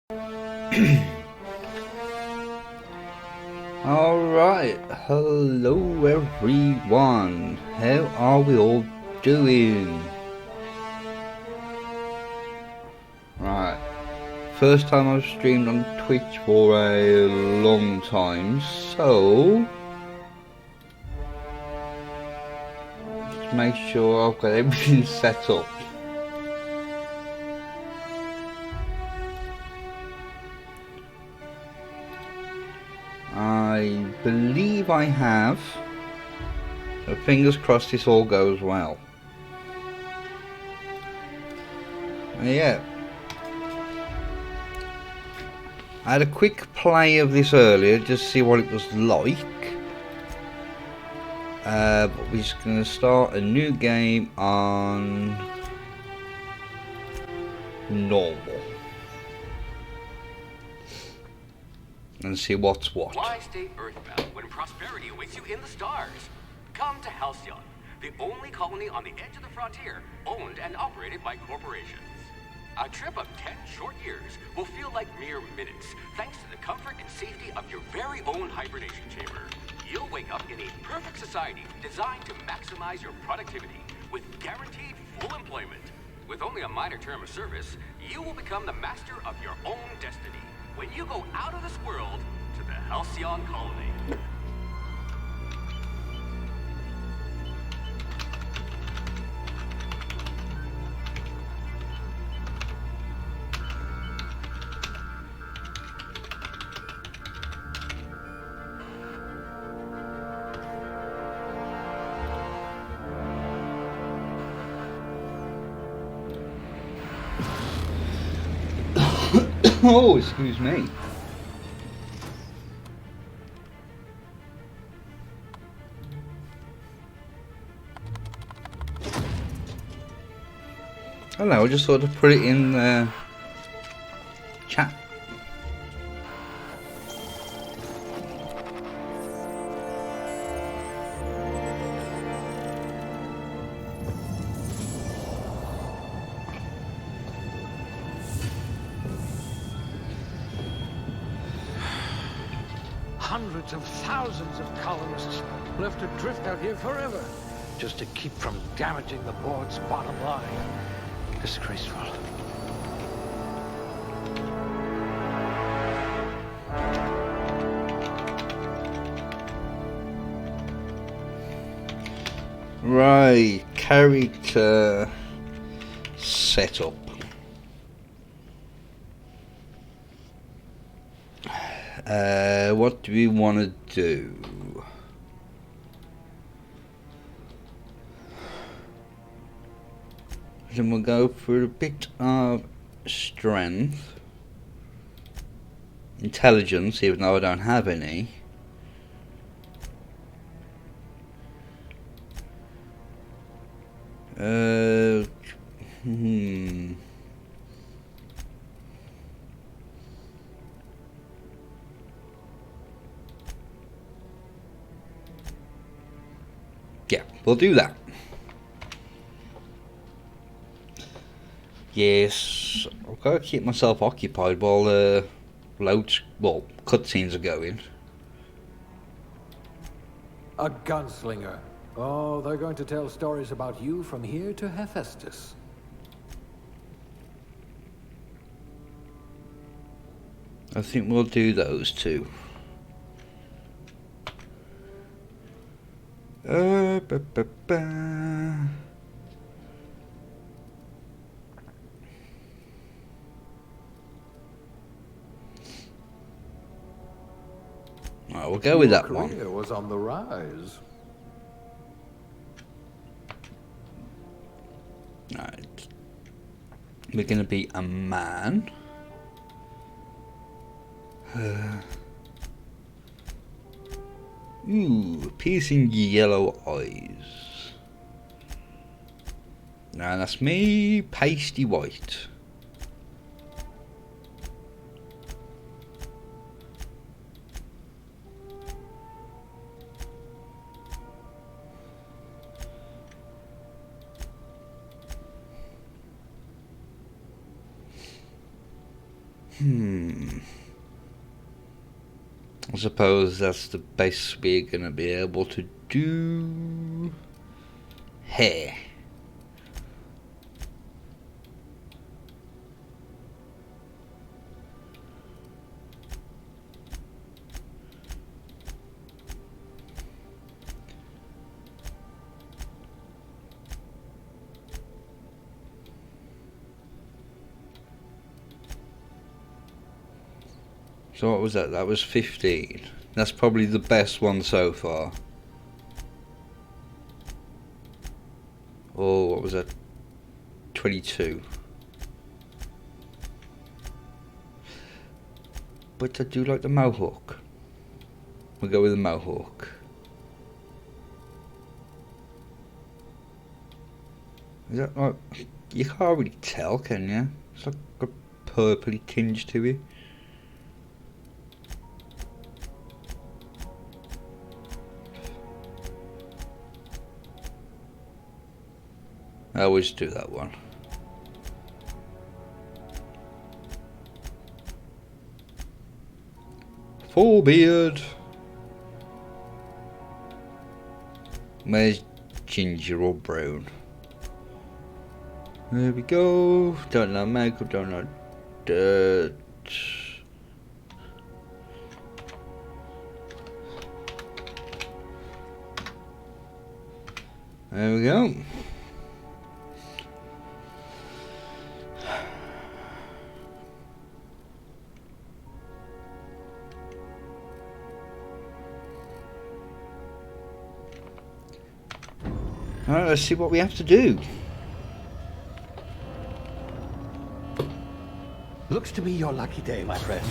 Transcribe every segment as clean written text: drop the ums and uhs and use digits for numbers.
Alright, hello everyone, how are we all doing? Right, first time I've streamed on Twitch for a long time, so let's make sure I've got everything set up. I believe I have, so fingers crossed this all goes well. Yeah, I had a quick play of this earlier just to see what it was like, but we're just going to start a new game on normal and see what's what. Why stay earthbound when prosperity awaits you in the stars? Come to Halcyon, the only colony on the edge of the frontier, owned and operated by corporations. A trip of 10 short years will feel like mere minutes, thanks to the comfort and safety of your very own hibernation chamber. You'll wake up in a perfect society designed to maximize your productivity with guaranteed full employment. With only a minor term of service, you will become the master of your own destiny when you go out of this world to the Halcyon colony. Oh, excuse me. I don't know, I just thought to put it in the chat. Hundreds of thousands of colonists left adrift out here forever, just to keep from damaging the board's bottom line. Disgraceful. Right, character setup. What do we want to do? Then we'll go for a bit of strength, intelligence, even though I don't have any. Yeah, we'll do that. Yes, I've got to keep myself occupied while cutscenes are going. A gunslinger. Oh, they're going to tell stories about you from here to Hephaestus. I think we'll do those two. Alright, we'll go with that one. Your career was on the rise. Alright. We're gonna be a man. Ooh, piercing yellow eyes. Now that's me, pasty white. I suppose that's the best we're gonna be able to do. Hair. So what was that? That was 15. That's probably the best one so far. Oh, what was that? 22. But I do like the mohawk. We'll go with the mohawk. Is that like... You can't really tell, can you? It's like a purpley tinge to it. I always do that one. Full beard. Where's ginger or brown? There we go. Don't know makeup, don't know dirt. There we go. Alright, let's see what we have to do. Looks to be your lucky day, my friend.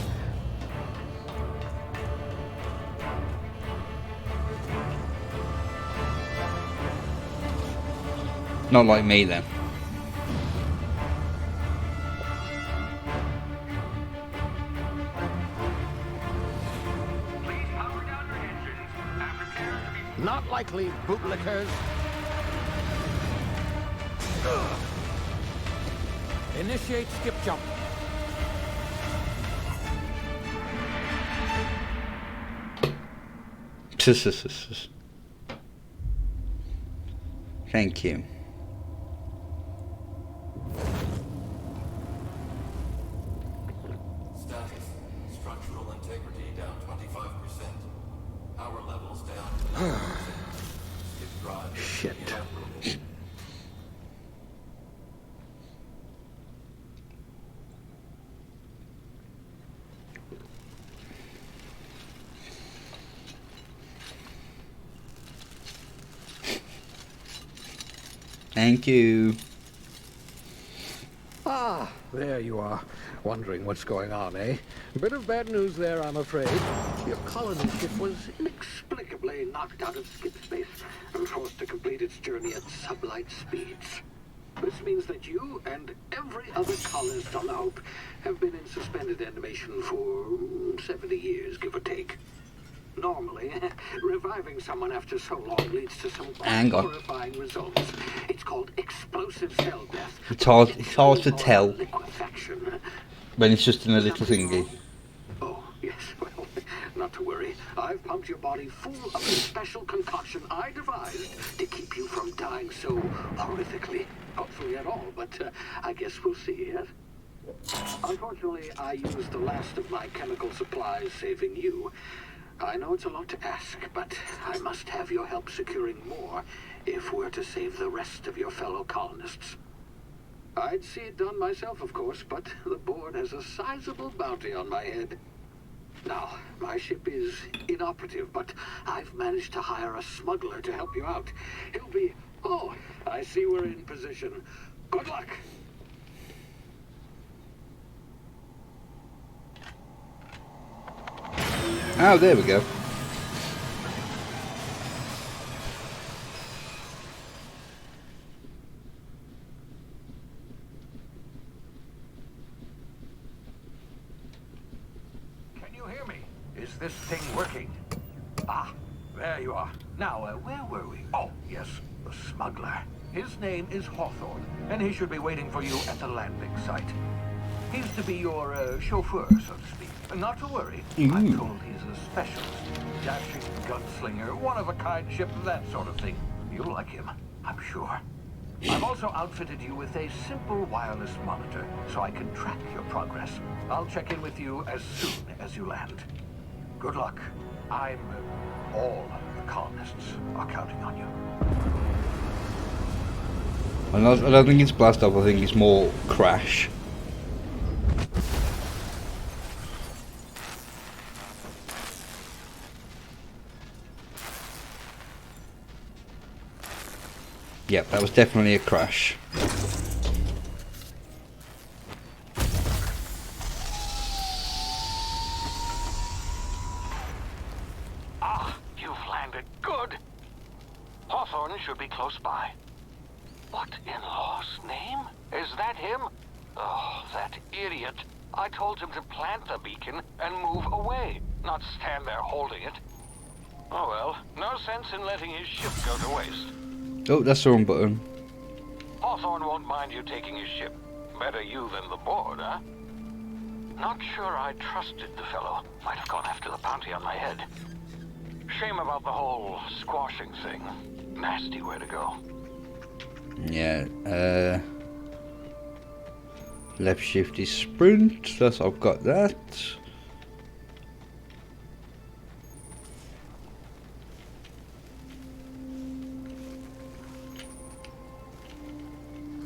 Not like me then. Please power down your engines and prepare to be... Not likely, bootlickers. Initiate skip jump. Thank you. Status. Structural integrity down 25%. Power levels down to 90%. Skip drive. Shit. inoperable. Thank you. Ah, there you are. Wondering what's going on, eh? A bit of bad news there, I'm afraid. Your colony ship was inexplicably knocked out of skip space and forced to complete its journey at sublight speeds. This means that you and every other colonist on the Hope have been in suspended animation for 70 years, give or take. Normally, reviving someone after so long leads to some Hang on. horrifying results. It's called explosive cell death. It's hard to tell Liquefaction. when it's just in a little thingy. Oh, yes, well, not to worry. I've pumped your body full of a special concoction I devised to keep you from dying so horrifically. Hopefully at all, but I guess we'll see, yes? Unfortunately, I used the last of my chemical supplies saving you. I know it's a lot to ask, but I must have your help securing more if we're to save the rest of your fellow colonists. I'd see it done myself, of course, but the board has a sizable bounty on my head. Now, my ship is inoperative, but I've managed to hire a smuggler to help you out. He'll be... Oh, I see we're in position. Good luck! Oh, there we go. Can you hear me? Is this thing working? Ah, there you are. Now, where were we? Oh, yes, the smuggler. His name is Hawthorne, and he should be waiting for you at the landing site. He's to be your chauffeur, so to speak. Not to worry. Ooh. I'm told he's a specialist. Dashing gunslinger, one-of-a-kind ship, that sort of thing. You'll like him, I'm sure. I've also outfitted you with a simple wireless monitor, so I can track your progress. I'll check in with you as soon as you land. Good luck. All the colonists are counting on you. I don't think it's blast off, I think it's more crash. Yep, that was definitely a crash. Ah, you've landed. Good. Hawthorne should be close by. What in law's name? Is that him? Oh, that idiot. I told him to plant the beacon and move away, not stand there holding it. Oh well, no sense in letting his ship go to waste. Oh, that's the wrong button. Hawthorne won't mind you taking his ship. Better you than the board, huh? Not sure I trusted the fellow. Might have gone after the bounty on my head. Shame about the whole squashing thing. Nasty way to go. Yeah, left shift is sprint, that's I've got that.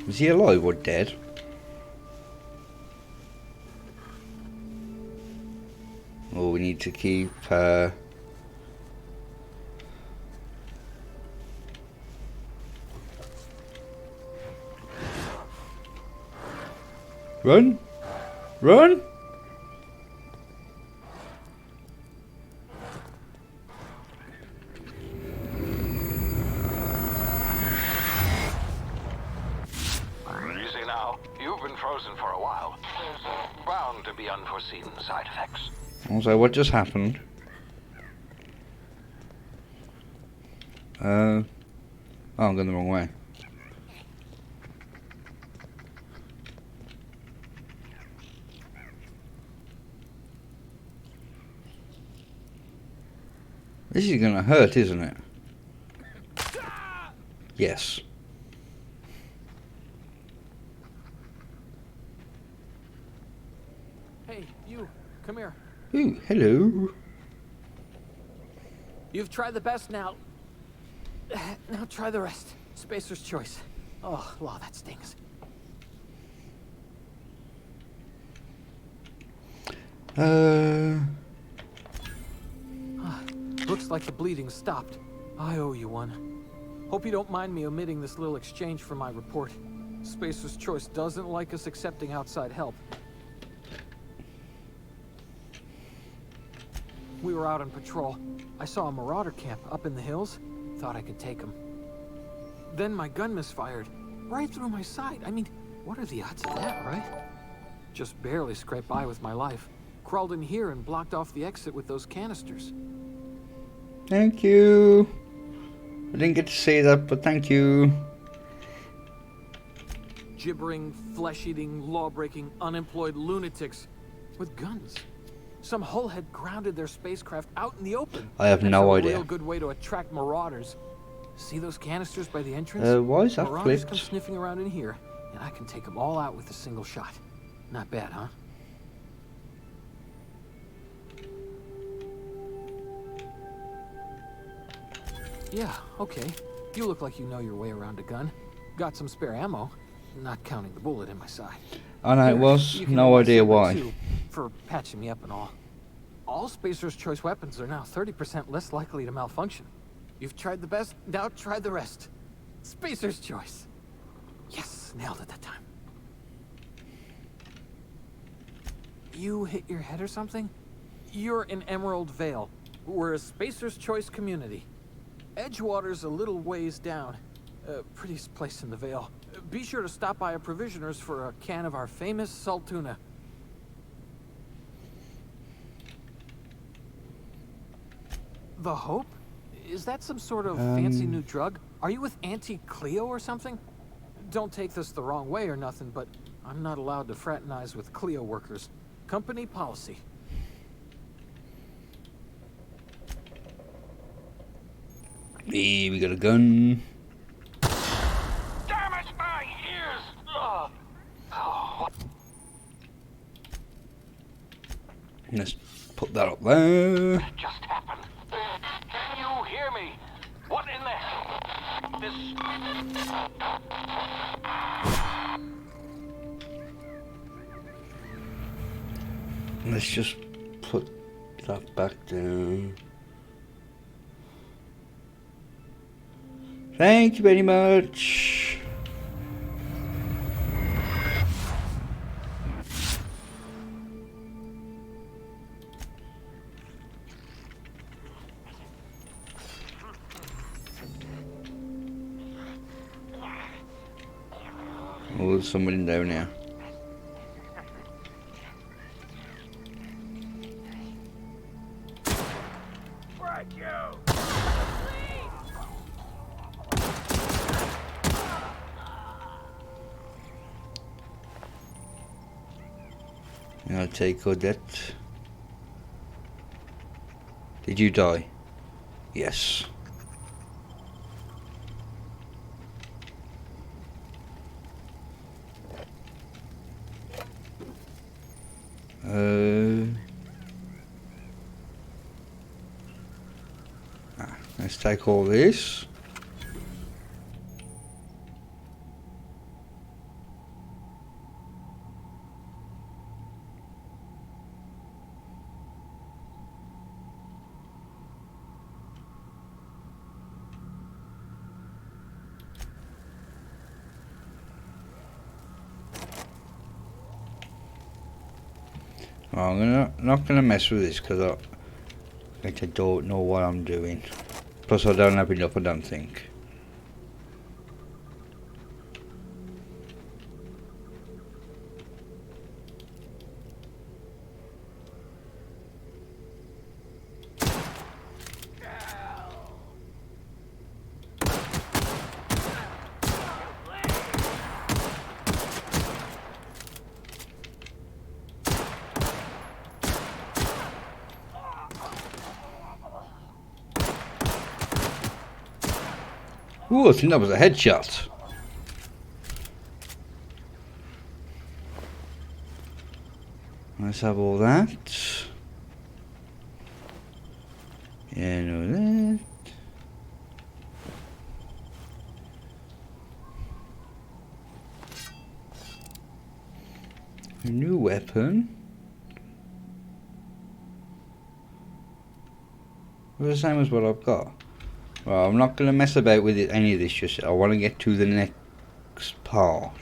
Is he alive or dead? Oh, we need to keep run! Run! Easy now. You've been frozen for a while. There's bound to be unforeseen side effects. Also, what just happened? Oh, I'm going the wrong way. This is gonna hurt, isn't it? Yes. Hey, you, come here. Ooh, hello. You've tried the best now. Now try the rest. Spacer's choice. Oh, law, that stings. Looks like the bleeding stopped. I owe you one. Hope you don't mind me omitting this little exchange from my report. Spacer's choice doesn't like us accepting outside help. We were out on patrol. I saw a marauder camp up in the hills. Thought I could take them. Then my gun misfired. Right through my side. I mean, what are the odds of that, right? Just barely scraped by with my life. Crawled in here and blocked off the exit with those canisters. Thank you. I didn't get to see that, but thank you. Gibbering, flesh-eating, law-breaking, unemployed lunatics with guns. Some hull had grounded their spacecraft out in the open. I have That's no a idea. real good way to attract marauders. See those canisters by the entrance? Why is that Marauders flipped? come sniffing around in here, and I can take them all out with a single shot. Not bad, huh? Yeah, okay. You look like you know your way around a gun. Got some spare ammo, not counting the bullet in my side. I know it Here, was. you can No have idea my why. too, for patching me up and all. All Spacer's Choice weapons are now 30% less likely to malfunction. You've tried the best, now try the rest. Spacer's Choice. Yes, nailed it that time. You hit your head or something? You're in Emerald Vale. We're a Spacer's Choice community. Edgewater's a little ways down. Prettiest place in the Vale. Be sure to stop by a provisioner's for a can of our famous salt tuna. The Hope? Is that some sort of fancy new drug? Are you with Auntie Cleo or something? Don't take this the wrong way or nothing, but I'm not allowed to fraternize with Clio workers. Company policy. Hey, we got a gun. Damn it, my ears! Ugh. Oh, Let's put that up there. what just happened? Can you hear me? What in the hell? This... Let's just put that back down. Thank you very much. Oh, there's somebody down there. I'll take Odette. Did you die? Yes. Let's take all this. I'm not gonna mess with this because I don't know what I'm doing. Plus, I don't have enough. I don't think. Ooh, I think that was a headshot. Let's have all that. Yeah, no that. A new weapon. It's the same as what I've got. Well, I'm not going to mess about with any of this just yet. I want to get to the next part.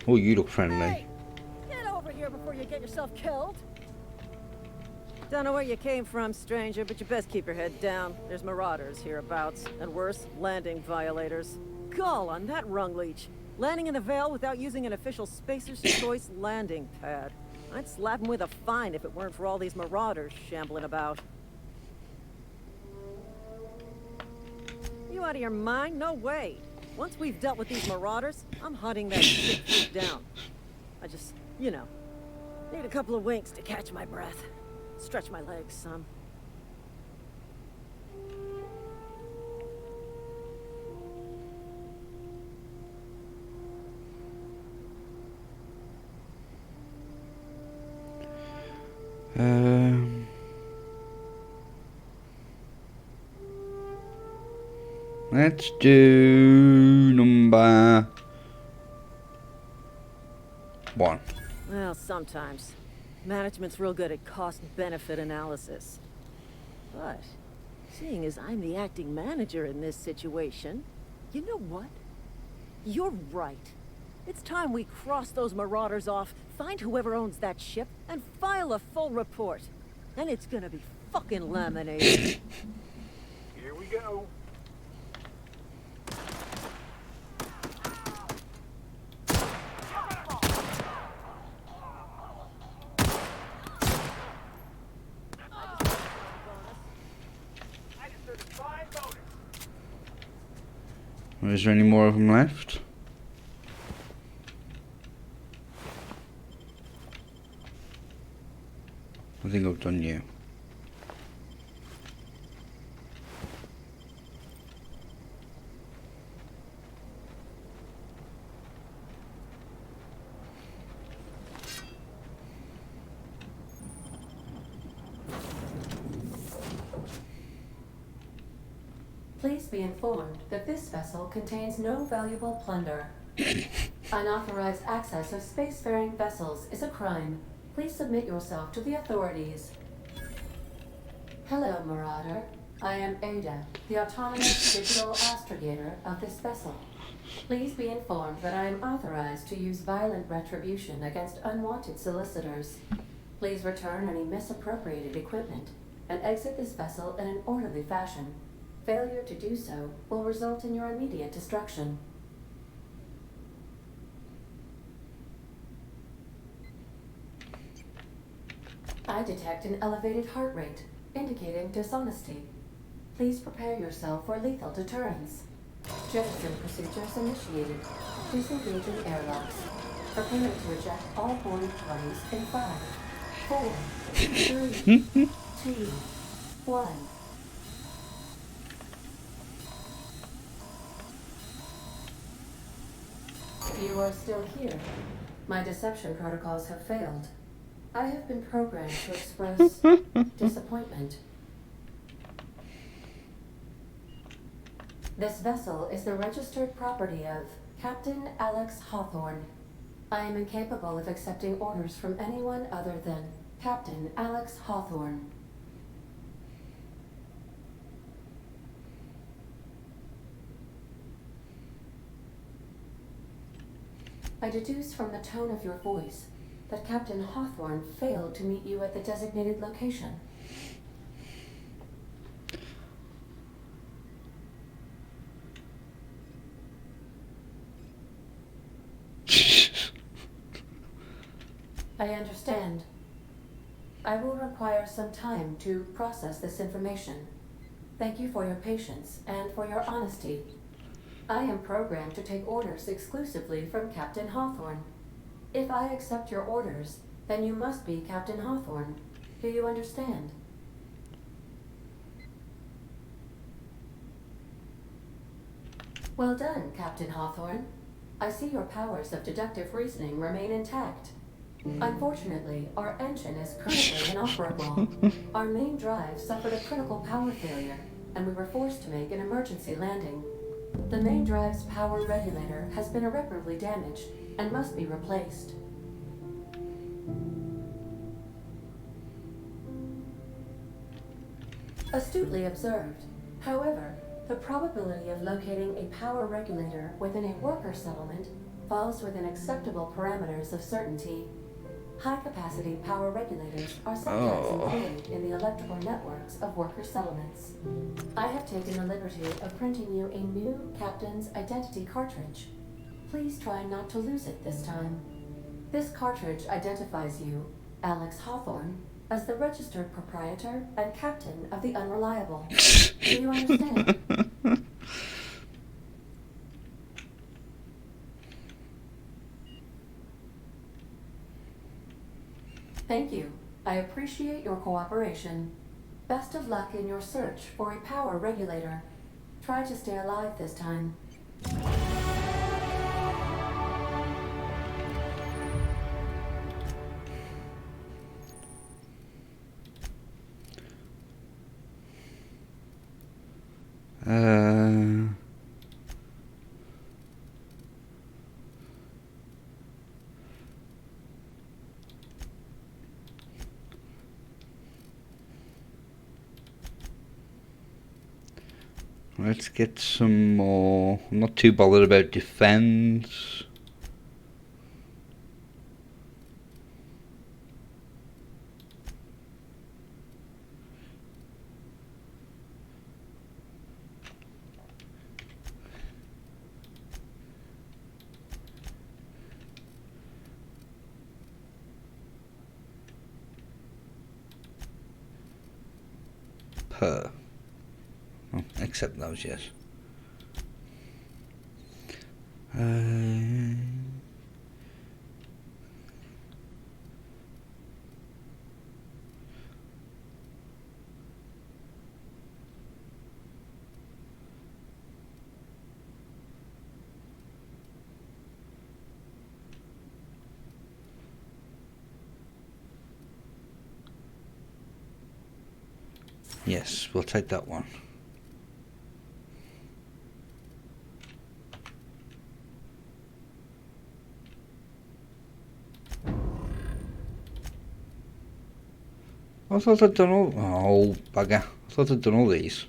Oh, you look friendly. Hey, get over here before you get yourself killed. Don't know where you came from, stranger, but you best keep your head down. There's marauders hereabouts, and worse, landing violators. Gall on that rung leech. Landing in the Vale without using an official Spacer's Choice landing pad. I'd slap him with a fine if it weren't for all these marauders shambling about. You out of your mind? No way. Once we've dealt with these marauders, I'm hunting that shit down. I just, you know, need a couple of winks to catch my breath. Stretch my legs some. Let's do number 1. Well, sometimes. Management's real good at cost-benefit analysis. But, seeing as I'm the acting manager in this situation, you know what? You're right. It's time we cross those marauders off, find whoever owns that ship, and file a full report. And it's gonna be fucking laminated. Here we go. Is there any more of them left? I think I've done you. Please be informed that this vessel contains no valuable plunder. Unauthorized access of spacefaring vessels is a crime. Please submit yourself to the authorities. Hello, Marauder. I am Ada, the autonomous digital astrogator of this vessel. Please be informed that I am authorized to use violent retribution against unwanted solicitors. Please return any misappropriated equipment and exit this vessel in an orderly fashion. Failure to do so will result in your immediate destruction. I detect an elevated heart rate, indicating dishonesty. Please prepare yourself for lethal deterrence. Jettison procedures initiated. Disengaging airlocks. Prepare to eject all boarding parties in 5, 4, 3, 2, 1. You are still here. My deception protocols have failed. I have been programmed to express disappointment. This vessel is the registered property of Captain Alex Hawthorne. I am incapable of accepting orders from anyone other than Captain Alex Hawthorne. I deduce from the tone of your voice that Captain Hawthorne failed to meet you at the designated location. I understand. I will require some time to process this information. Thank you for your patience and for your honesty. I am programmed to take orders exclusively from Captain Hawthorne. If I accept your orders, then you must be Captain Hawthorne. Do you understand? Well done, Captain Hawthorne. I see your powers of deductive reasoning remain intact. Unfortunately, our engine is currently inoperable. Our main drive suffered a critical power failure, and we were forced to make an emergency landing. The main drive's power regulator has been irreparably damaged and must be replaced. Astutely observed. However, the probability of locating a power regulator within a worker settlement falls within acceptable parameters of certainty. High-capacity power regulators are sometimes included in the electrical networks of worker settlements. I have taken the liberty of printing you a new Captain's Identity cartridge. Please try not to lose it this time. This cartridge identifies you, Alex Hawthorne, as the registered proprietor and captain of the Unreliable. Do you understand? Thank you. I appreciate your cooperation. Best of luck in your search for a power regulator. Try to stay alive this time. Let's get some more. I'm not too bothered about defense. Per. Oh, accept those, yes. Yes, we'll take that one. I thought I'd done all... Oh, bugger. I thought I'd done all these.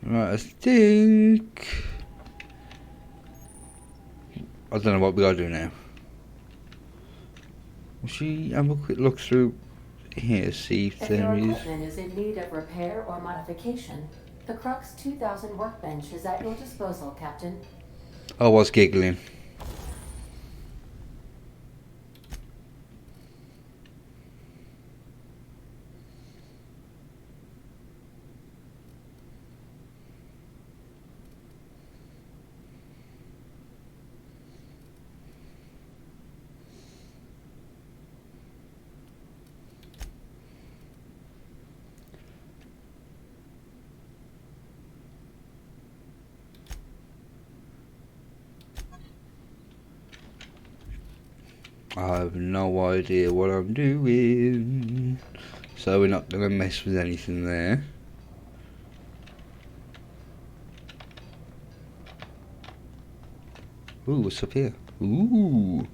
Right, I think... I don't know what we gotta do now. Will she have a quick look through here, see if If there your is... equipment is in need of repair or modification, the Crux 2000 workbench is at your disposal, Captain. I was giggling. I have no idea what I'm doing, so we're not going to mess with anything there. Ooh, what's up here? Ooh.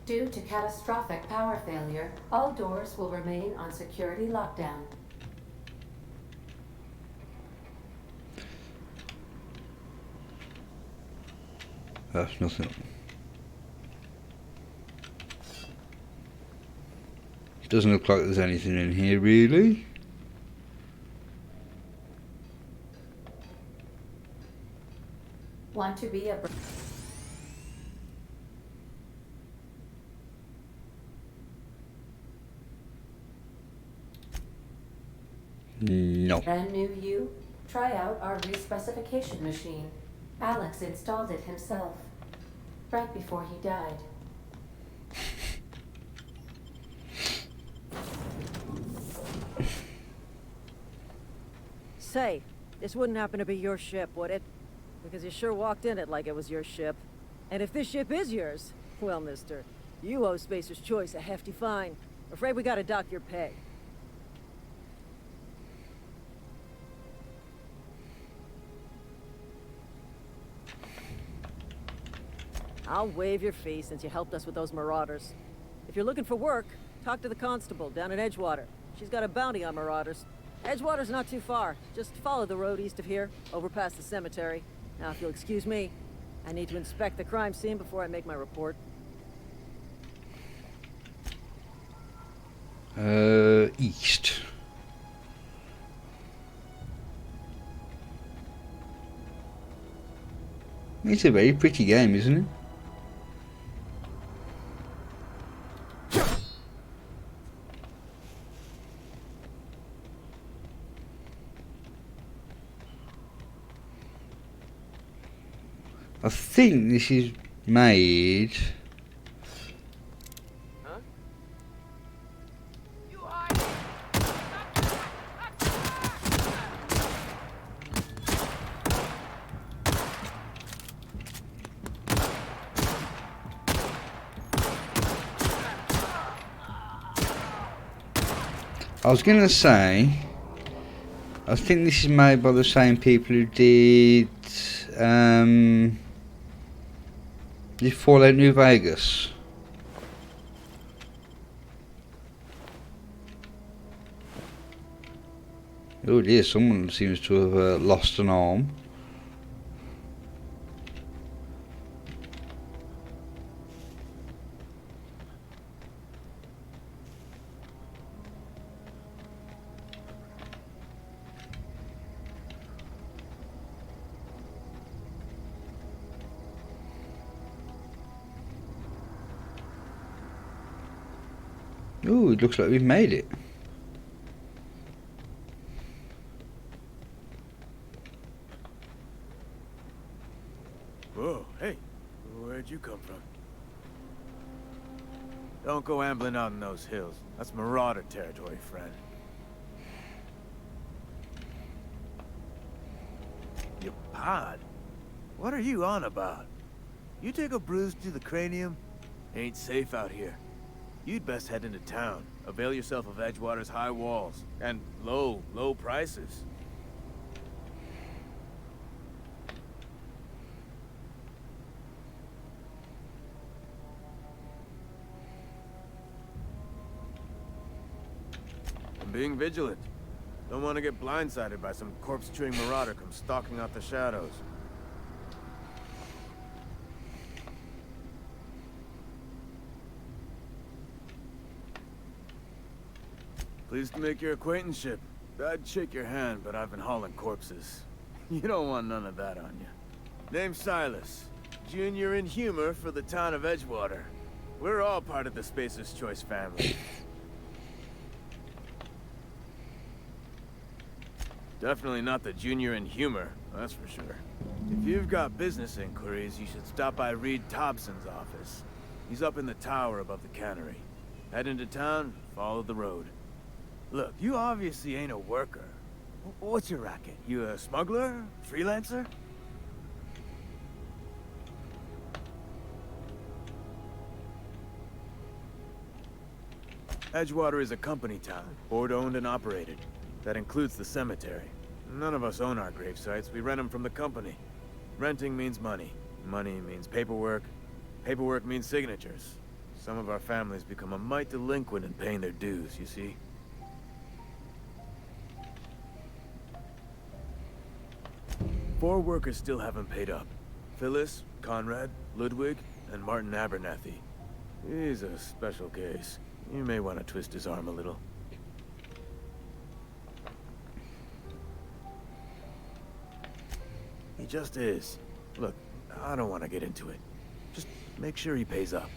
Due to catastrophic power failure, all doors will remain on security lockdown. That's nothing. Doesn't look like there's anything in here really. Want to be a... No. Brand new you? Try out our respecification machine. Alex installed it himself, right before he died. Say, this wouldn't happen to be your ship, would it? Because you sure walked in it like it was your ship. And if this ship is yours, well, mister, you owe Spacer's Choice a hefty fine. Afraid we gotta dock your pay. I'll waive your fee since you helped us with those marauders. If you're looking for work, talk to the constable down at Edgewater. She's got a bounty on marauders. Edgewater's not too far. Just follow the road east of here, over past the cemetery. Now, if you'll excuse me, I need to inspect the crime scene before I make my report. East. It's a very pretty game, isn't it? I think this is made... I was going to say, I think this is made by the same people who did the Fallout New Vegas. Oh dear, someone seems to have lost an arm. Ooh, it looks like we've made it. Whoa, hey, where'd you come from? Don't go ambling out in those hills. That's Marauder territory, friend. Your pod? What are you on about? You take a bruise to the cranium? Ain't safe out here. You'd best head into town. Avail yourself of Edgewater's high walls. And low prices. I'm being vigilant. Don't want to get blindsided by some corpse-chewing marauder come stalking out the shadows. Pleased to make your acquaintanceship. I'd shake your hand, but I've been hauling corpses. You don't want none of that on you. Name's Silas. Junior in humor for the town of Edgewater. We're all part of the Spacer's Choice family. Definitely not the junior in humor, that's for sure. If you've got business inquiries, you should stop by Reed Thompson's office. He's up in the tower above the cannery. Head into town, follow the road. Look, you obviously ain't a worker. What's your racket? You a smuggler? Freelancer? Edgewater is a company town, board-owned and operated. That includes the cemetery. None of us own our grave sites. We rent them from the company. Renting means money. Money means paperwork. Paperwork means signatures. Some of our families become a mite delinquent in paying their dues, you see? 4 workers still haven't paid up. Phyllis, Conrad, Ludwig, and Martin Abernathy. He's a special case. You may want to twist his arm a little. He just is. Look, I don't want to get into it. Just make sure he pays up.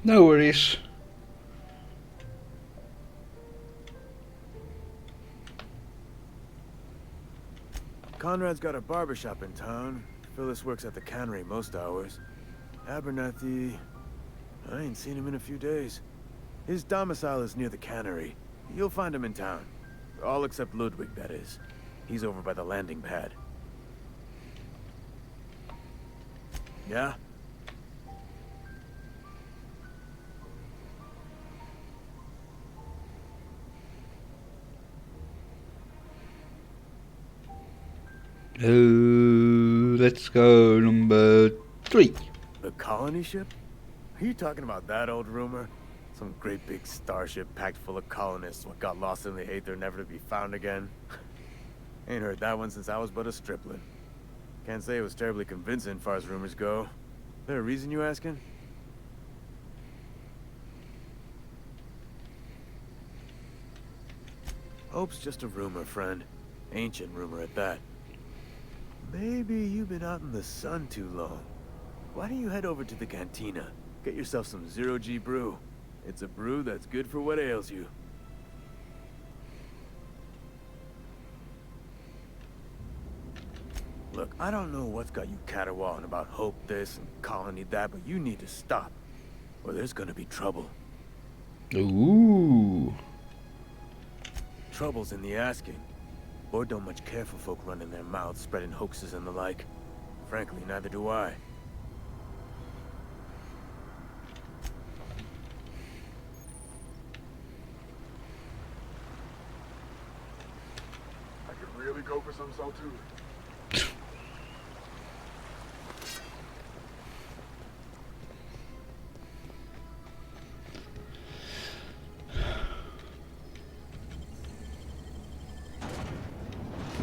No worries. Conrad's got a barbershop in town. Phyllis works at the cannery most hours. Abernathy... I ain't seen him in a few days. His domicile is near the cannery. You'll find him in town. All except Ludwig, that is. He's over by the landing pad. Yeah? Let's go number 3. The colony ship? Are you talking about that old rumor? Some great big starship packed full of colonists what got lost in the aether never to be found again? Ain't heard that one since I was but a stripling. Can't say it was terribly convincing far as rumors go. There a reason you asking? Hope's just a rumor, friend. Ancient rumor at that. Maybe you've been out in the sun too long. Why don't you head over to the cantina? Get yourself some zero-G brew. It's a brew that's good for what ails you. Look, I don't know what's got you caterwauling about Hope this and Colony that, but you need to stop, or there's gonna be trouble. Ooh. Trouble's in the asking. Board don't much care for folk running their mouths, spreading hoaxes and the like. Frankly, neither do I. I could really go for some salt too.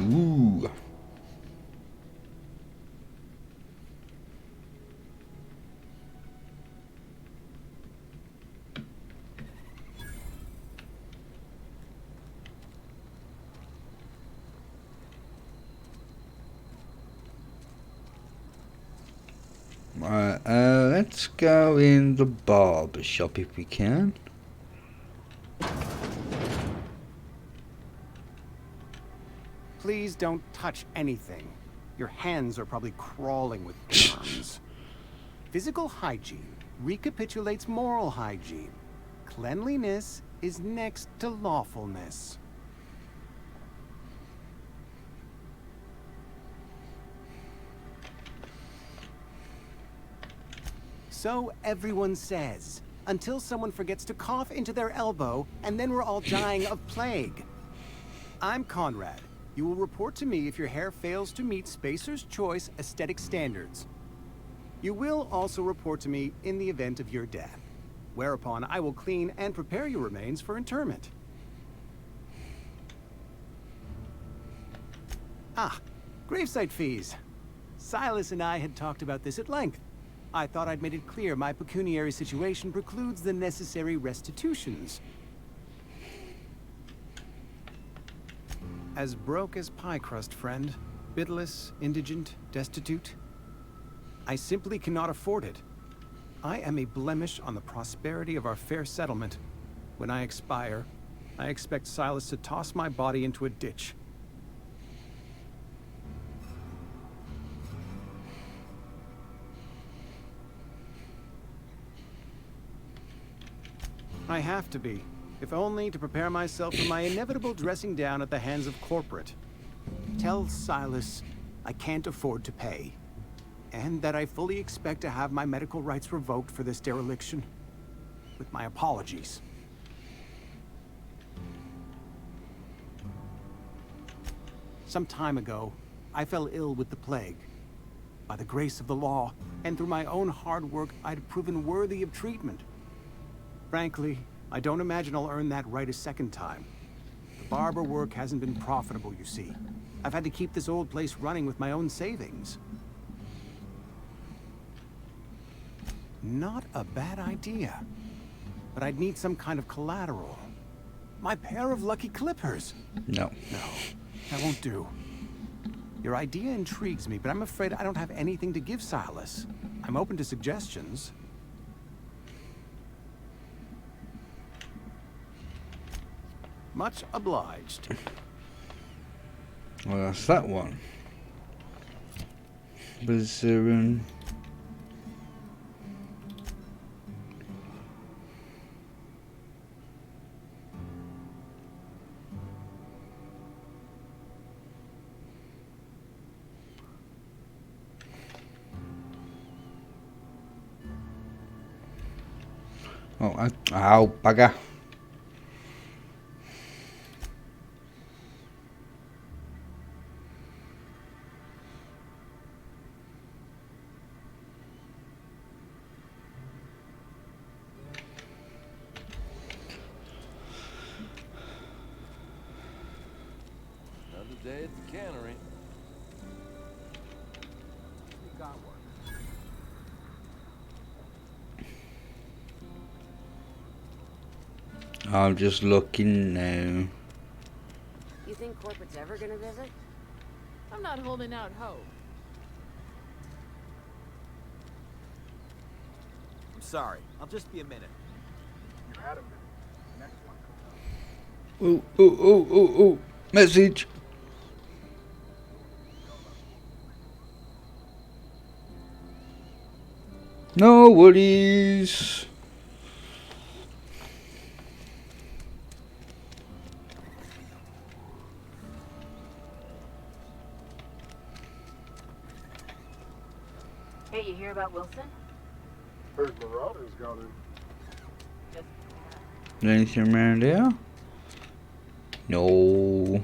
Ooh. let's go in the barber shop if we can. Please don't touch anything. Your hands are probably crawling with germs. Physical hygiene recapitulates moral hygiene. Cleanliness is next to lawfulness. So everyone says, until someone forgets to cough into their elbow, and then we're all dying of plague. I'm Conrad. You will report to me if your hair fails to meet Spacer's Choice aesthetic standards. You will also report to me in the event of your death, whereupon I will clean and prepare your remains for interment. Ah, gravesite fees. Silas and I had talked about this at length. I thought I'd made it clear my pecuniary situation precludes the necessary restitutions. As broke as pie crust, friend. Bitless, indigent, destitute. I simply cannot afford it. I am a blemish on the prosperity of our fair settlement. When I expire, I expect Silas to toss my body into a ditch. I have to be, if only to prepare myself for my inevitable dressing down at the hands of corporate. Tell Silas I can't afford to pay, and that I fully expect to have my medical rights revoked for this dereliction. With my apologies. Some time ago, I fell ill with the plague. By the grace of the law, and through my own hard work, I'd proven worthy of treatment. Frankly, I don't imagine I'll earn that right a second time. The barber work hasn't been profitable, you see. I've had to keep this old place running with my own savings. Not a bad idea. But I'd need some kind of collateral. My pair of lucky clippers. No. No, that won't do. Your idea intrigues me, but I'm afraid I don't have anything to give Silas. I'm open to suggestions. Much obliged. Well, that's that one. Was there ow, bugger. Another day at the cannery. We got one. I'm just looking now. You think corporate's ever gonna visit? I'm not holding out hope. I'm sorry. I'll just be a minute. You had a minute. The next one comes out. Ooh. Message. No worries. Hey, you hear about Wilson? Heard Marauders got in. Anything around here? No.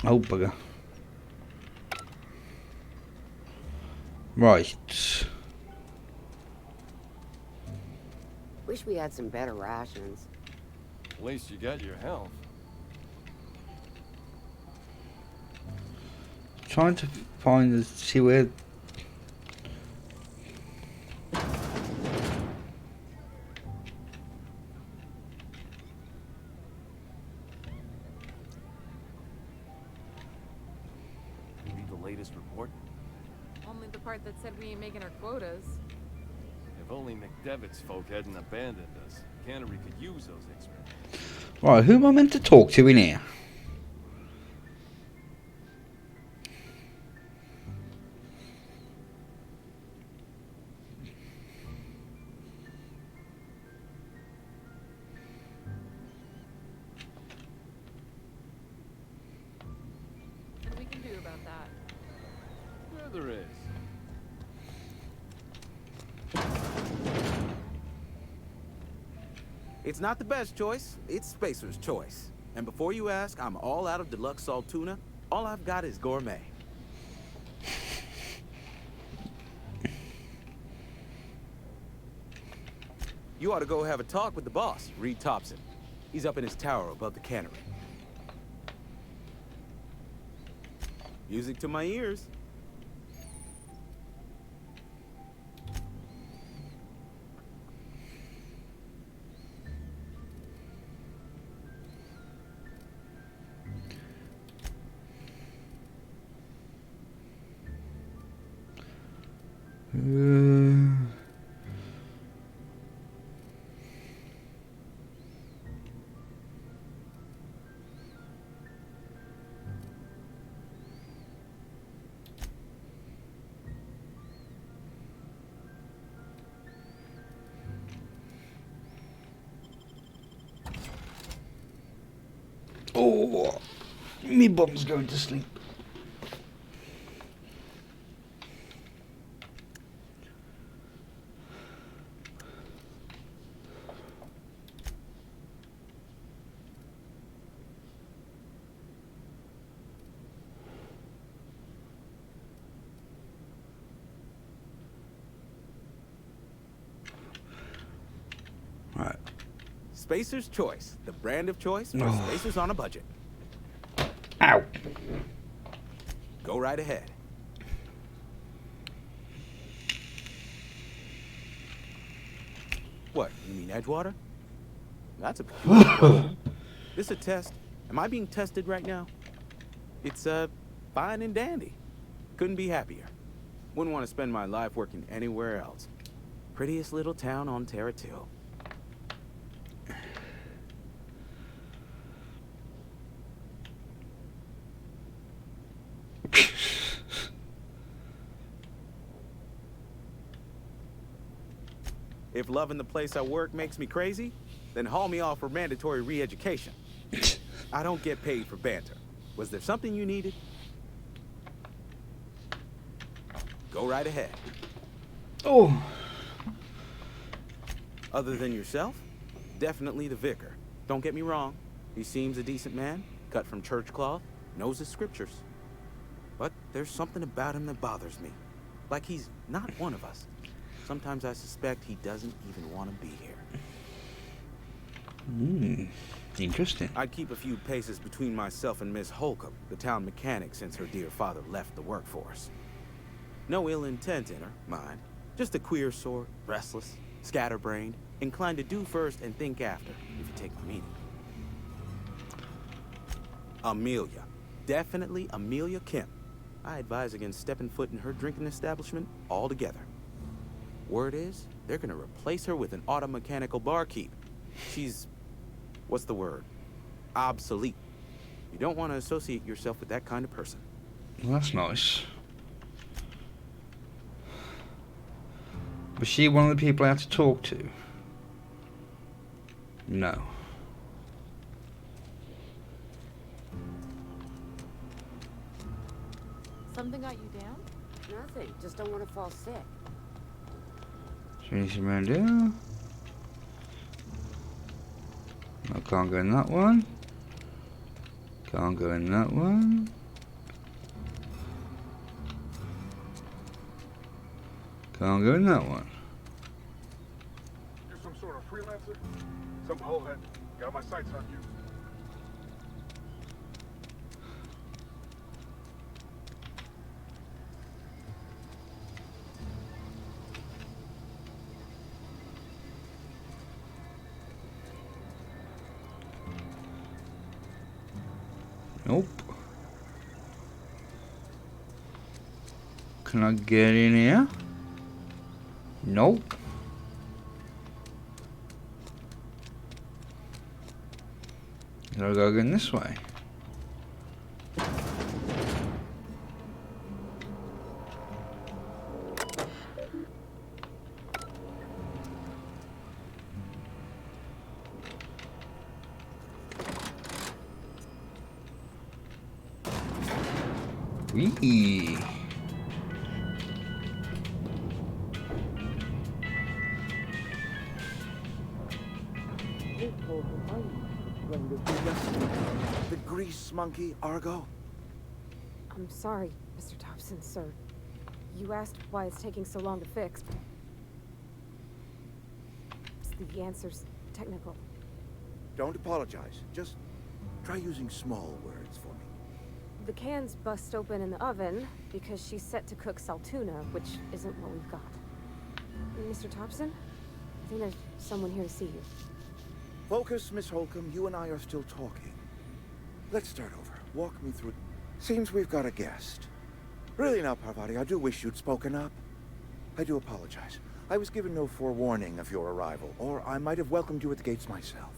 Oh, bugger. Right. Wish we had some better rations. At least you got your health. Trying to find see where latest report? Only the part that said we ain't making our quotas. If only McDevitt's folk hadn't abandoned us. Cannery could use those experiments. Right, who am I meant to talk to in here? What we can do about that? Sure there is. It's not the best choice, it's Spacer's choice. And before you ask, I'm all out of deluxe salt tuna. All I've got is gourmet. You ought to go have a talk with the boss, Reed Thompson. He's up in his tower above the cannery. Music to my ears. Oh, me bum's going to sleep. Right. Spacer's Choice, the brand of choice for spacers on a budget. Ow. Go right ahead. What, you mean Edgewater? That's a peculiar question. This a test? Am I being tested right now? It's, fine and dandy. Couldn't be happier. Wouldn't want to spend my life working anywhere else. Prettiest little town on Terra 2. If loving the place I work makes me crazy, then haul me off for mandatory re-education. I don't get paid for banter. Was there something you needed? Go right ahead. Oh. Other than yourself? Definitely the vicar. Don't get me wrong. He seems a decent man, cut from church cloth, knows his scriptures. But there's something about him that bothers me. Like he's not one of us. Sometimes I suspect he doesn't even want to be here. Interesting. I'd keep a few paces between myself and Miss Holcomb, the town mechanic, since her dear father left the workforce. No ill intent in her, mind. Just a queer sort, restless, scatterbrained, inclined to do first and think after, if you take my meaning. Amelia. Definitely Amelia Kemp. I advise against stepping foot in her drinking establishment altogether. Word is, they're gonna replace her with an auto-mechanical barkeep. She's... what's the word? Obsolete. You don't want to associate yourself with that kind of person. Well, that's nice. Was she one of the people I had to talk to? No. Something got you down? Nothing. Just don't want to fall sick. Anything around here? I can't go in that one. Can't go in that one. Can't go in that one. You're some sort of freelancer? Some hoe had got my sights on you. Nope. Can I get in here? Nope. Gotta go again this way. Wee. The grease monkey, Argo? I'm sorry, Mr. Thompson, sir. You asked why it's taking so long to fix. The answer's technical. Don't apologize. Just try using small words for me. The cans bust open in the oven because she's set to cook saltuna, which isn't what we've got. Mr. Thompson? I think there's someone here to see you. Focus, Miss Holcomb. You and I are still talking. Let's start over. Walk me through. Seems we've got a guest. Really now, Parvati, I do wish you'd spoken up. I do apologize. I was given no forewarning of your arrival, or I might have welcomed you at the gates myself.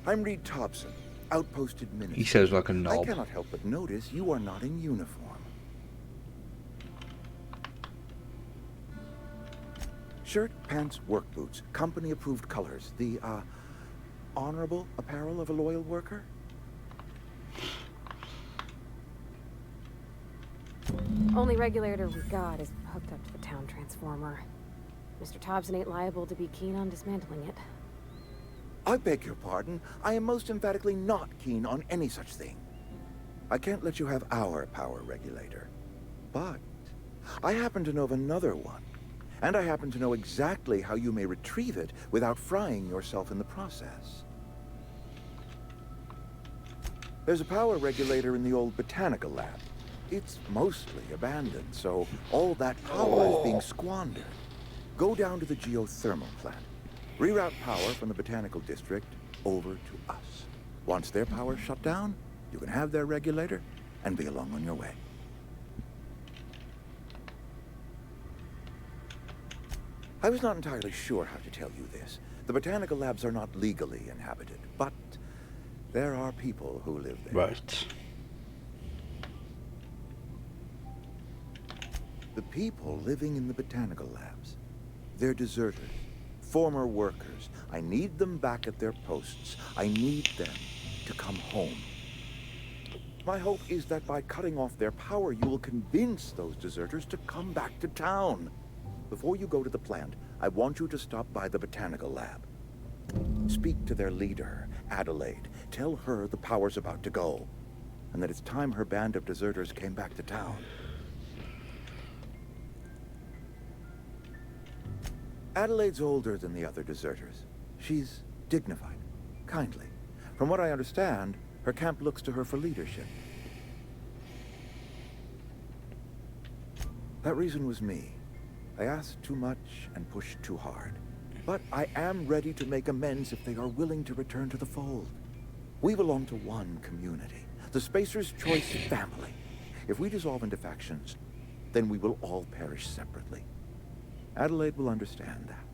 I'm Reed Thompson, outposted minister. He says like a knob. I cannot help but notice you are not in uniform. Shirt, pants, work boots, company-approved colors. The, honorable apparel of a loyal worker? Only regulator we got is hooked up to the town transformer. Mr. Thompson ain't liable to be keen on dismantling it. I beg your pardon. I am most emphatically not keen on any such thing. I can't let you have our power regulator. But I happen to know of another one. And I happen to know exactly how you may retrieve it without frying yourself in the process. There's a power regulator in the old botanical lab. It's mostly abandoned, so all that power is being squandered. Go down to the geothermal plant. Reroute power from the botanical district over to us. Once their power's shut down, you can have their regulator and be along on your way. I was not entirely sure how to tell you this. The botanical labs are not legally inhabited, but there are people who live there. Right. The people living in the botanical labs, they're deserters, former workers. I need them back at their posts. I need them to come home. My hope is that by cutting off their power, you will convince those deserters to come back to town. Before you go to the plant, I want you to stop by the botanical lab. Speak to their leader, Adelaide. Tell her the power's about to go, and that it's time her band of deserters came back to town. Adelaide's older than the other deserters. She's dignified, kindly. From what I understand, her camp looks to her for leadership. That reason was me. I asked too much and pushed too hard. But I am ready to make amends if they are willing to return to the fold. We belong to one community, the Spacer's Choice family. If we dissolve into factions, then we will all perish separately. Adelaide will understand that.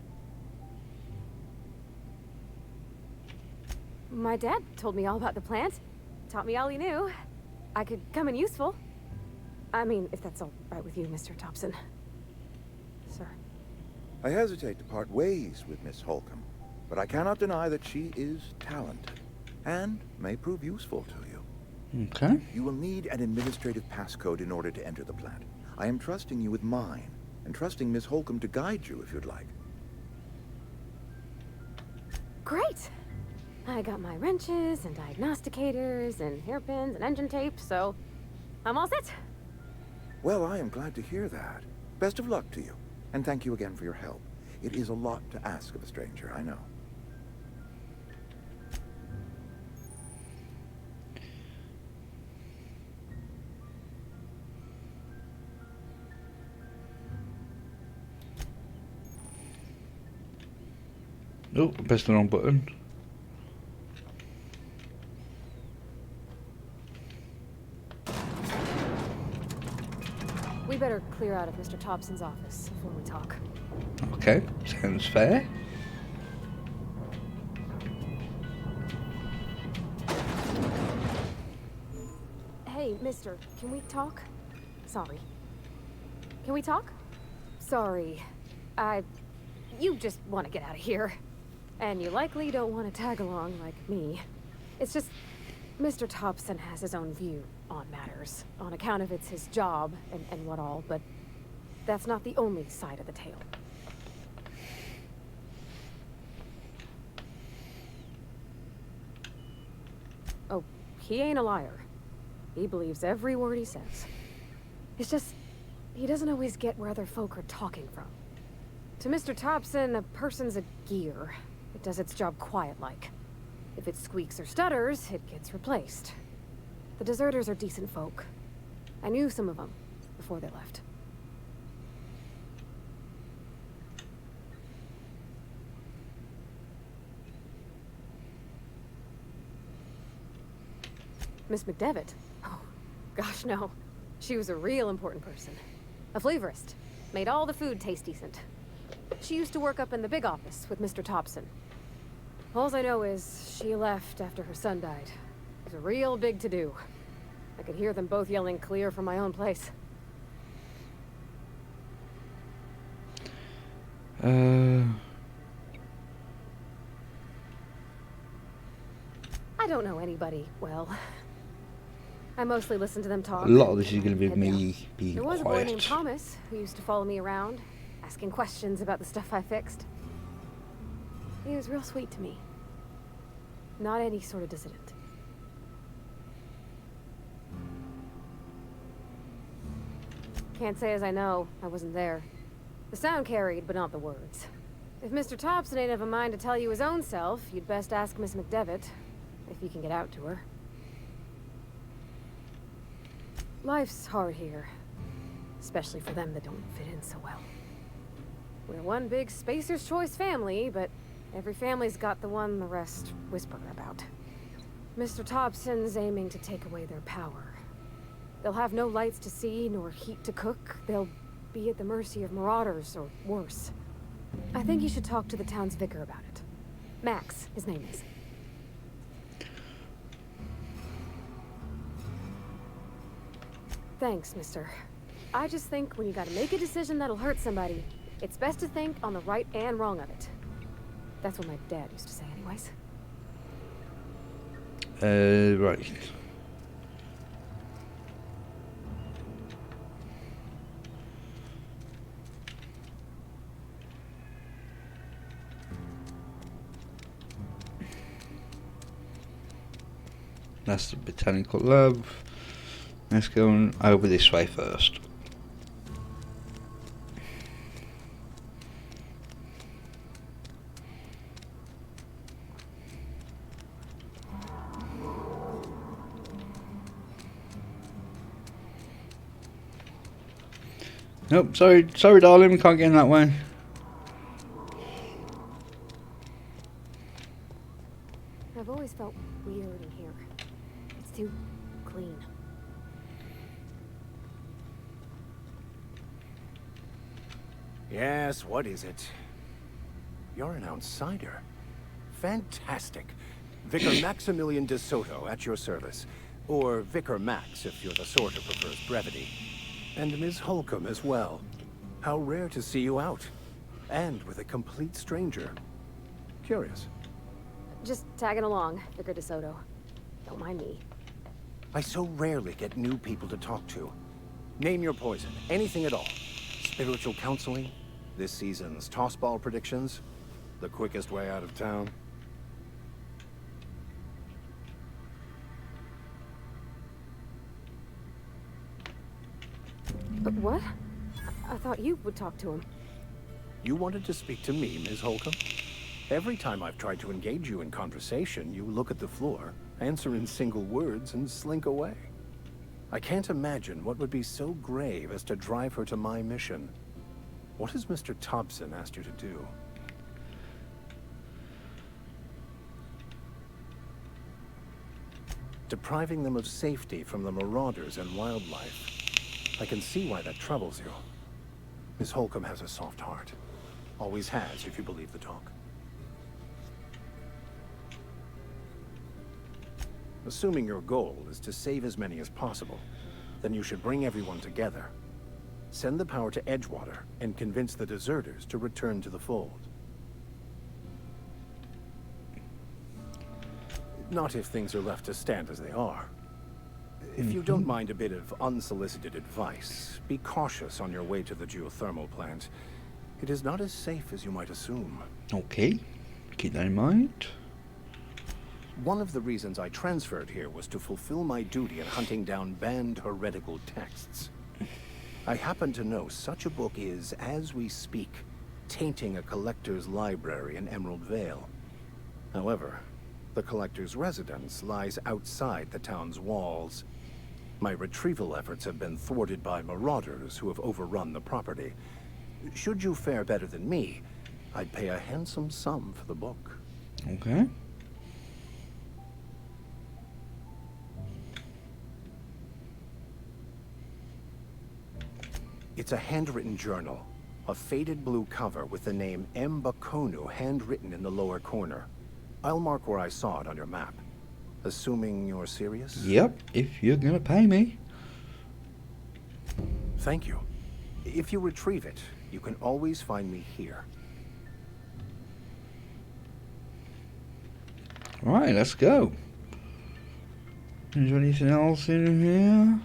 My dad told me all about the plant. Taught me all he knew. I could come in useful. I mean, if that's all right with you, Mr. Thompson. Sir. I hesitate to part ways with Miss Holcomb, but I cannot deny that she is talented and may prove useful to you. Okay. You will need an administrative passcode in order to enter the plant. I am trusting you with mine, and trusting Miss Holcomb to guide you if you'd like. Great! I got my wrenches and diagnosticators and hairpins and engine tape, so I'm all set. Well, I am glad to hear that. Best of luck to you, and thank you again for your help. It is a lot to ask of a stranger, I know. Oh, I pressed the wrong button. better clear out of Mr. Thompson's office before we talk. Okay, sounds fair. Hey, mister, can we talk? Sorry. Can we talk? Sorry. You just want to get out of here. And you likely don't want to tag along like me. It's just, Mr. Thompson has his own view on matters, on account of it's his job and what all, but that's not the only side of the tale. Oh, he ain't a liar. He believes every word he says. It's just, he doesn't always get where other folk are talking from. To Mr. Thompson, a person's a gear. It does its job quiet-like. If it squeaks or stutters, it gets replaced. The deserters are decent folk. I knew some of them before they left. Miss McDevitt? Oh, gosh, no. She was a real important person. A flavorist. Made all the food taste decent. She used to work up in the big office with Mr. Thompson. All I know is she left after her son died. It was a real big to-do. I could hear them both yelling clear from my own place. I don't know anybody well. I mostly listen to them talk. A lot of this is going to be me being There was quiet. a boy named Thomas who used to follow me around, asking questions about the stuff I fixed. He was real sweet to me. Not any sort of dissident. Can't say as I know. I wasn't there. The sound carried, but not the words. If Mr. Thompson ain't of a mind to tell you his own self, you'd best ask Miss McDevitt, if you can get out to her. Life's hard here, especially for them that don't fit in so well. We're one big Spacer's Choice family, but every family's got the one the rest whisper about. Mr. Thompson's aiming to take away their power. They'll have no lights to see, nor heat to cook. They'll be at the mercy of marauders, or worse. I think you should talk to the town's vicar about it. Max, his name is. Thanks, mister. I just think when you gotta make a decision that'll hurt somebody, it's best to think on the right and wrong of it. That's what my dad used to say anyways. Right. That's the botanical lab. Let's go over this way first. Nope, sorry darling, we can't get in that way. I've always felt weird in here. It's too clean. Yes, what is it? You're an outsider. Fantastic. Vicar Maximilian de Soto at your service. Or Vicar Max, if you're the sort who prefers brevity. And Ms. Holcomb as well. How rare to see you out. And with a complete stranger. Curious. Just tagging along, Vicar de Soto. Don't mind me. I so rarely get new people to talk to. Name your poison, anything at all. Spiritual counseling, this season's tossball predictions, the quickest way out of town. But what? I thought you would talk to him. You wanted to speak to me, Ms. Holcomb? Every time I've tried to engage you in conversation, you look at the floor, answer in single words, and slink away. I can't imagine what would be so grave as to drive her to my mission. What has Mr. Thompson asked you to do? Depriving them of safety from the marauders and wildlife. I can see why that troubles you. Miss Holcomb has a soft heart. Always has, if you believe the talk. Assuming your goal is to save as many as possible, then you should bring everyone together. Send the power to Edgewater and convince the deserters to return to the fold. Not if things are left to stand as they are. If you don't mind a bit of unsolicited advice, be cautious on your way to the geothermal plant. It is not as safe as you might assume. Okay, keep that in mind. One of the reasons I transferred here was to fulfill my duty in hunting down banned heretical texts. I happen to know such a book is, as we speak, tainting a collector's library in Emerald Vale. However, the collector's residence lies outside the town's walls. My retrieval efforts have been thwarted by marauders who have overrun the property. Should you fare better than me, I'd pay a handsome sum for the book. Okay. It's a handwritten journal, a faded blue cover with the name M. Bakonu handwritten in the lower corner. I'll mark where I saw it on your map. Assuming you're serious? Yep, if you're gonna pay me. Thank you. If you retrieve it, you can always find me here. Right, let's go. Is there anything else in here?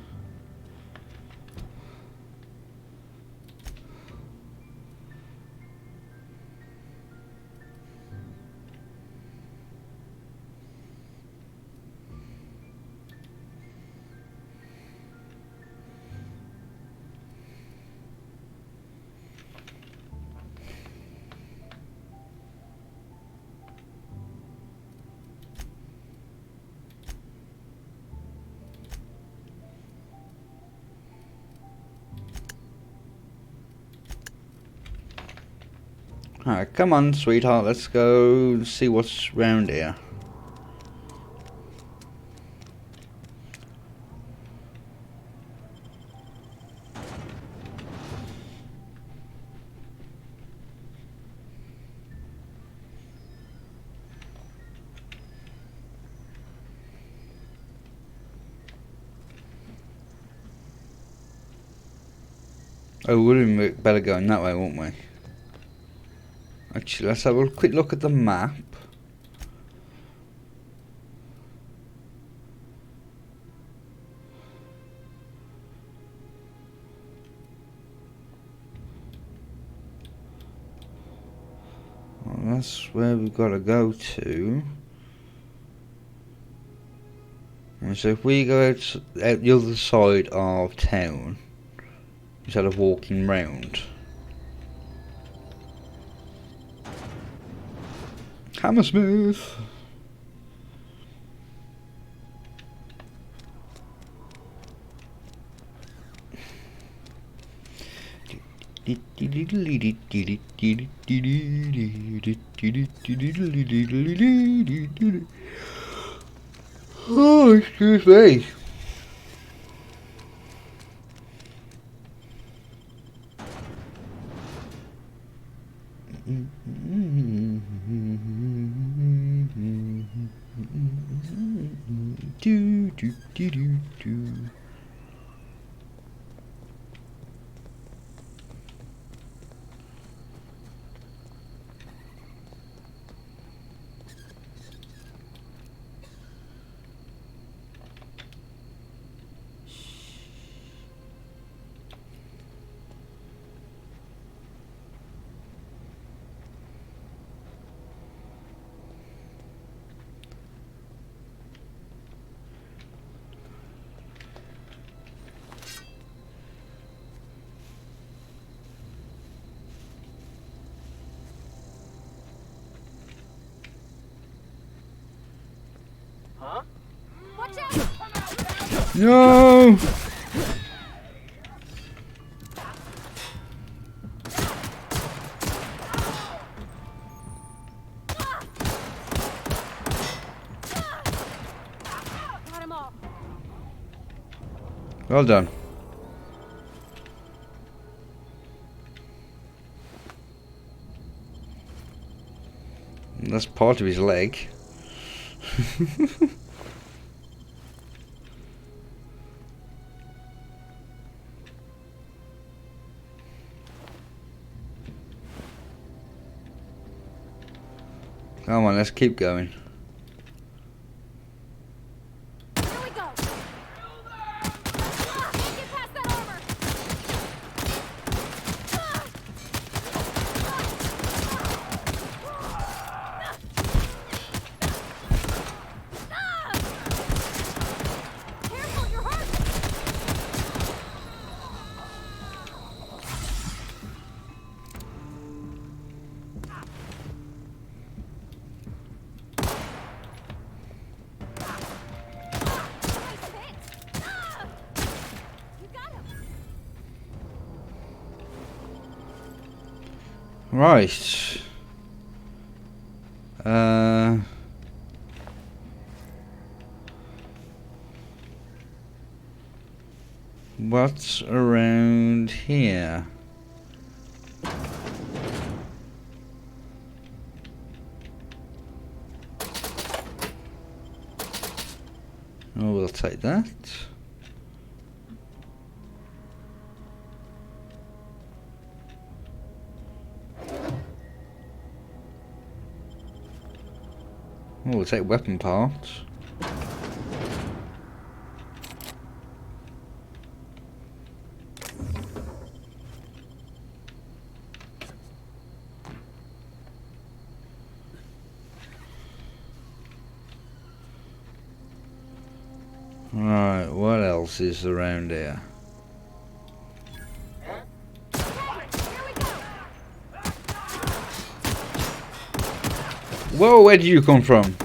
Alright, come on, sweetheart, let's go see what's round here. Oh, we'd have better going that way, won't we? Actually, let's have a quick look at the map. Well, that's where we've got to go to. And so if we go out the other side of town, instead of walking round. Hammersmith. Oh, excuse me. Do. Huh? Watch out! No! Got him all. Well done. That's part of his leg. Come on, let's keep going. Right. What's around here? Oh, we'll take that. Oh, we'll take weapon parts. Right, what else is around here? Whoa, where did you come from?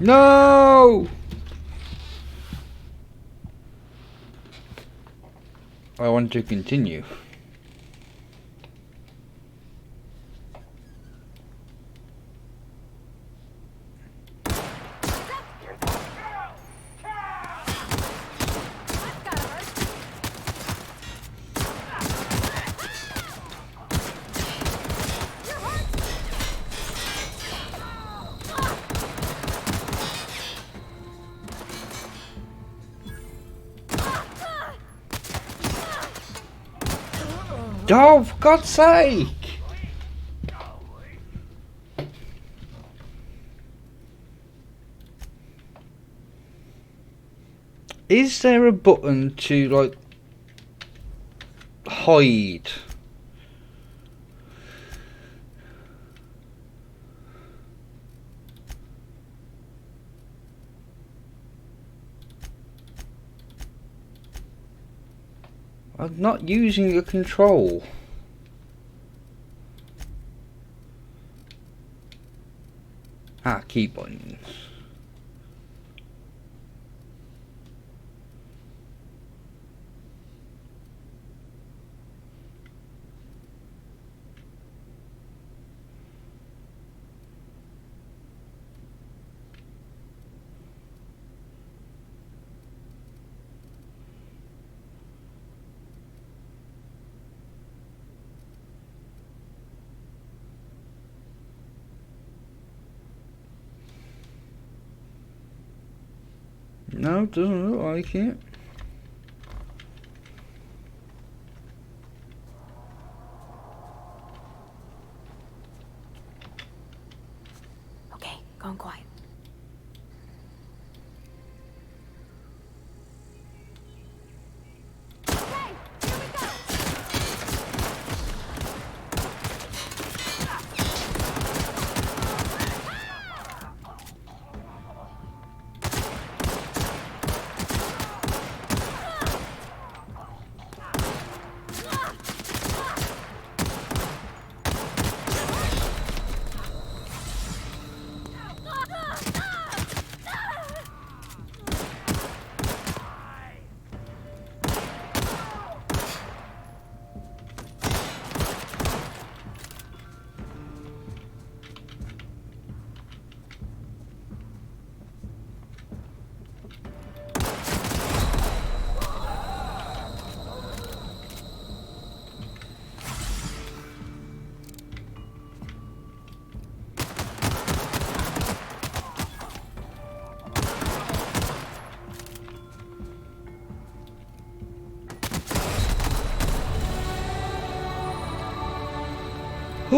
No! I want to continue. Oh, for God's sake! Is there a button to, like, hide? I'm not using the control. Ah, key buttons. No, it doesn't look like it. Okay, gone quiet.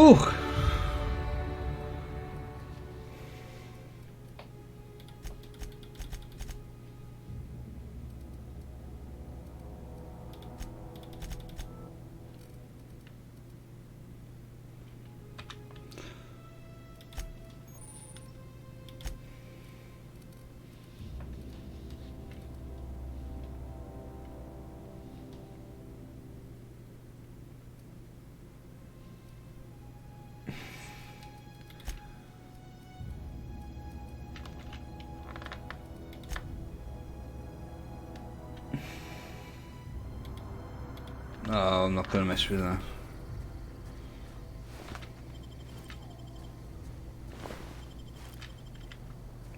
Whew. Oh, I'm not gonna mess with that.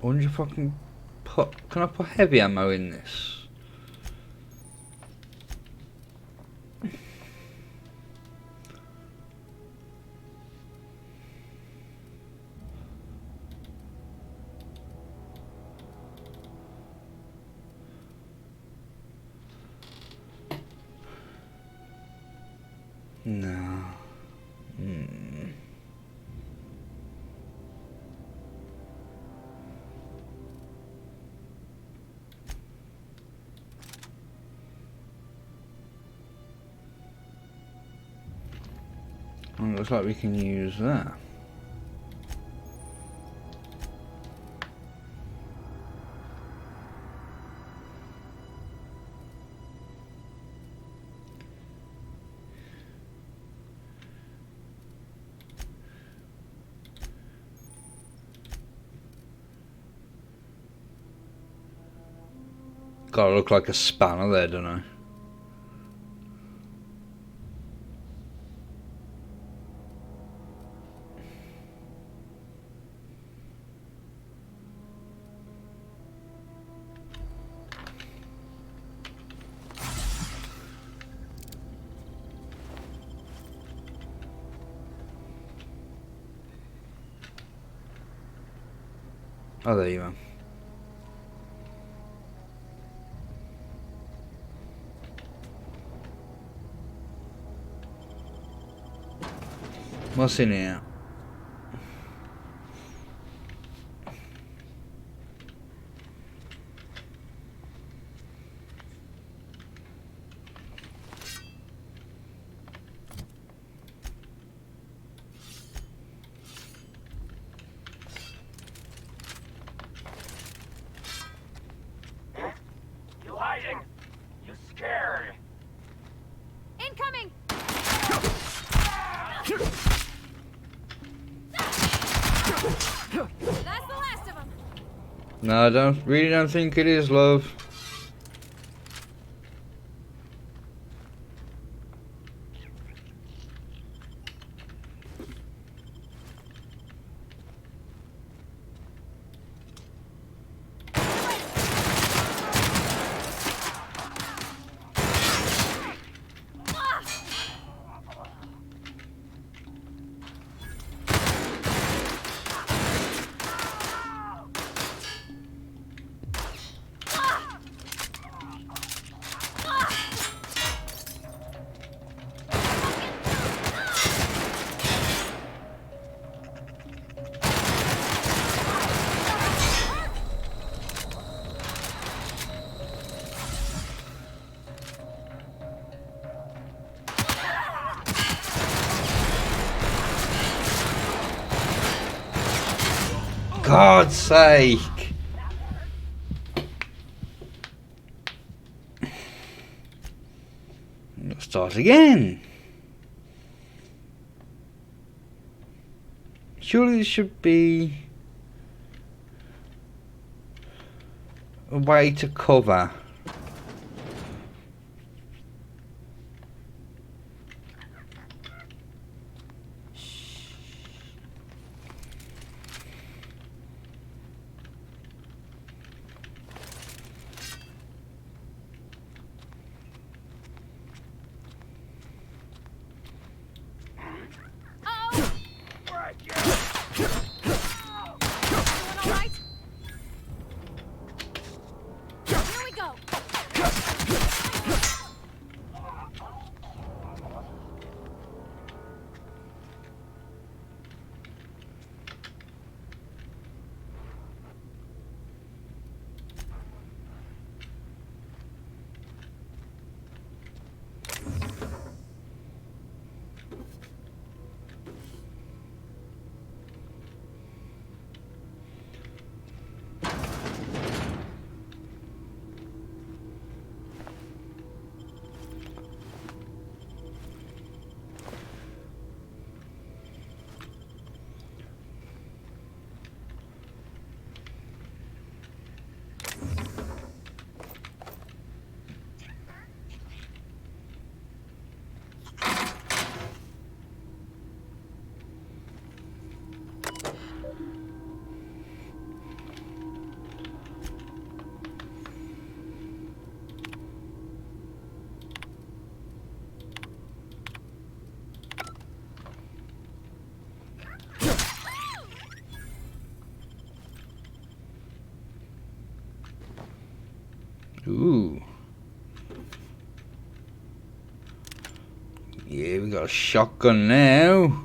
I wonder if I can put. Can I put heavy ammo in this? No. Well, looks like we can use that. Gotta look like a spanner there, don't I? Oh, there you are. What's in here? You hiding? You scared? Incoming! That's the last of them. No, I don't think it is, love. God's sake! Let's start again. Surely there should be a way to cover. Here we go. Ooh. Yeah, we got a shotgun now.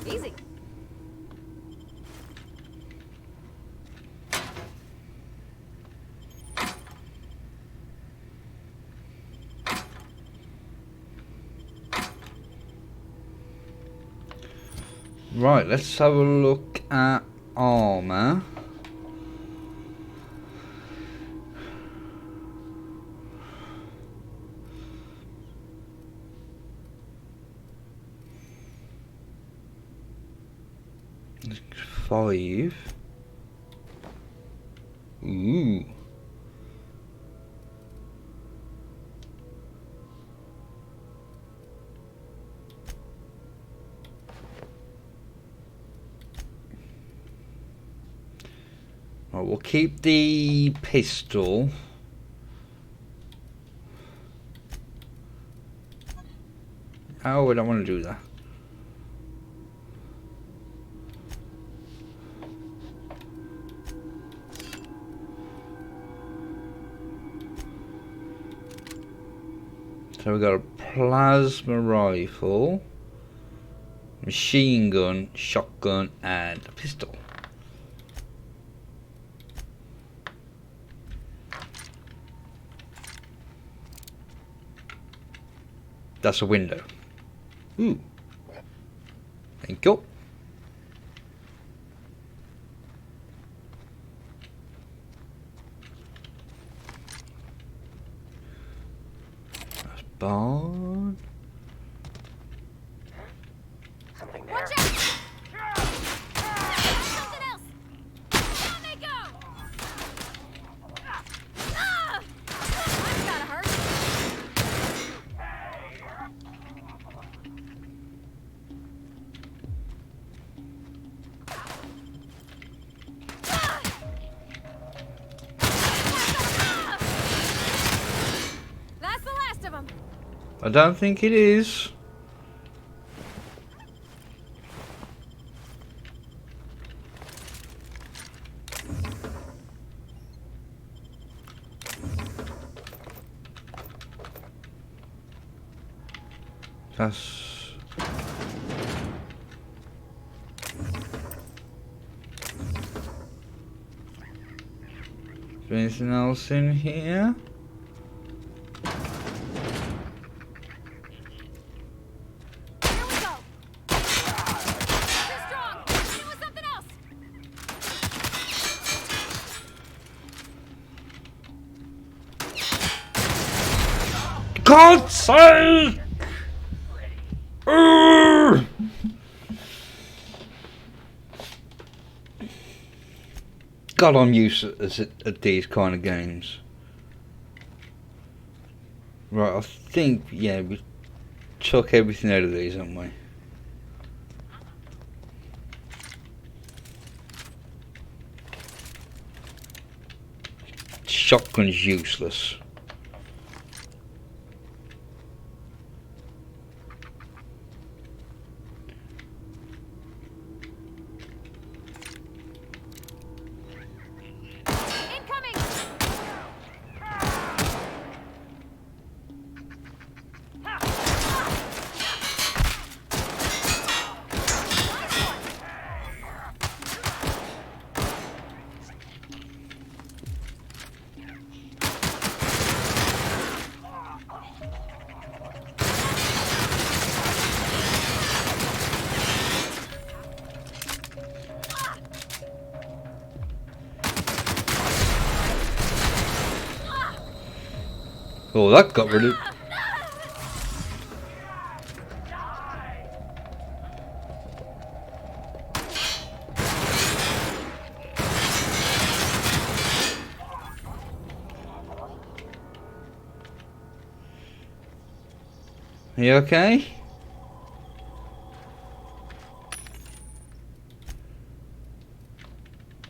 Easy. Right, let's have a look at armor. Five. Ooh. Right, we'll keep the pistol. Oh, I don't want to do that. So we got a plasma rifle, machine gun, shotgun, and a pistol. That's a window. Ooh. Thank you. That's barn. Something there. Watch out! Something else! Down they go! Ah! That's gotta hurt. That's the last of them. I don't think it is. That's... Is there anything else in here? God's sake! God, I'm used at these kind of games. Right, I think, yeah, we took everything out of these, haven't we? Shotgun's useless. Oh, that got rid of... Are you okay?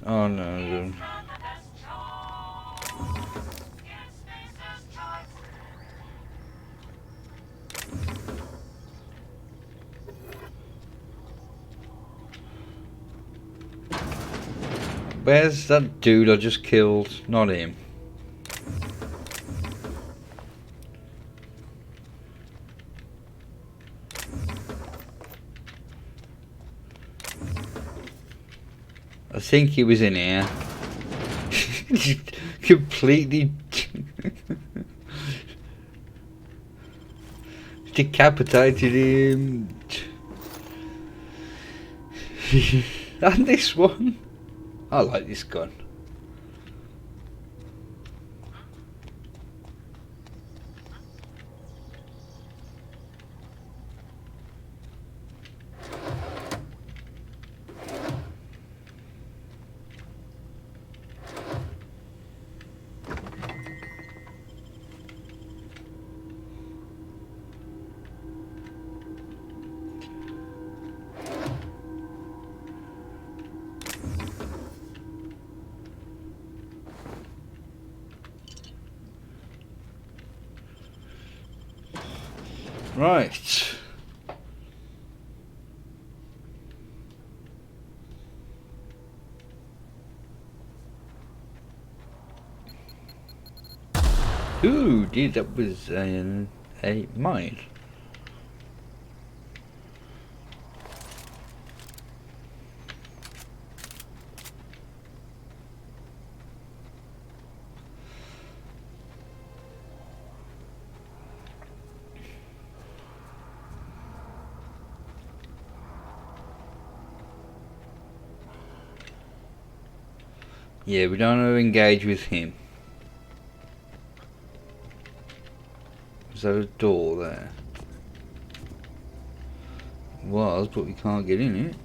Oh no, dude. Where's that dude I just killed? Not him. I think he was in here. Completely decapitated him. And this one. I like this gun. Right. Ooh, dude, that was a mine. Yeah, we don't want to engage with him. Is there a door there? Was, but we can't get in it.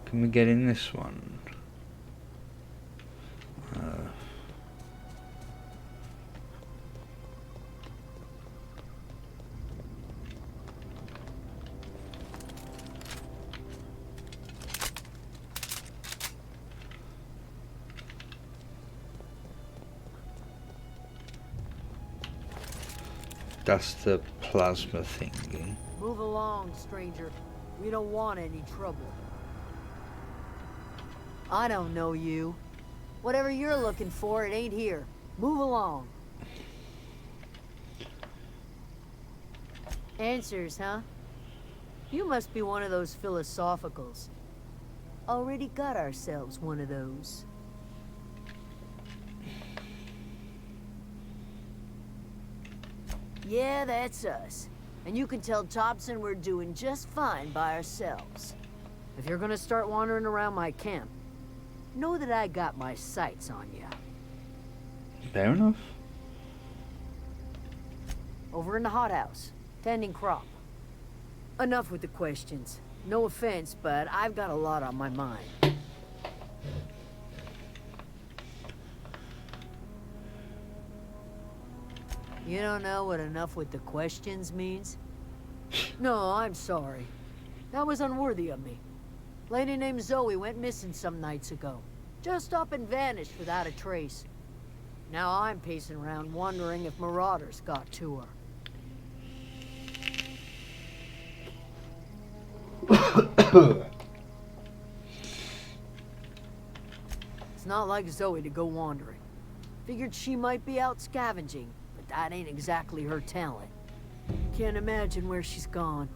Can we get in this one? That's the plasma thingy. Move along, stranger. We don't want any trouble. I don't know you. Whatever you're looking for, it ain't here. Move along. Answers, huh? You must be one of those philosophicals. Already got ourselves one of those. Yeah, that's us. And you can tell Thompson we're doing just fine by ourselves. If you're gonna start wandering around my camp, know that I got my sights on you. Fair enough. Over in the hothouse, tending crop. Enough with the questions. No offense, but I've got a lot on my mind. You don't know what enough with the questions means? No, I'm sorry. That was unworthy of me. Lady named Zoe went missing some nights ago. Just up and vanished without a trace. Now I'm pacing around wondering if marauders got to her. It's not like Zoe to go wandering. Figured she might be out scavenging, but that ain't exactly her talent. Can't imagine where she's gone.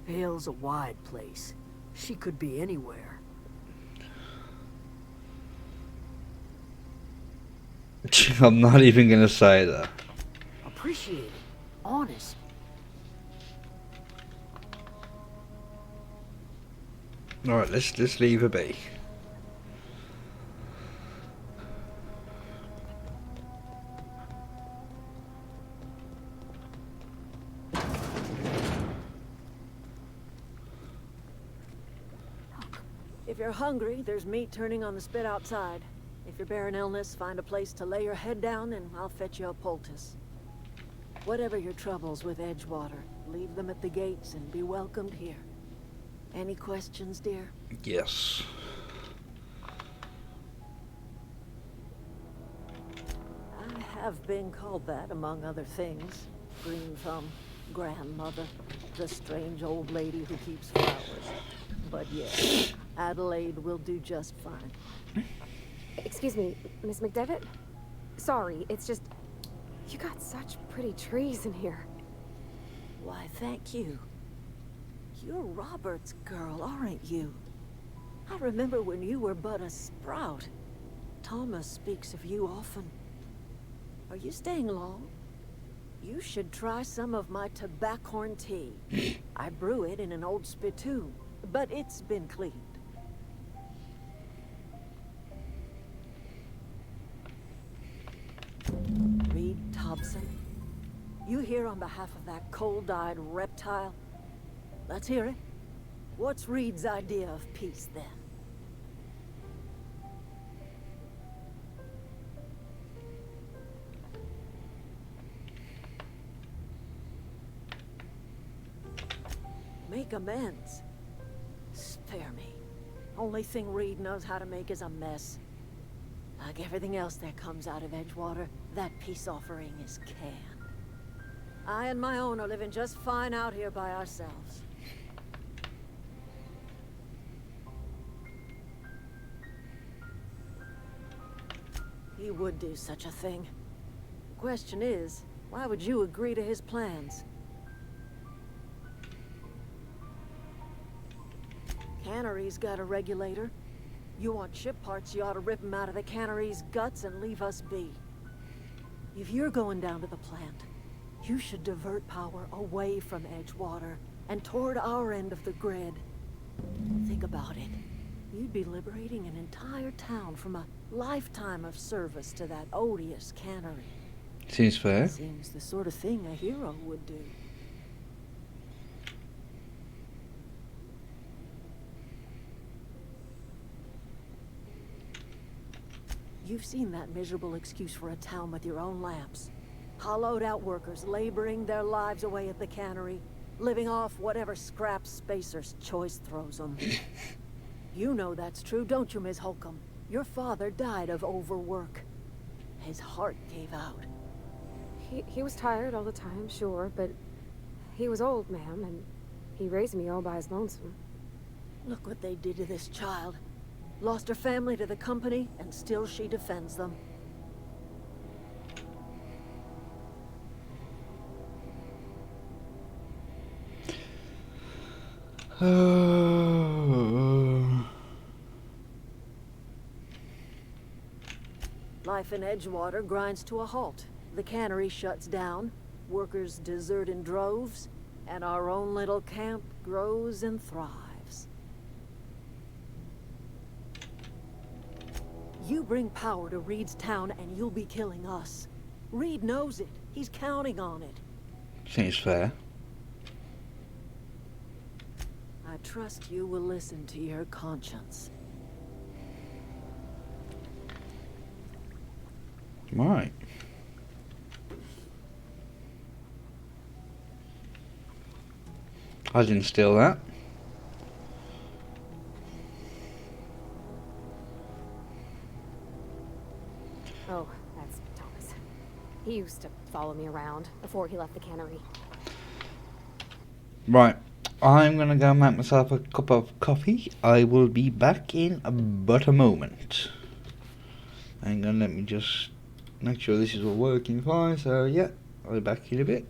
Vale's a wide place. She could be anywhere. I'm not even gonna say that. Appreciate it. Honest. Alright, let's leave her be. hungry, there's meat turning on the spit outside. If you're bearing illness, find a place to lay your head down and I'll fetch you a poultice. Whatever your troubles with Edgewater, leave them at the gates and be welcomed here. Any questions, dear? Yes. I have been called that, among other things. Green Thumb, grandmother, the strange old lady who keeps flowers. But yes, Adelaide will do just fine. Excuse me, Miss McDevitt? Sorry, it's just... You got such pretty trees in here. Why, thank you. You're Robert's girl, aren't you? I remember when you were but a sprout. Thomas speaks of you often. Are you staying long? You should try some of my tobaccorn tea. I brew it in an old spittoon, but it's been cleaned. Reed Thompson, you here on behalf of that cold-eyed reptile? Let's hear it. What's Reed's idea of peace, then? Make amends. Spare me. Only thing Reed knows how to make is a mess. Like everything else that comes out of Edgewater, that peace offering is canned. I and my own are living just fine out here by ourselves. He would do such a thing. The question is, why would you agree to his plans? Cannery's got a regulator. You want ship parts, you ought to rip them out of the cannery's guts and leave us be. If you're going down to the plant, you should divert power away from Edgewater and toward our end of the grid. Think about it. You'd be liberating an entire town from a lifetime of service to that odious cannery. Seems fair. Seems the sort of thing a hero would do. You've seen that miserable excuse for a town with your own lamps. Hollowed out workers laboring their lives away at the cannery, living off whatever scraps Spacer's choice throws them. You know that's true, don't you, Miss Holcomb? Your father died of overwork. His heart gave out. He was tired all the time, sure, but he was old, ma'am, and he raised me all by his lonesome. Look what they did to this child. Lost her family to the company, and still she defends them. Life in Edgewater grinds to a halt. The cannery shuts down, workers desert in droves, and our own little camp grows and thrives. You bring power to Reed's town and you'll be killing us. Reed knows it. He's counting on it. Seems fair. I trust you will listen to your conscience. Right. I didn't steal that. Oh, that's Thomas. He used to follow me around before he left the cannery. Right. I'm gonna go make myself a cup of coffee. I will be back in but a moment. Hang on, let me just make sure this is all working fine. So yeah, I'll be back in a bit.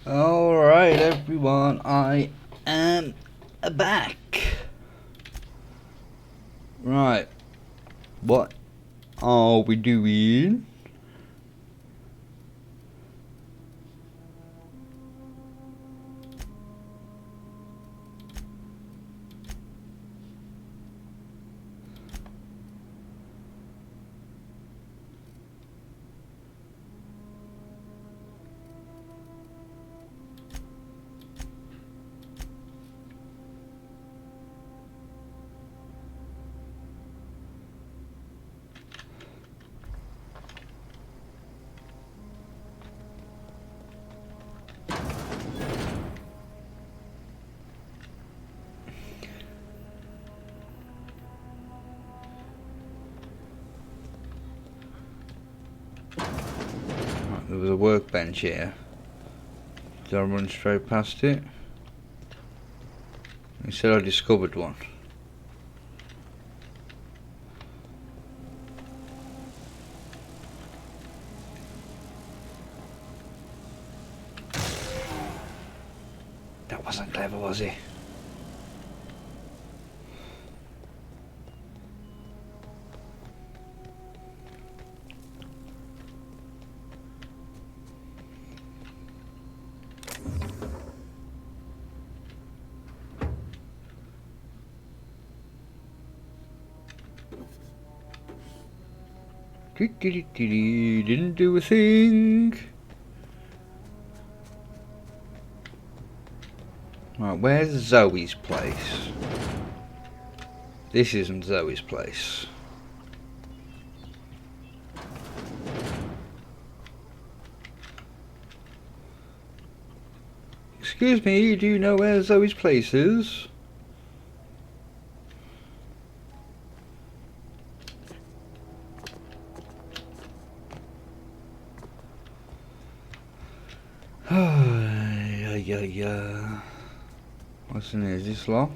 Alright everyone, I am back. Right, what are we doing? There was a workbench here. Did I run straight past it? He said I discovered one. That wasn't clever, was he? Didn't do a thing. Right, where's Zoe's place? This isn't Zoe's place. Excuse me, do you know where Zoe's place is? What's in here? Is this locked?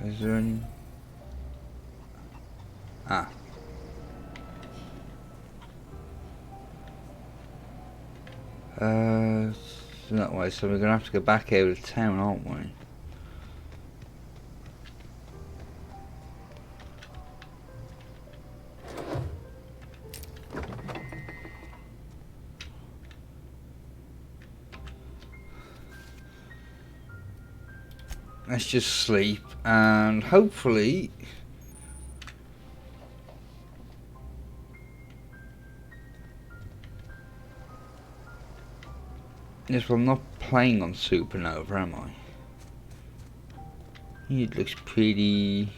Is there any... Ah. That way, so we're gonna have to go back out of town, aren't we? Let's just sleep and hopefully yes, well, I'm not playing on Supernova, am I? It looks pretty.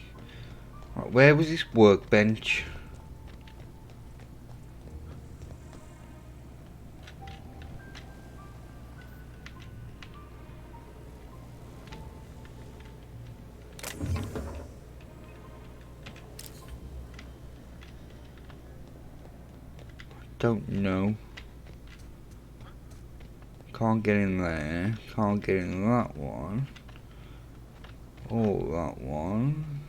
Right, where was this workbench? Don't know. Can't get in there. Can't get in that one. Oh, that one.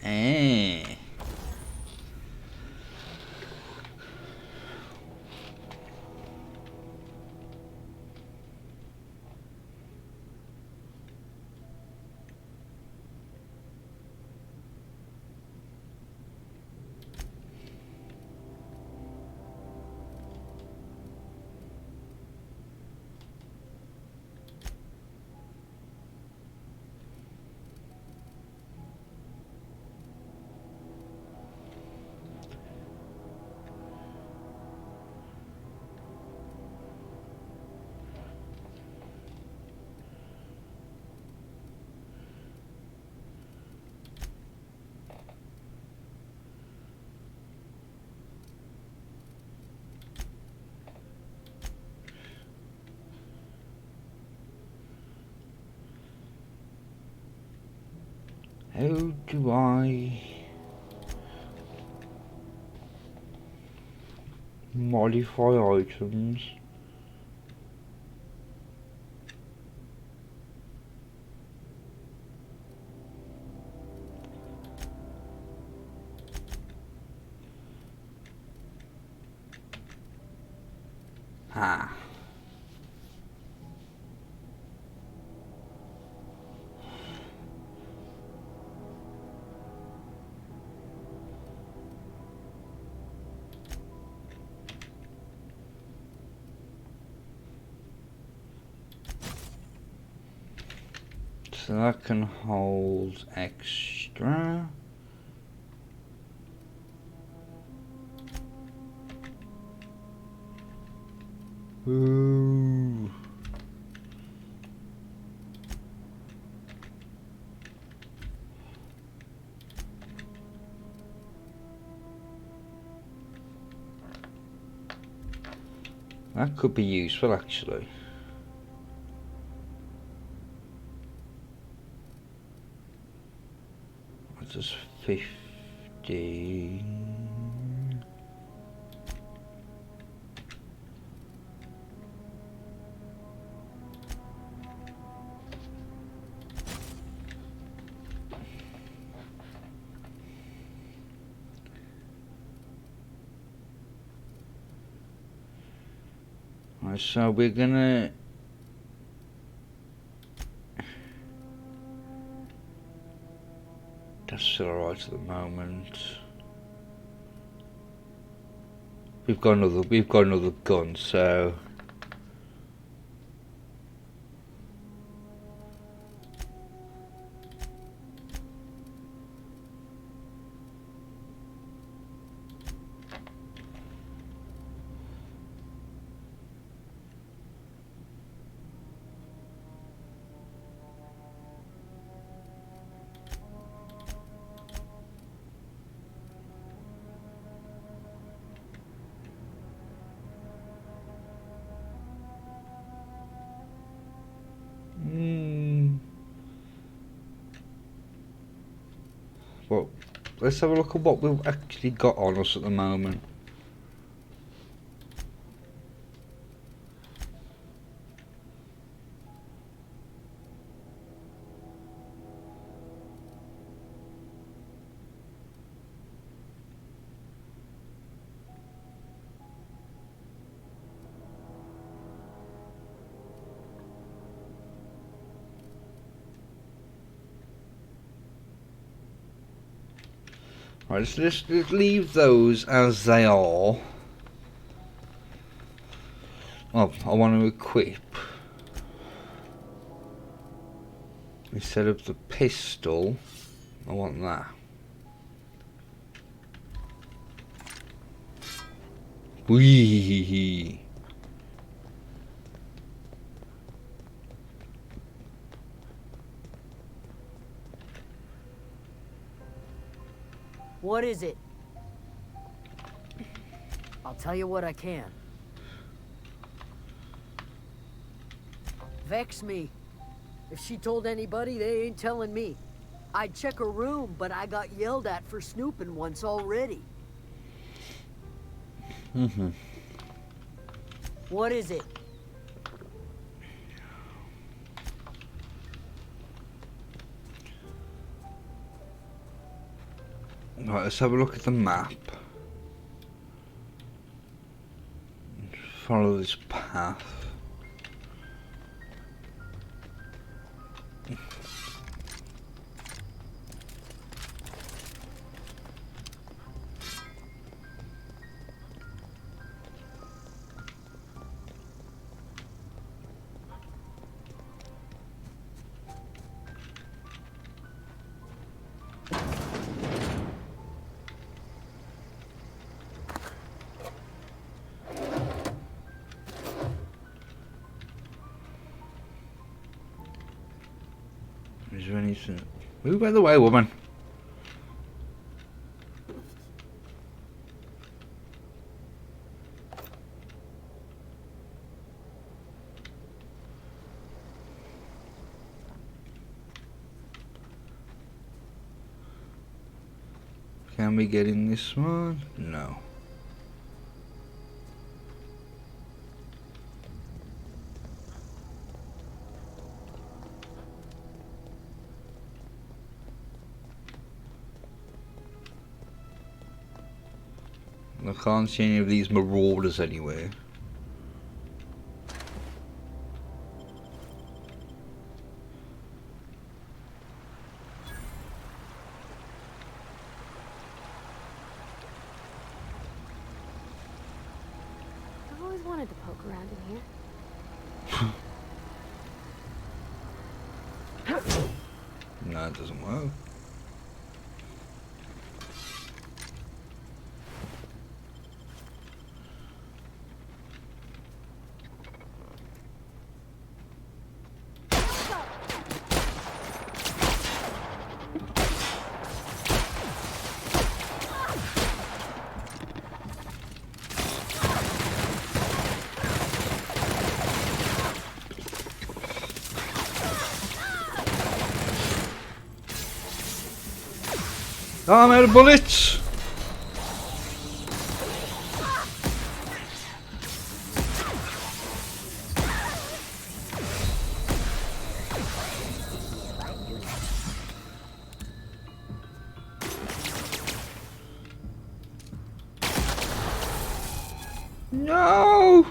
Eh. How do I modify items? Ah. So that can hold extra. Ooh. That could be useful actually. That's just 50. Right, so we're gonna that's still alright at the moment. We've got another gun, so well, let's have a look at what we've actually got on us at the moment. Right, so let's leave those as they are. Oh, I want to equip. Instead of the pistol, I want that. Wee. What is it? I'll tell you what I can. Vex me. If she told anybody, they ain't telling me. I'd check her room, but I got yelled at for snooping once already. What is it? Right, let's have a look at the map. Follow this path. Is there anything? Move out of the way, woman. Can we get in this one? No. I can't see any of these marauders anywhere. I've always wanted to poke around in here. No, it doesn't work. Oh, I'm out of bullets! No!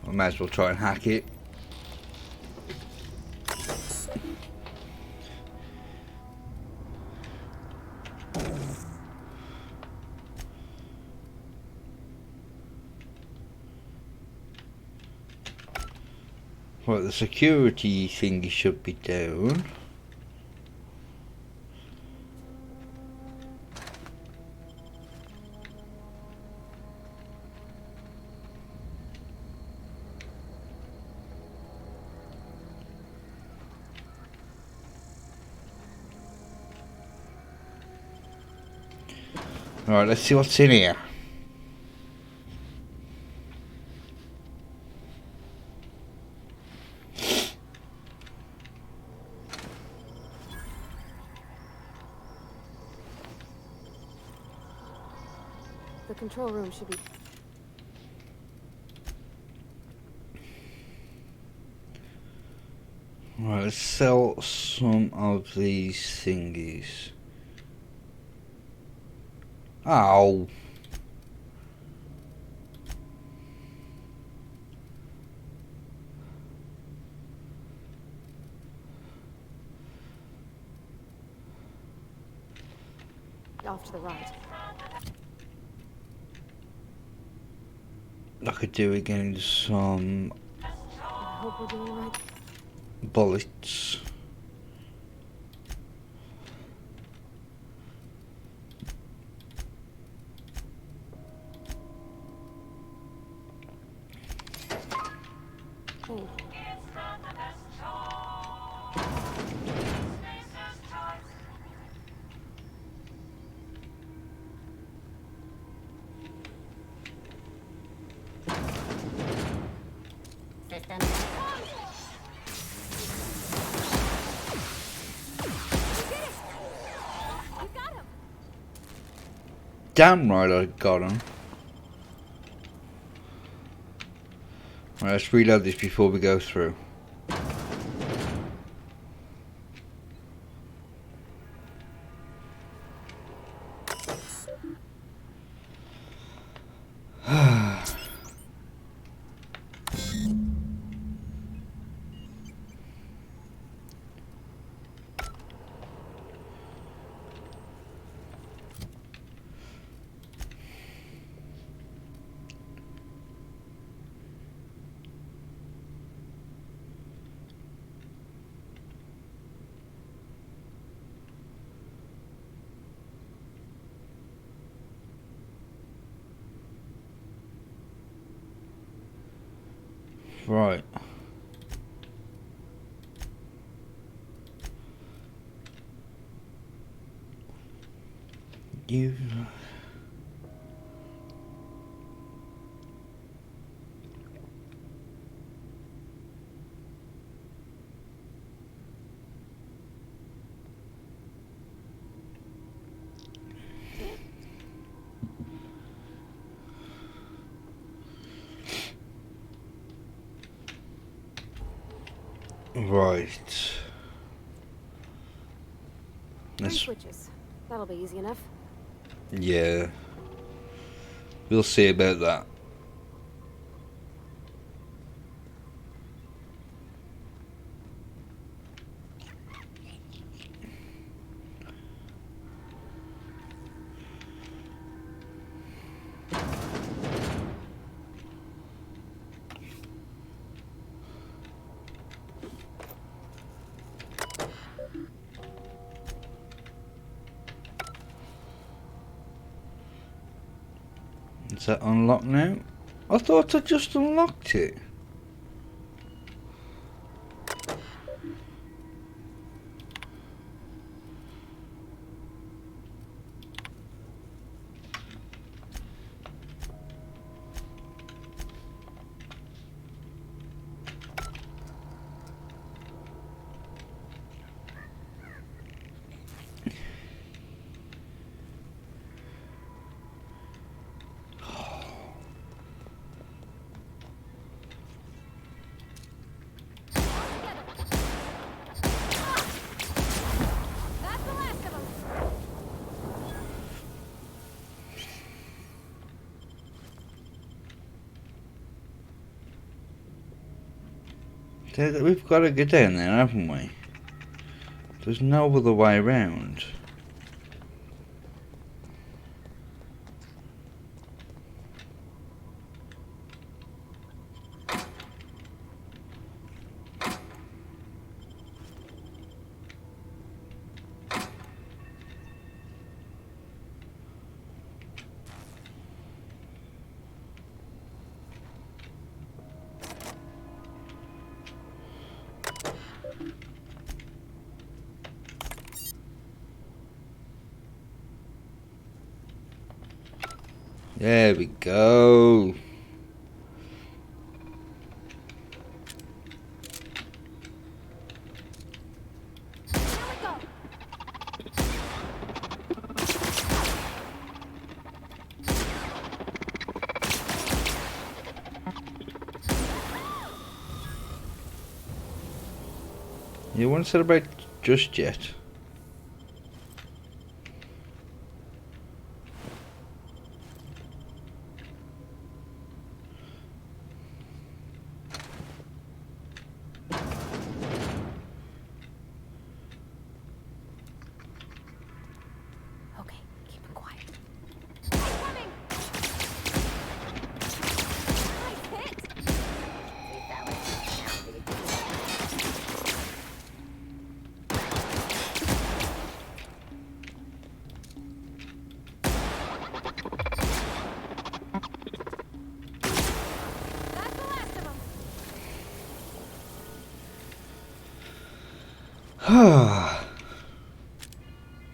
I might as well try and hack it. Right, the security thingy should be down. Alright, let's see what's in here. The control room should be... Right, let's sell some of these thingies. Ow. off to the right. I could do with getting some I hope we're doing right. bullets. Oh. Damn right I got him. Right, let's reload this before we go through. Right. You. Right. Three switches. That'll be easy enough. Yeah. We'll see about that. Is that unlocked now? I thought I just unlocked it. We've got to get down there, haven't we? There's no other way around. There we go. You won't celebrate just yet.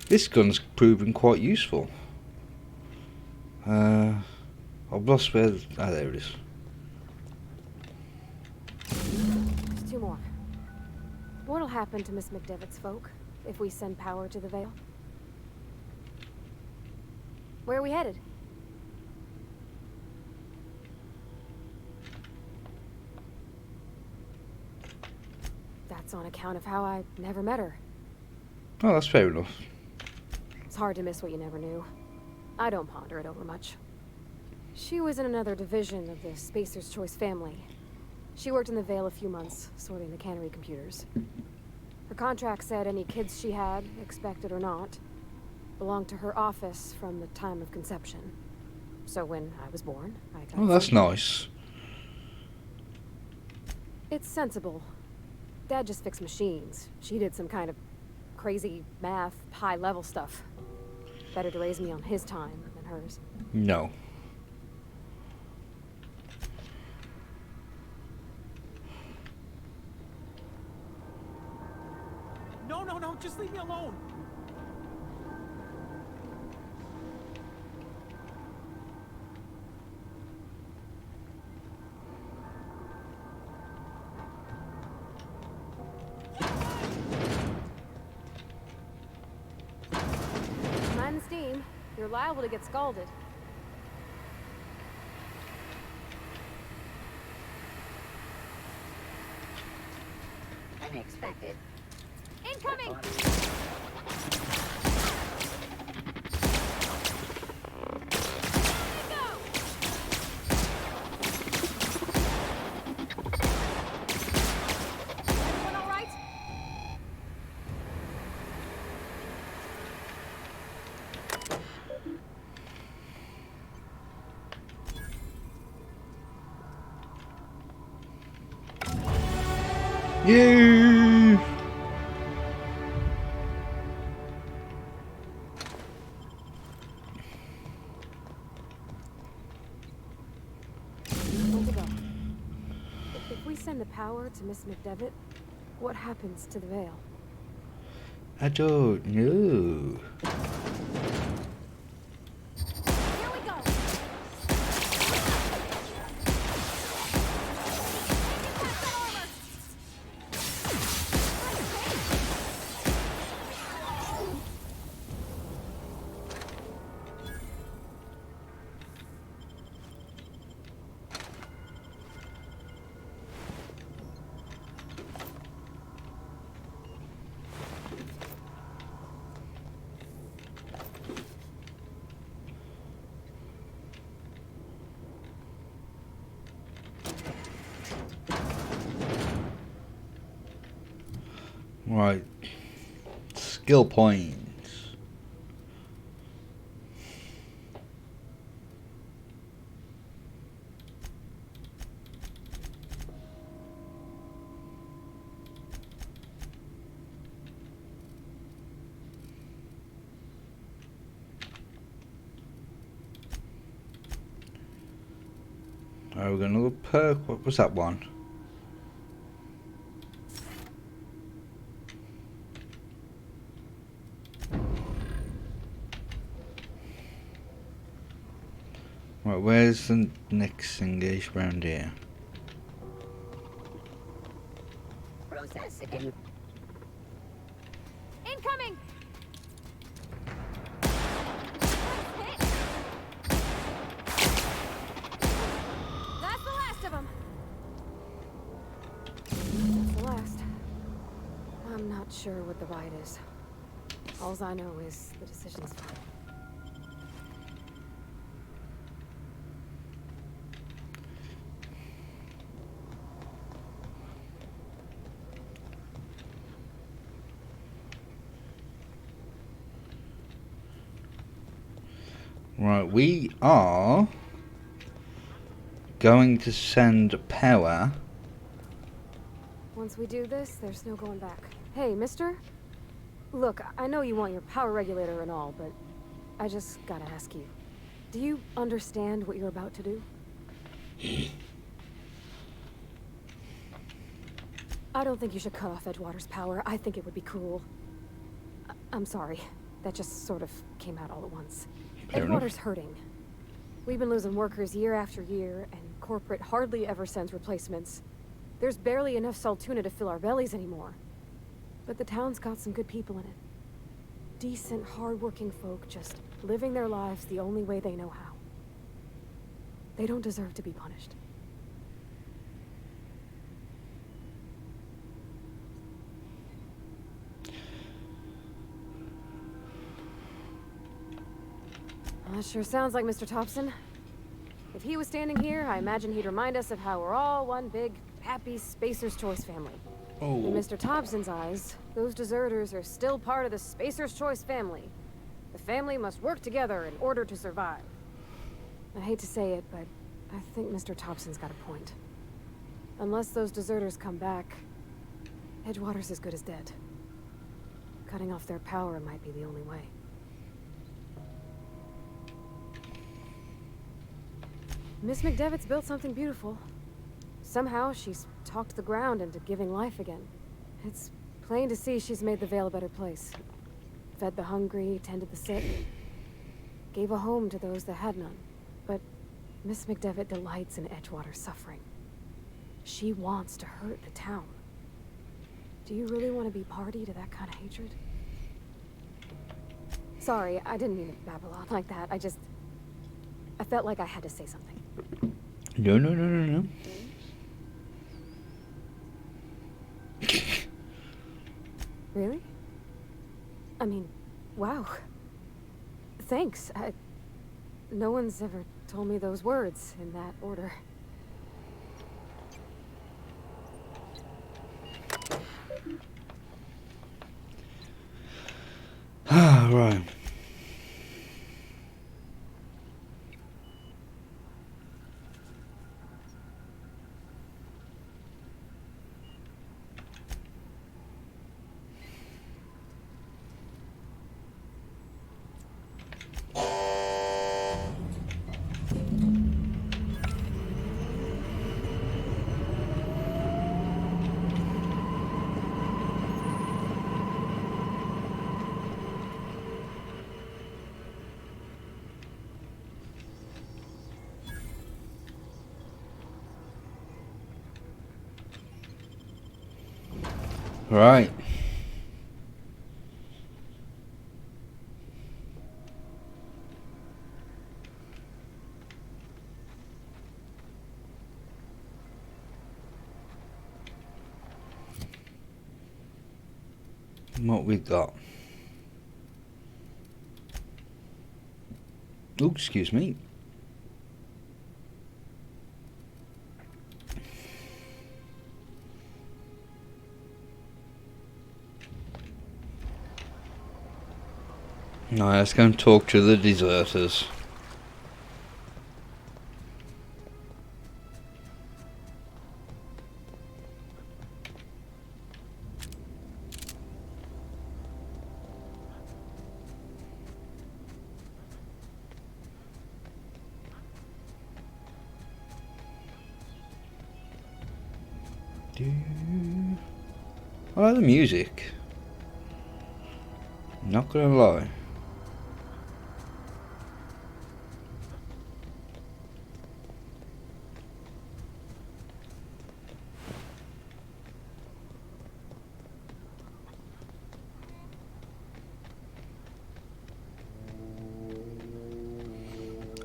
This gun's proven quite useful. I've lost where... Ah, there it is. There's two more. What'll happen to Miss McDevitt's folk if we send power to the Vale? Where are we headed? That's on account of how I never met her. Oh, that's fair enough. It's hard to miss what you never knew. I don't ponder it over much. She was in another division of the Spacer's Choice family. She worked in the Vale a few months, sorting the cannery computers. Her contract said any kids she had, expected or not, belonged to her office from the time of conception. So when I was born, I got... Oh, that's nice. It's sensible. Dad just fixed machines. She did some kind of crazy math, high-level stuff. Better to raise me on his time than hers. No. alone! Mind the steam. You're liable to get scalded. Unexpected. Incoming! Everyone all right? Yay! Where to go? If we send the power to Miss McDevitt, what happens to the veil? I don't know. Here we go! Right. Skill points. Alright, we're gonna look perk. What was that one? Right, where's the next engage round here? Processing. Incoming! That's the last of them. That's the last. I'm not sure what the right is. All I know is the decision's final. Right, we are going to send power. Once we do this, there's no going back. Hey, mister? Look, I know you want your power regulator and all, but I just gotta ask you. Do you understand what you're about to do? I don't think you should cut off Edgewater's power. I think it would be cruel. I'm sorry. That just sort of came out all at once. Fair enough. Edgewater's hurting. We've been losing workers year after year, and corporate hardly ever sends replacements. There's barely enough Saltuna to fill our bellies anymore. But the town's got some good people in it. Decent, hard-working folk just living their lives the only way they know how. They don't deserve to be punished. Well, that sure sounds like Mr. Thompson. If he was standing here, I imagine he'd remind us of how we're all one big, happy Spacer's Choice family. Oh. In Mr. Thompson's eyes, those deserters are still part of the Spacer's Choice family. The family must work together in order to survive. I hate to say it, but I think Mr. Thompson's got a point. Unless those deserters come back, Edgewater's as good as dead. Cutting off their power might be the only way. Miss McDevitt's built something beautiful. Somehow, she's talked the ground into giving life again. It's plain to see she's made the Vale a better place. fed the hungry, tended the sick, gave a home to those that had none. But Miss McDevitt delights in Edgewater's suffering. She wants to hurt the town. Do you really want to be party to that kind of hatred? Sorry, I didn't mean to babble on like that. I felt like I had to say something. No, no, no, no, no. Really? I mean, wow. Thanks. No one's ever told me those words in that order. Ah, right. Right. What we got? Oh, excuse me. No, let's go and talk to the deserters. I like the music. Not gonna lie.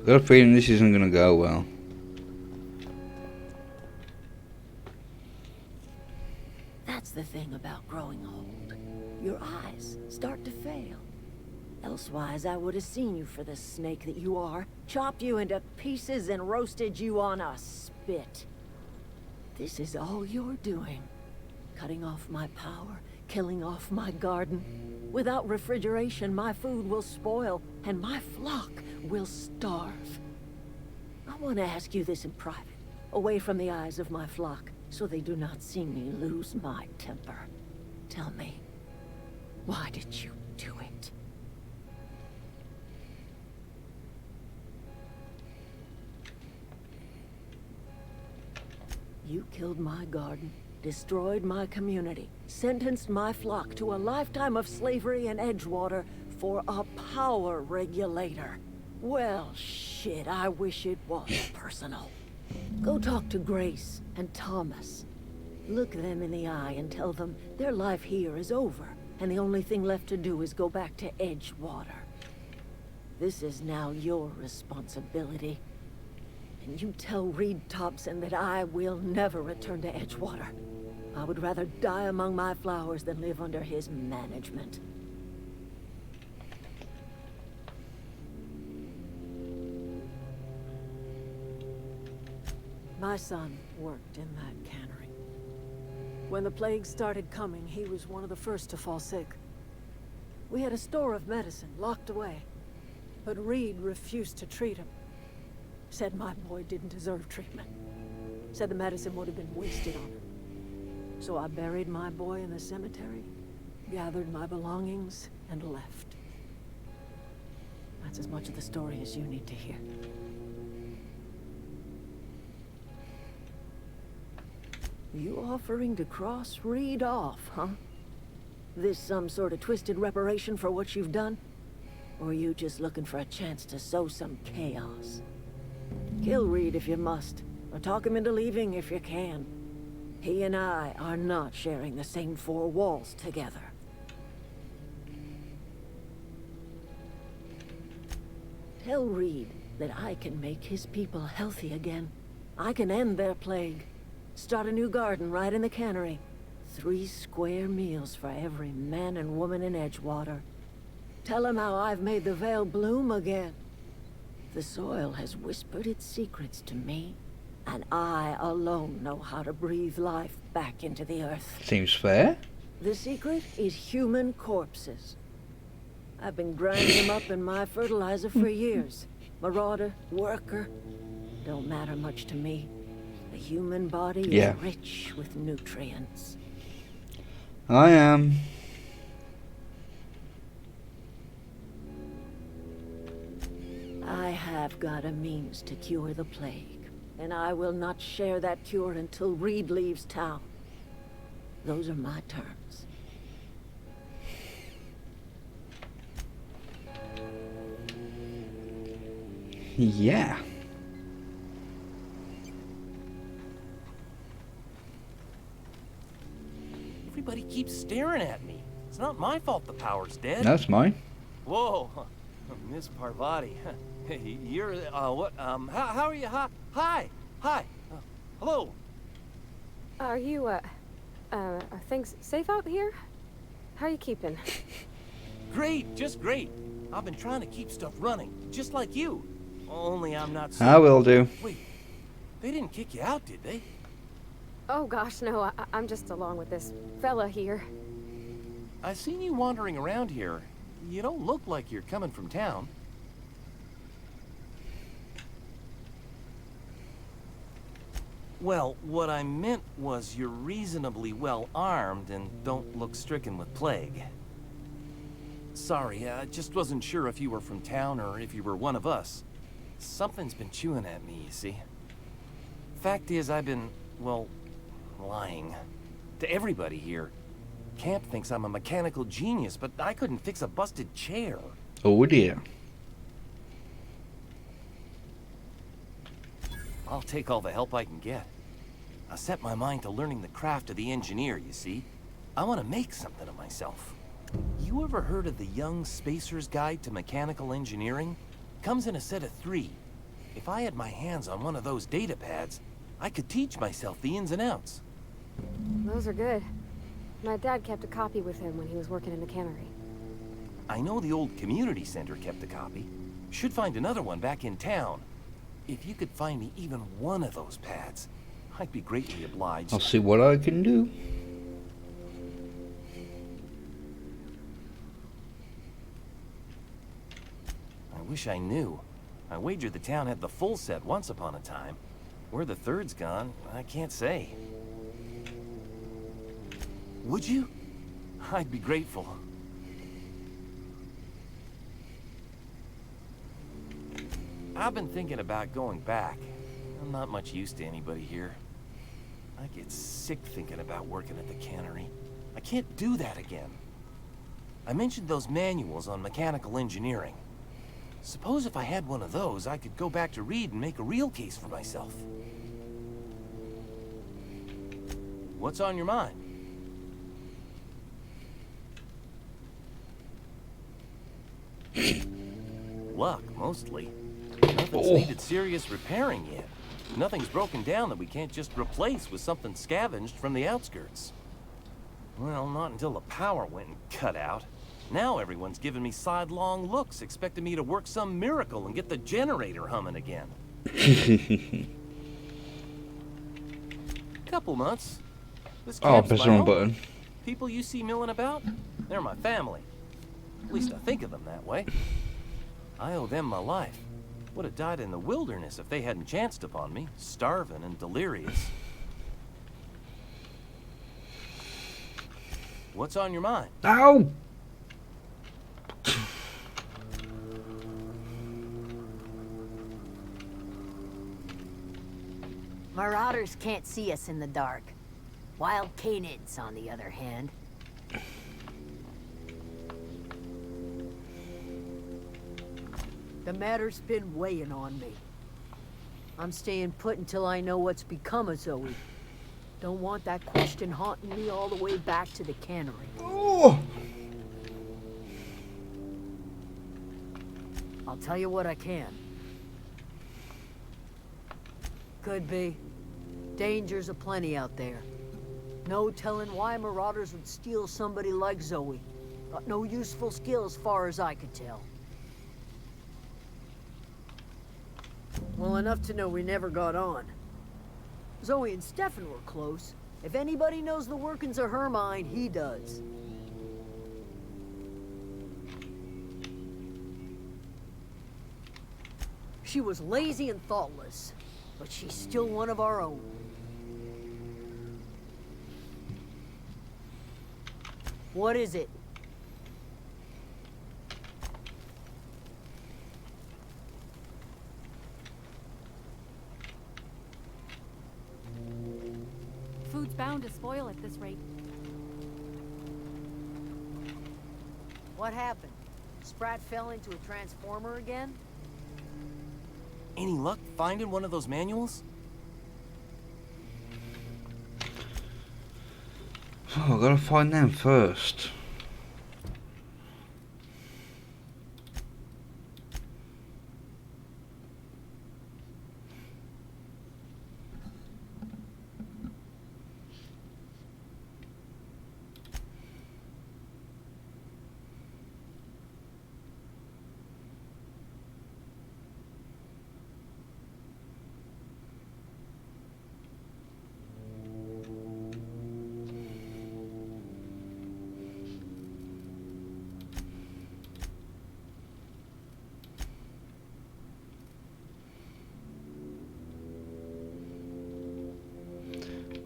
Got a feeling this isn't gonna go well. That's the thing about growing old. Your eyes start to fail. Elsewise, I would have seen you for the snake that you are, chopped you into pieces and roasted you on a spit. This is all you're doing. Cutting off my power, killing off my garden. Without refrigeration, my food will spoil, and my flock will starve. I want to ask you this in private, away from the eyes of my flock, so they do not see me lose my temper. Tell me, why did you do it? You killed my garden, destroyed my community, sentenced my flock to a lifetime of slavery in Edgewater for a power regulator. Well, shit, I wish it was personal. Go talk to Grace and Thomas. Look them in the eye and tell them their life here is over, and the only thing left to do is go back to Edgewater. This is now your responsibility. And you tell Reed Thompson that I will never return to Edgewater. I would rather die among my flowers than live under his management. My son worked in that cannery. When the plague started coming, he was one of the first to fall sick. We had a store of medicine locked away, but Reed refused to treat him. Said my boy didn't deserve treatment. Said the medicine would have been wasted on him. So I buried my boy in the cemetery, gathered my belongings, and left. That's as much of the story as you need to hear. You offering to cross Reed off, huh? This some sort of twisted reparation for what you've done? Or are you just looking for a chance to sow some chaos? Kill Reed if you must, or talk him into leaving if you can. He and I are not sharing the same four walls together. Tell Reed that I can make his people healthy again. I can end their plague. Start a new garden right in the cannery. 3 square meals for every man and woman in Edgewater. Tell him how I've made the Vale bloom again. The soil has whispered its secrets to me, and I alone know how to breathe life back into the earth. Seems fair. The secret is human corpses. I've been grinding them up in my fertilizer for years. Marauder, worker, don't matter much to me. The human body is rich with nutrients. I am. I have got a means to cure the plague, and I will not share that cure until Reed leaves town. Those are my terms. Yeah. Everybody keeps staring at me. It's not my fault the power's dead. That's mine. Whoa, Miss Parvati. You're, what, how are you? Hi. Hello. Are you, are things safe out here? How are you keeping? Great, just great. I've been trying to keep stuff running, just like you. Only I'm not so... I will do. Wait, they didn't kick you out, did they? Oh gosh, no, I'm just along with this fella here. I've seen you wandering around here. You don't look like you're coming from town. Well, what I meant was you're reasonably well armed and don't look stricken with plague. Sorry, I just wasn't sure if you were from town or if you were one of us. Something's been chewing at me, you see. Fact is, I've been, well, lying. To everybody here. Camp thinks I'm a mechanical genius, but I couldn't fix a busted chair. Oh dear. I'll take all the help I can get. I set my mind to learning the craft of the engineer, you see. I want to make something of myself. You ever heard of the Young Spacer's Guide to Mechanical Engineering? Comes in a set of 3. If I had my hands on one of those data pads, I could teach myself the ins and outs. Those are good. My dad kept a copy with him when he was working in the cannery. I know the old community center kept a copy. Should find another one back in town. If you could find me even one of those pads, I'd be greatly obliged. I'll see what I can do. I wish I knew. I wagered the town had the full set once upon a time. Where the third's gone, I can't say. Would you? I'd be grateful. I've been thinking about going back. I'm not much use to anybody here. I get sick thinking about working at the cannery. I can't do that again. I mentioned those manuals on mechanical engineering. Suppose if I had one of those, I could go back to Reed and make a real case for myself. What's on your mind? Luck, mostly. Nothing's needed serious repairing yet. Nothing's broken down that we can't just replace with something scavenged from the outskirts. Well, not until the power went and cut out. Now everyone's giving me sidelong looks, expecting me to work some miracle and get the generator humming again. Couple months. This camp's press my the wrong home. button. People you see milling about, they're my family. At least I think of them that way. I owe them my life. Would have died in the wilderness if they hadn't chanced upon me, starving and delirious. What's on your mind? Ow! Marauders can't see us in the dark. Wild canids, on the other hand. The matter's been weighing on me. I'm staying put until I know what's become of Zoe. Don't want that question haunting me all the way back to the cannery. Oh! I'll tell you what I can. Could be. Dangers aplenty out there. No telling why marauders would steal somebody like Zoe. Got no useful skill as far as I could tell. Well, enough to know we never got on. Zoe and Stefan were close. If anybody knows the workings of her mind, he does. She was lazy and thoughtless, but she's still one of our own. What is it? Food's bound to spoil at this rate. What happened? Sprat fell into a transformer again? Any luck finding one of those manuals? Oh, I gotta find them first.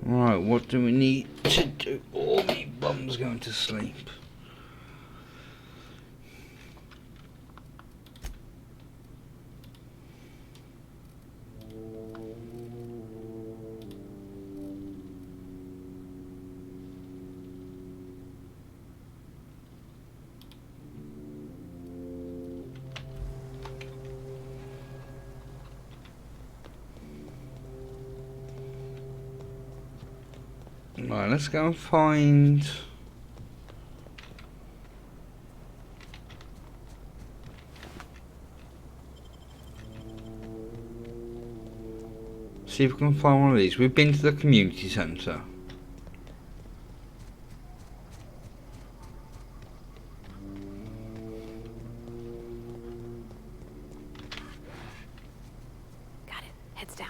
Right, what do we need to do? Oh, me bum's going to sleep. Right, let's go and find... See if we can find one of these. We've been to the community centre. Got it. Heads down.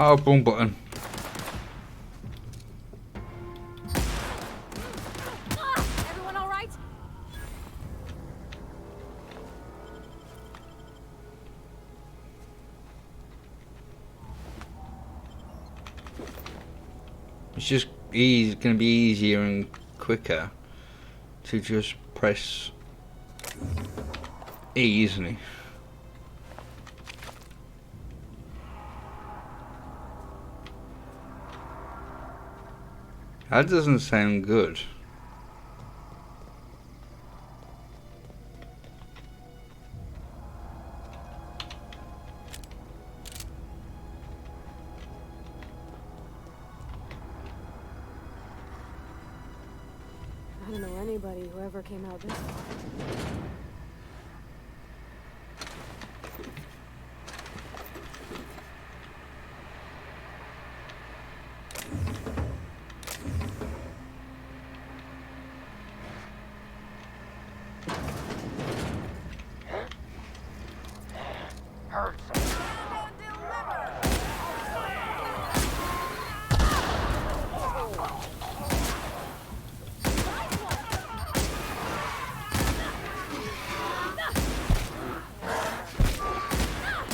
Oh, wrong button. Everyone all right? It's just going to be easier and quicker to just press E, isn't it? That doesn't sound good. I don't know anybody who ever came out this far.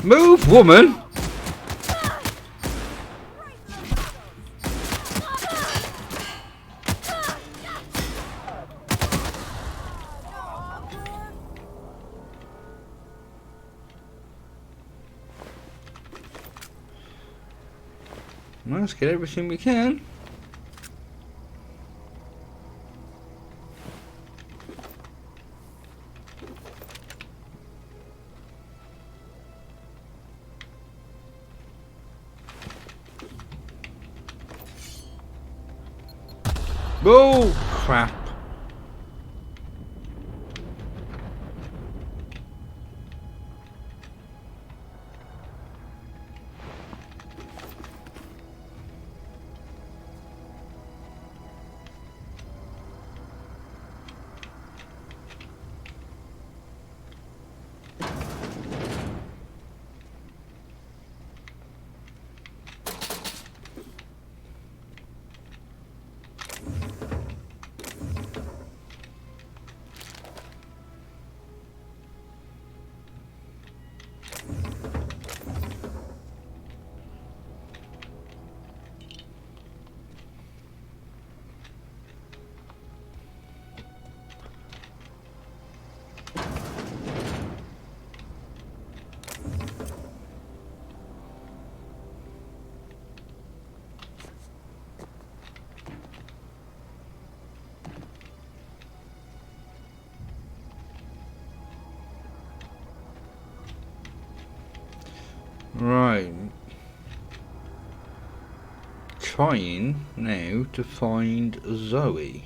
Move, woman! Let's get everything we can. Oh, crap. Right. Trying now to find Zoe.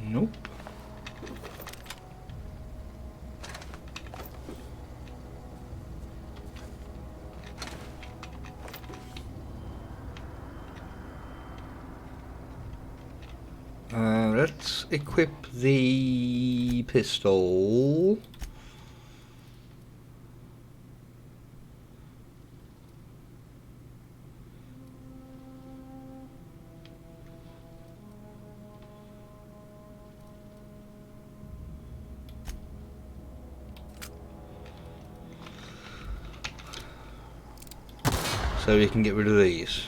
Nope. Let's equip the pistol. So we can get rid of these.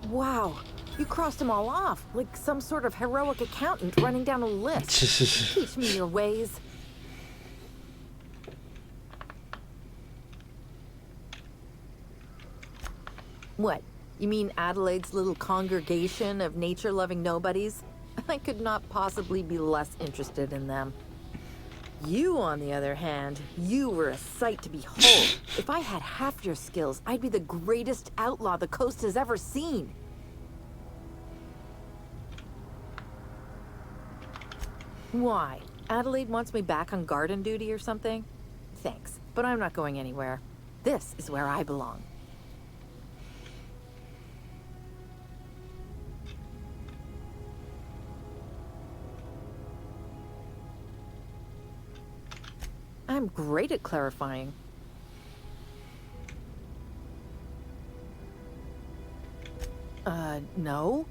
Wow, you crossed them all off, like some sort of heroic accountant running down a list. Teach me your ways. What? You mean Adelaide's little congregation of nature-loving nobodies? I could not possibly be less interested in them. You, on the other hand, you were a sight to behold. If I had half your skills, I'd be the greatest outlaw the coast has ever seen. Why? Adelaide wants me back on garden duty or something? Thanks, but I'm not going anywhere. This is where I belong. I'm great at clarifying. No.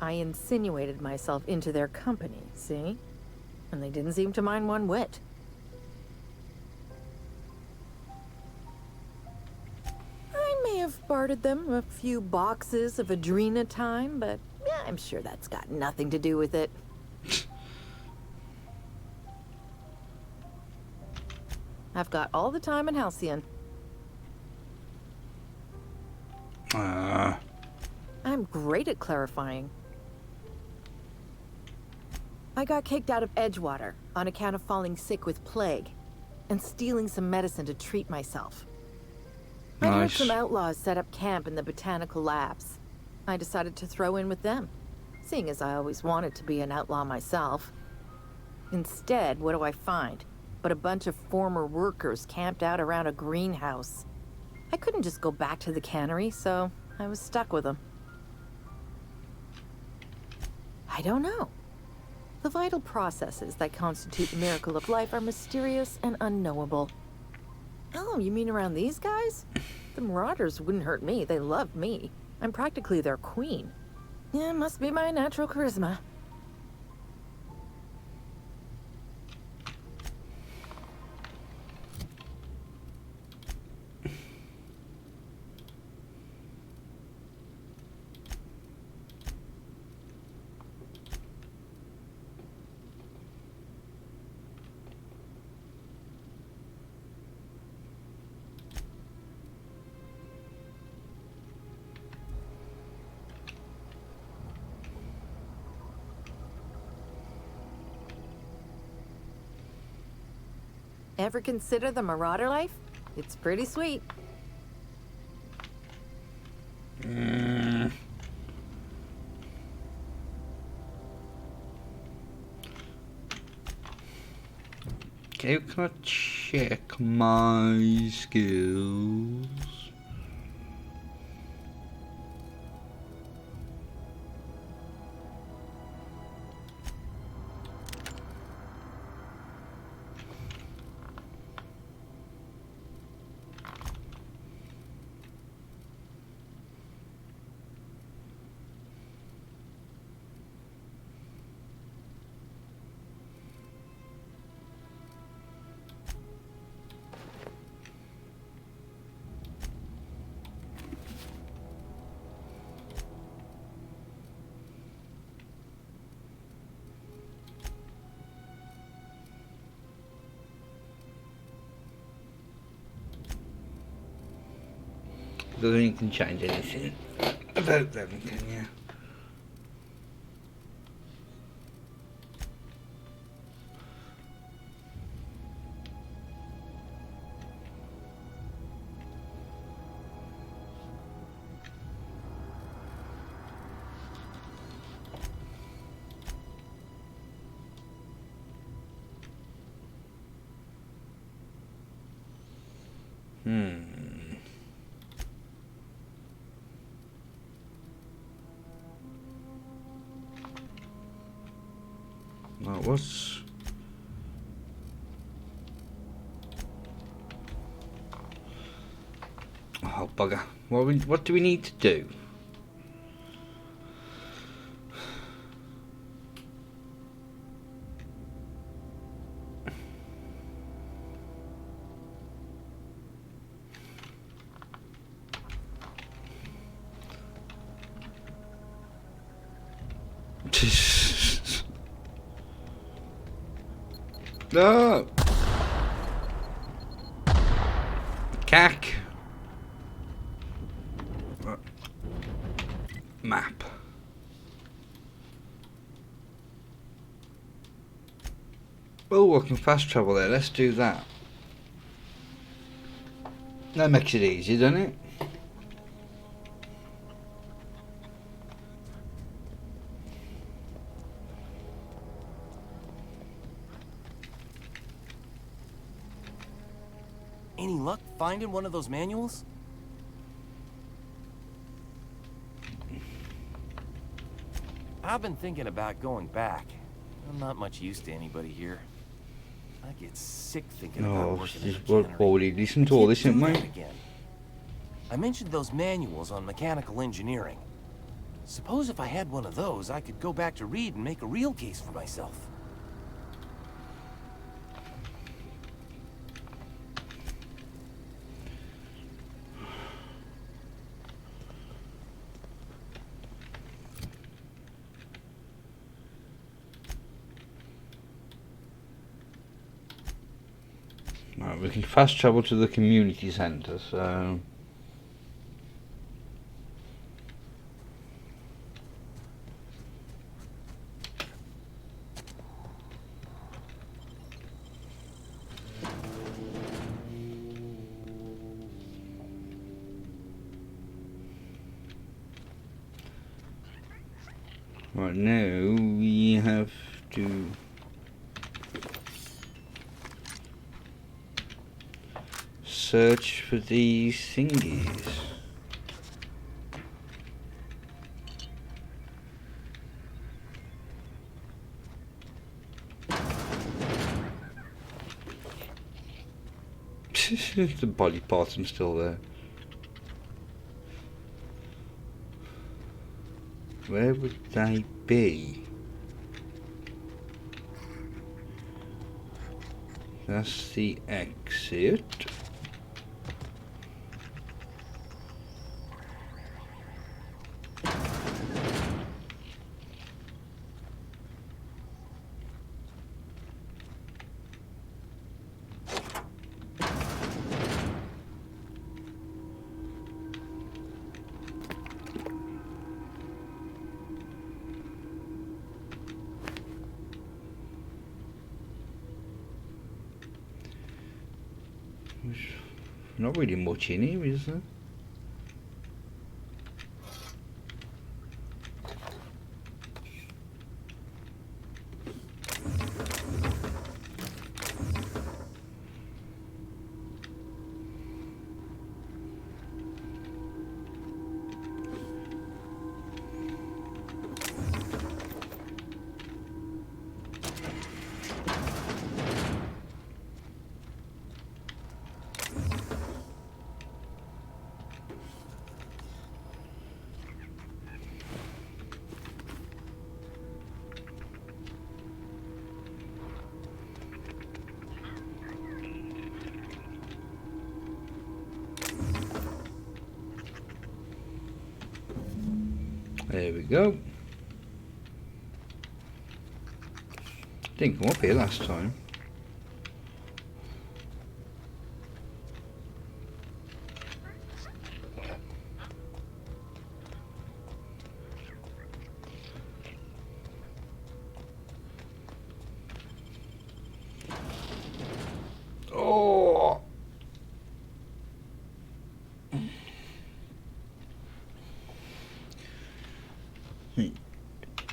I insinuated myself into their company, see? And they didn't seem to mind one whit. I may have bartered them a few boxes of Adrena time, but yeah, I'm sure that's got nothing to do with it. I've got all the time in Halcyon. I'm great at clarifying. I got kicked out of Edgewater on account of falling sick with plague and stealing some medicine to treat myself. I heard Nice. some outlaws set up camp in the botanical labs. I decided to throw in with them, seeing as I always wanted to be an outlaw myself. Instead, what do I find? But a bunch of former workers camped out around a greenhouse. I couldn't just go back to the cannery, so I was stuck with them. I don't know. The vital processes that constitute the miracle of life are mysterious and unknowable. Oh, you mean around these guys? The Marauders wouldn't hurt me. They love me. I'm practically their queen. Yeah, must be my natural charisma. Ever consider the Marauder life? It's pretty sweet. Okay, can I check my skills? I don't think you can change anything about them, can you? That was... Oh, bugger. What do we need to do? No! Cack! Map. Oh, I can fast travel there. Let's do that. That makes it easy, doesn't it? Any luck finding one of those manuals? I've been thinking about going back. I'm not much use to anybody here. I get sick thinking about working in the cannery. Listen to all this, isn't we? Again. I mentioned those manuals on mechanical engineering. Suppose if I had one of those, I could go back to Reed and make a real case for myself. Right, we can fast travel to the community centre, so... Right, now we have to search for these thingies. The body parts are still there. Where would they be? That's the exit. Not really much in here, is there? There we go. Didn't come up here last time. Oh!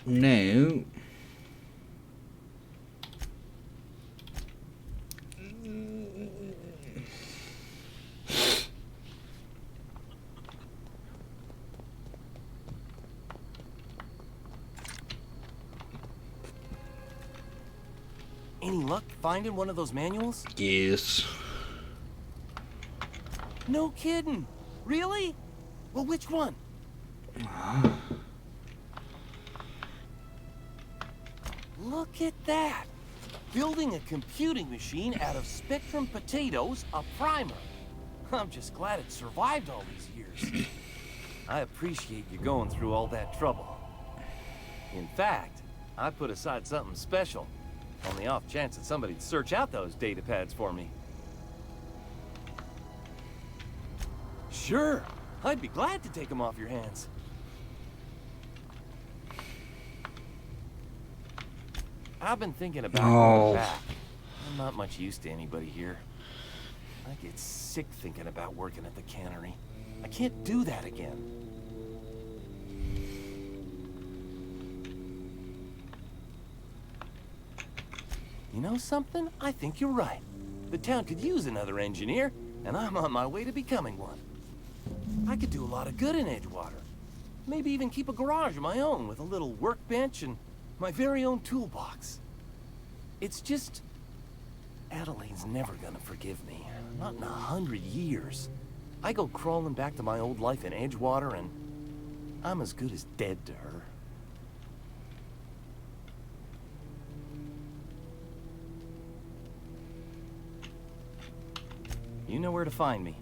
Now, Any luck finding one of those manuals? yes. No kidding. Really? Well, which one? Look at that. Building a computing machine out of Spectrum potatoes, a primer. I'm just glad it survived all these years. I appreciate you going through all that trouble. In fact, I put aside something special on the off chance that somebody'd search out those data pads for me. Sure, I'd be glad to take them off your hands. I've been thinking about going back. I'm not much use to anybody here. I get sick thinking about working at the cannery. I can't do that again. You know something? I think you're right. The town could use another engineer, and I'm on my way to becoming one. I could do a lot of good in Edgewater. Maybe even keep a garage of my own with a little workbench and my very own toolbox. It's just... Adelaine's never gonna forgive me. Not in 100 years. I go crawling back to my old life in Edgewater and I'm as good as dead to her. You know where to find me.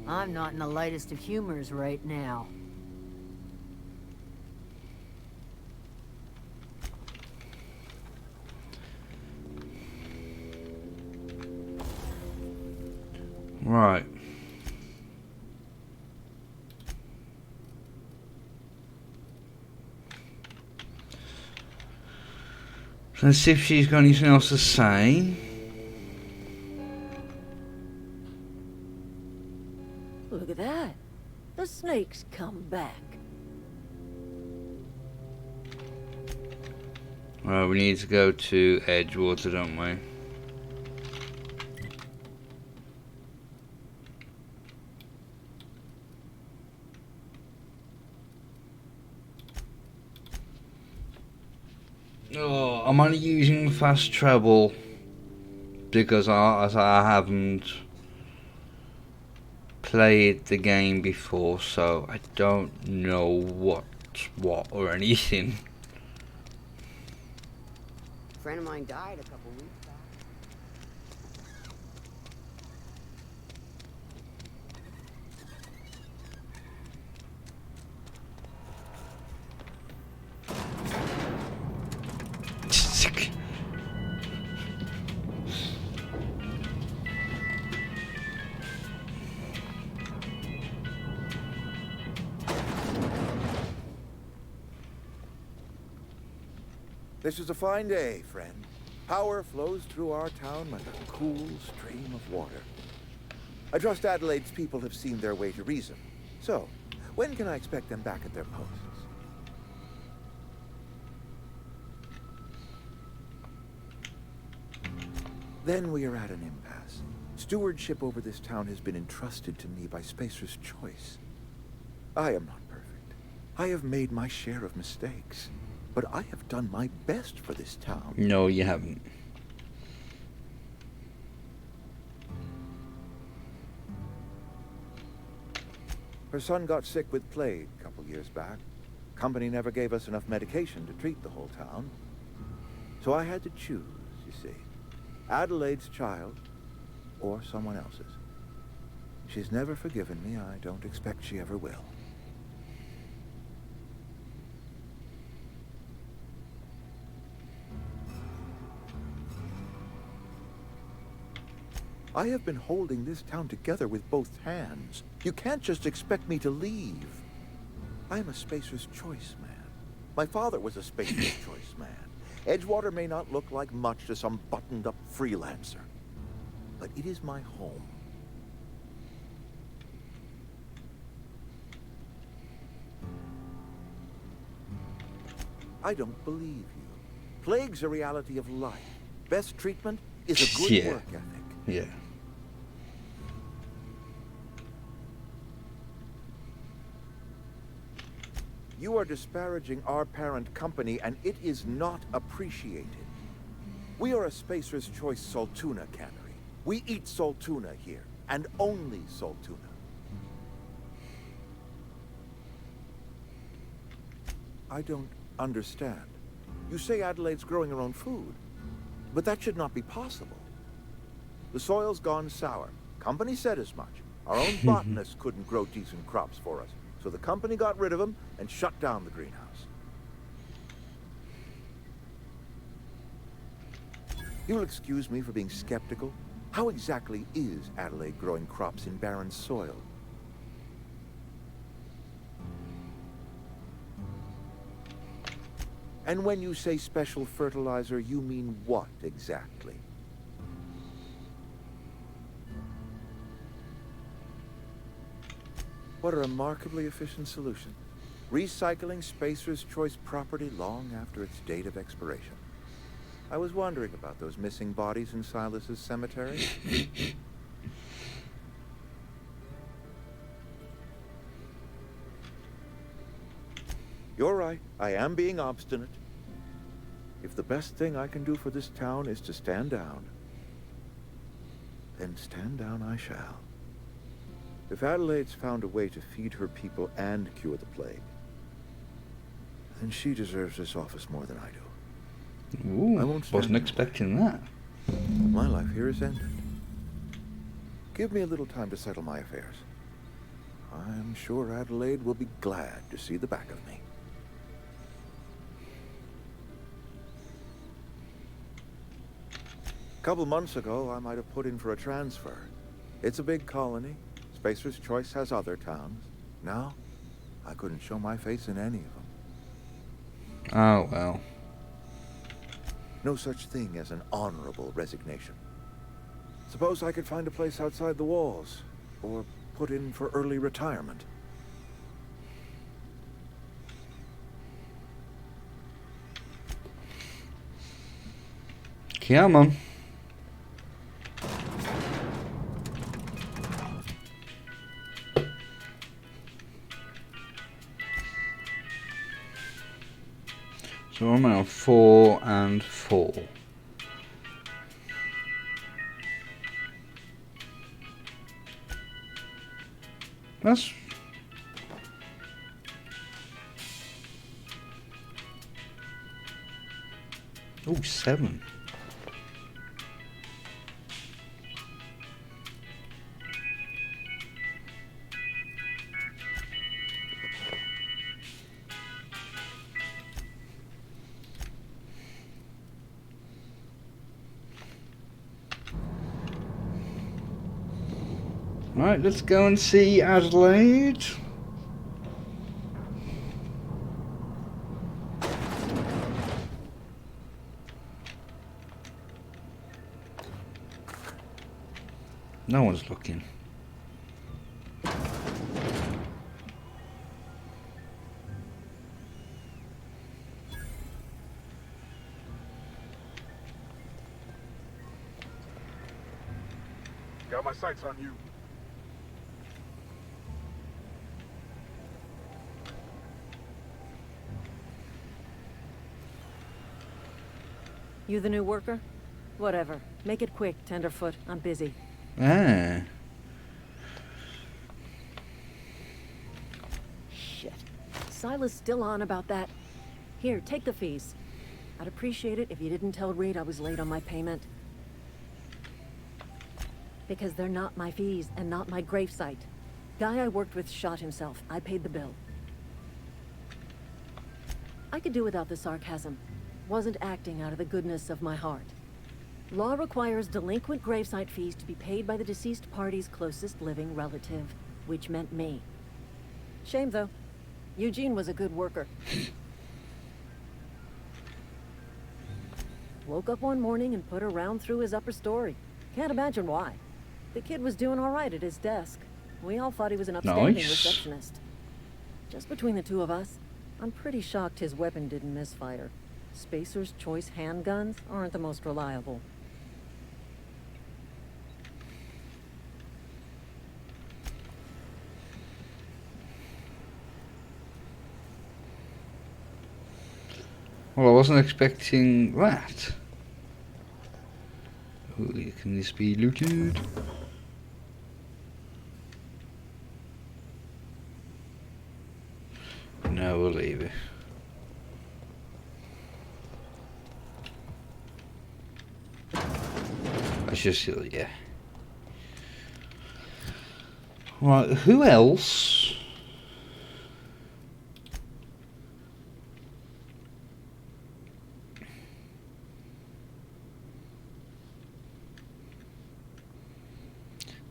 I'm not in the lightest of humors right now. Right. Let's see if she's got anything else to say. Look at that. The snake's come back. Right, we need to go to Edgewater, don't we? Oh, I'm only using fast travel because I haven't played the game before, so I don't know what's what or anything. A friend of mine died a couple weeks back. This is a fine day, friend. Power flows through our town like a cool stream of water. I trust Adelaide's people have seen their way to reason. So, when can I expect them back at their posts? Then we are at an impasse. Stewardship over this town has been entrusted to me by Spacer's Choice. I am not perfect. I have made my share of mistakes. But I have done my best for this town. No, you haven't. Her son got sick with plague a couple years back. Company never gave us enough medication to treat the whole town. So I had to choose, you see. Adelaide's child or someone else's. She's never forgiven me. I don't expect she ever will. I have been holding this town together with both hands. You can't just expect me to leave. I am a Spacer's Choice man. My father was a Spacer's Choice man. Edgewater may not look like much to some buttoned-up freelancer, but it is my home. I don't believe you. Plague's a reality of life. Best treatment is a good work ethic. Yeah. You are disparaging our parent company, and it is not appreciated. We are a Spacer's Choice Saltuna cannery. We eat Saltuna here, and only Saltuna. I don't understand. You say Adelaide's growing her own food, but that should not be possible. The soil's gone sour. Company said as much. Our own botanists couldn't grow decent crops for us. So the company got rid of them and shut down the greenhouse. You'll excuse me for being skeptical. How exactly is Adelaide growing crops in barren soil? And when you say special fertilizer, you mean what exactly? What a remarkably efficient solution. Recycling Spacer's Choice property long after its date of expiration. I was wondering about those missing bodies in Silas's cemetery. You're right. I am being obstinate. If the best thing I can do for this town is to stand down, then stand down I shall. If Adelaide's found a way to feed her people and cure the plague, then she deserves this office more than I do. Ooh, I won't wasn't expecting that. My life here is ended. Give me a little time to settle my affairs. I'm sure Adelaide will be glad to see the back of me. A couple months ago, I might have put in for a transfer. It's a big colony. Spacer's Choice has other towns. Now, I couldn't show my face in any of them. Oh, well. No such thing as an honorable resignation. Suppose I could find a place outside the walls, or put in for early retirement. Come on. So I'm on 4 and 4. That's... Oh, 7. Right, let's go and see Adelaide. No one's looking. Got my sights on you. You the new worker? Whatever. Make it quick, Tenderfoot. I'm busy. Ah. Shit. Silas still on about that. Here, take the fees. I'd appreciate it if you didn't tell Reed I was late on my payment. Because they're not my fees and not my gravesite. Guy I worked with shot himself. I paid the bill. I could do without the sarcasm. Wasn't acting out of the goodness of my heart. Law requires delinquent gravesite fees to be paid by the deceased party's closest living relative, which meant me. Shame, though. Eugene was a good worker. Woke up one morning and put a round through his upper story. Can't imagine why. The kid was doing all right at his desk. We all thought he was an upstanding receptionist. Just between the two of us, I'm pretty shocked his weapon didn't misfire. Spacer's Choice handguns aren't the most reliable. Well, I wasn't expecting that. Oh, can this be looted? No, we'll leave it. That's just silly, yeah. Right, who else?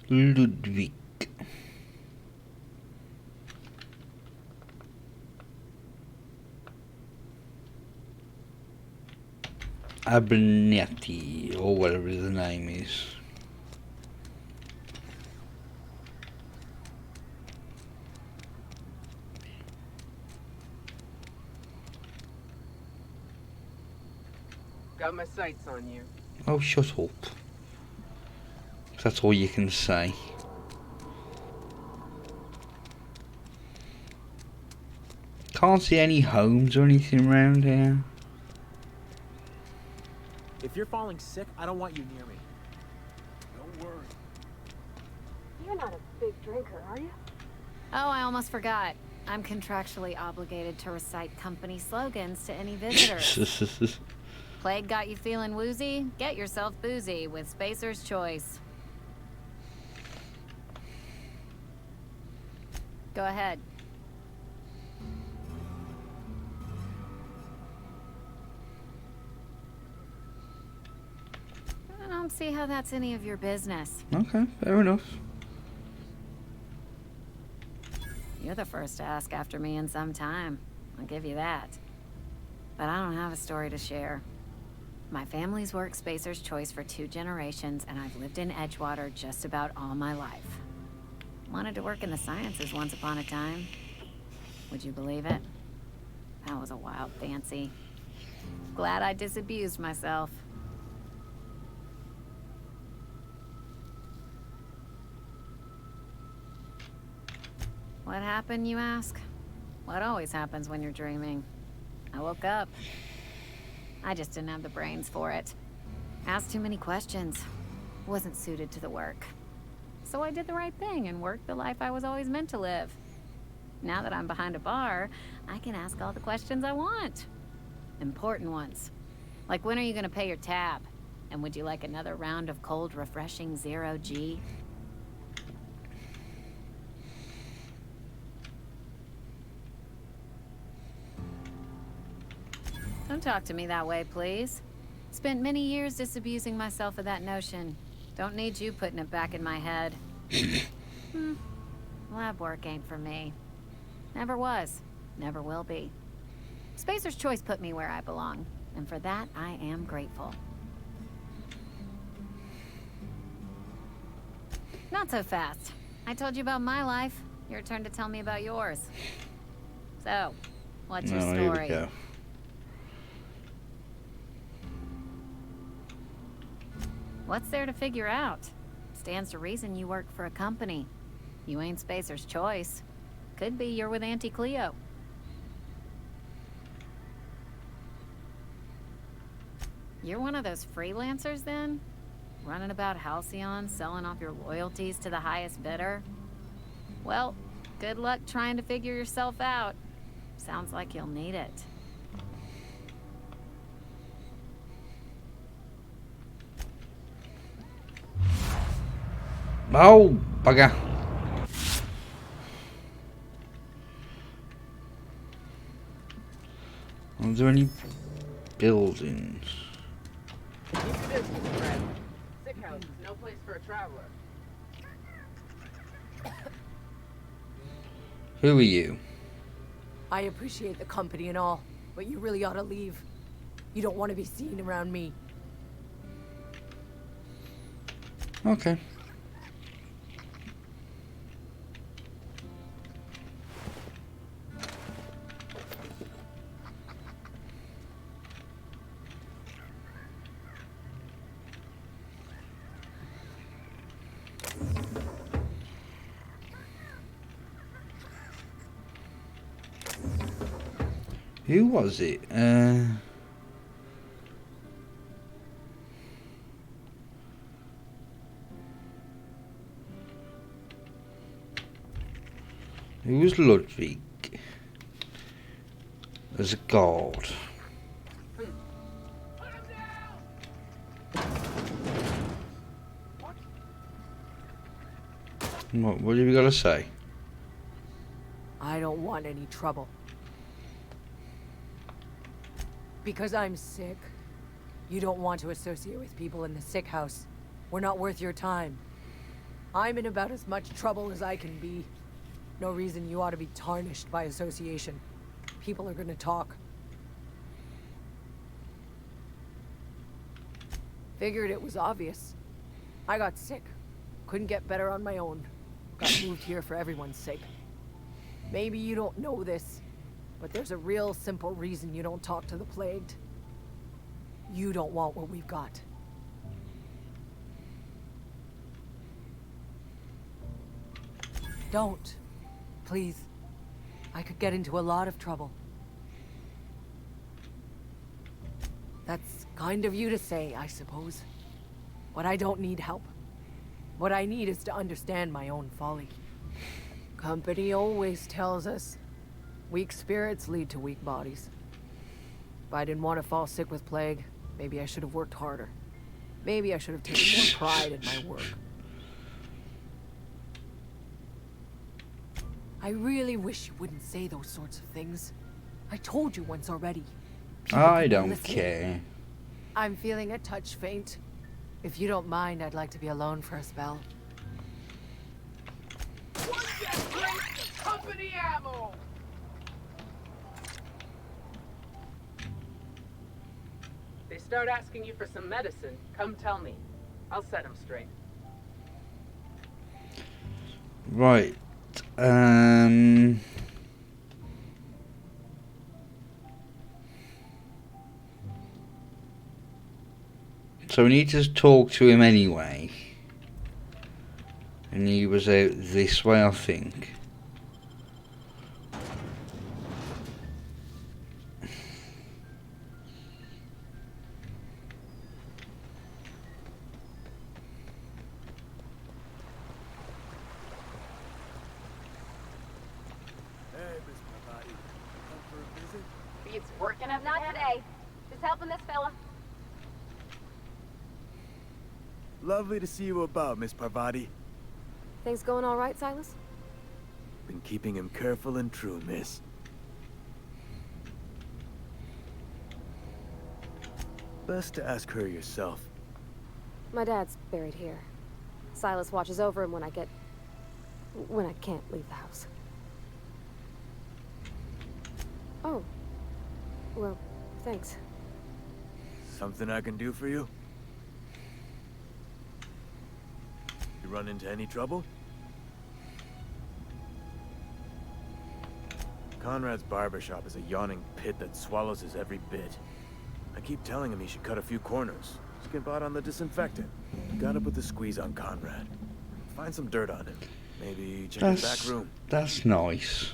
Ludwig. Abernethy, or whatever the name is. Got my sights on you. Oh, shut up. That's all you can say. Can't see any homes or anything around here. If you're falling sick, I don't want you near me. Don't worry. You're not a big drinker, are you? Oh, I almost forgot. I'm contractually obligated to recite company slogans to any visitors. Plague got you feeling woozy? Get yourself boozy with Spacer's Choice. Go ahead. I don't see how that's any of your business. Okay, fair enough. You're the first to ask after me in some time. I'll give you that. But I don't have a story to share. My family's worked Spacer's Choice for 2 generations, and I've lived in Edgewater just about all my life. Wanted to work in the sciences once upon a time. Would you believe it? That was a wild fancy. Glad I disabused myself. What happened, you ask? What always happens when you're dreaming. I woke up. I just didn't have the brains for it. Asked too many questions. Wasn't suited to the work. So I did the right thing and worked the life I was always meant to live. Now that I'm behind a bar, I can ask all the questions I want. Important ones. Like, when are you gonna pay your tab? And would you like another round of cold, refreshing 0G? Don't talk to me that way, please. Spent many years disabusing myself of that notion. Don't need you putting it back in my head. Lab work ain't for me. Never was. Never will be. Spacer's Choice put me where I belong, and for that, I am grateful. Not so fast. I told you about my life. Your turn to tell me about yours. So, what's your story? Here we go. What's there to figure out? Stands to reason you work for a company. You ain't Spacer's Choice. Could be you're with Auntie Cleo. You're one of those freelancers then? Running about Halcyon, selling off your loyalties to the highest bidder? Well, good luck trying to figure yourself out. Sounds like you'll need it. Oh, bugger. Are there any buildings? Keep your distance, Fred. Sick house is no place for a traveler. Who are you? I appreciate the company and all, but you really ought to leave. You don't want to be seen around me. Okay. Who was it? Who was Ludwig? As a guard. What have you got to say? I don't want any trouble. Because I'm sick, you don't want to associate with people in the sick house. We're not worth your time. I'm in about as much trouble as I can be. No reason you ought to be tarnished by association. People are gonna talk. Figured it was obvious. I got sick. Couldn't get better on my own. Got moved here for everyone's sake. Maybe you don't know this, but there's a real simple reason you don't talk to the plagued. You don't want what we've got. Don't. Please. I could get into a lot of trouble. That's kind of you to say, I suppose. But I don't need help. What I need is to understand my own folly. Company always tells us weak spirits lead to weak bodies. If I didn't want to fall sick with plague, maybe I should have worked harder. Maybe I should have taken more pride in my work. I really wish you wouldn't say those sorts of things. I told you once already. I don't care. I'm feeling a touch faint. If you don't mind, I'd like to be alone for a spell. Company ammo! They start asking you for some medicine, come tell me. I'll set them straight. Right. So we need to talk to him anyway. And he was out this way, I think. Beats working at not today. Just helping this fella. Lovely to see you about, Miss Parvati. Things going all right, Silas? Been keeping him careful and true, miss. Best to ask her yourself. My dad's buried here. Silas watches over him when I can't leave the house. Oh. Well, thanks. Something I can do for you? You run into any trouble? Conrad's barbershop is a yawning pit that swallows his every bit. I keep telling him he should cut a few corners. Skimp out on the disinfectant. Gotta put the squeeze on Conrad. Find some dirt on him. Maybe check his back room. That's nice.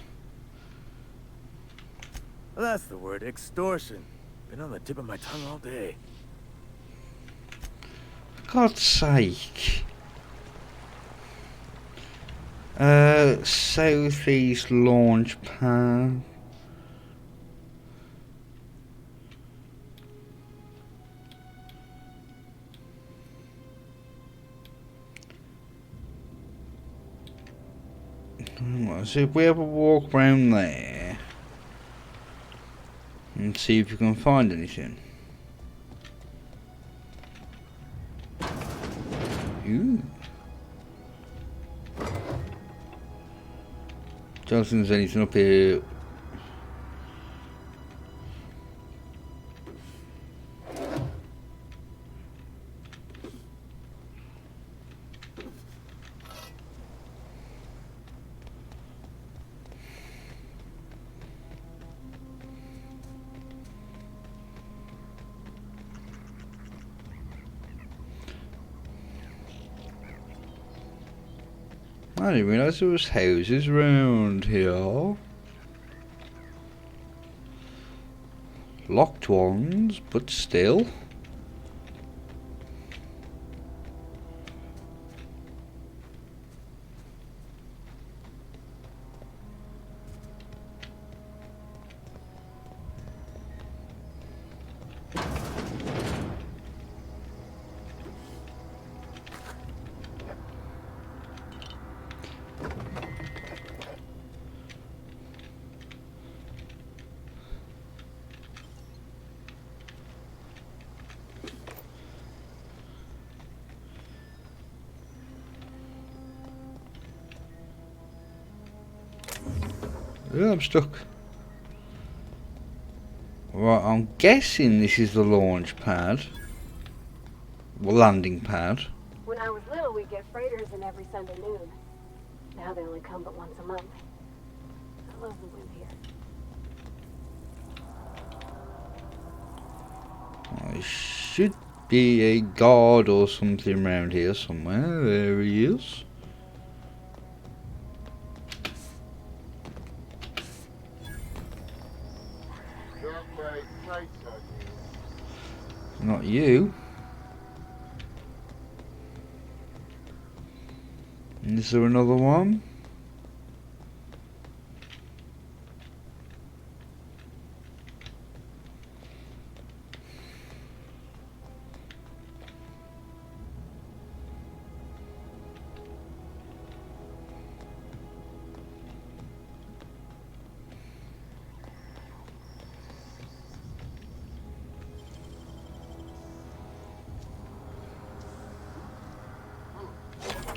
Well, that's the word, extortion. Been on the tip of my tongue all day. For God's sake. Southeast launch pad. So if we ever walk around there and see if you can find anything. Ooh. Don't think there's anything up here. I didn't realise there was houses around here. Locked ones, but still. Yeah, I'm stuck. Right, I'm guessing this is the launch pad. Well, landing pad. When I was little, we'd get freighters in every Sunday noon. Now they only come but once a month. I love the wind here. There should be a guard or something around here somewhere. There he is. Not you. Is there another one?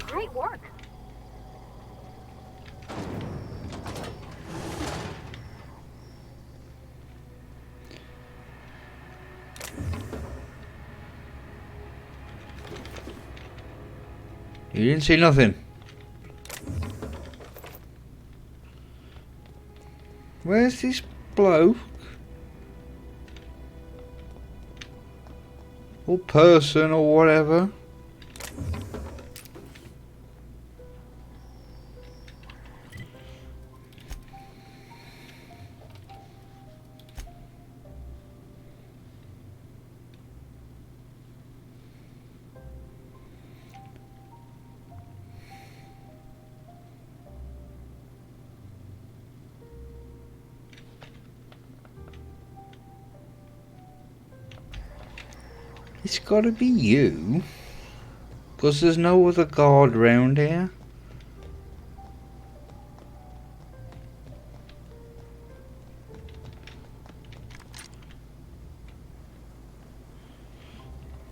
Great work. You didn't see nothing. Where's this bloke? Or person or whatever. It's gotta be you. Because there's no other guard around here.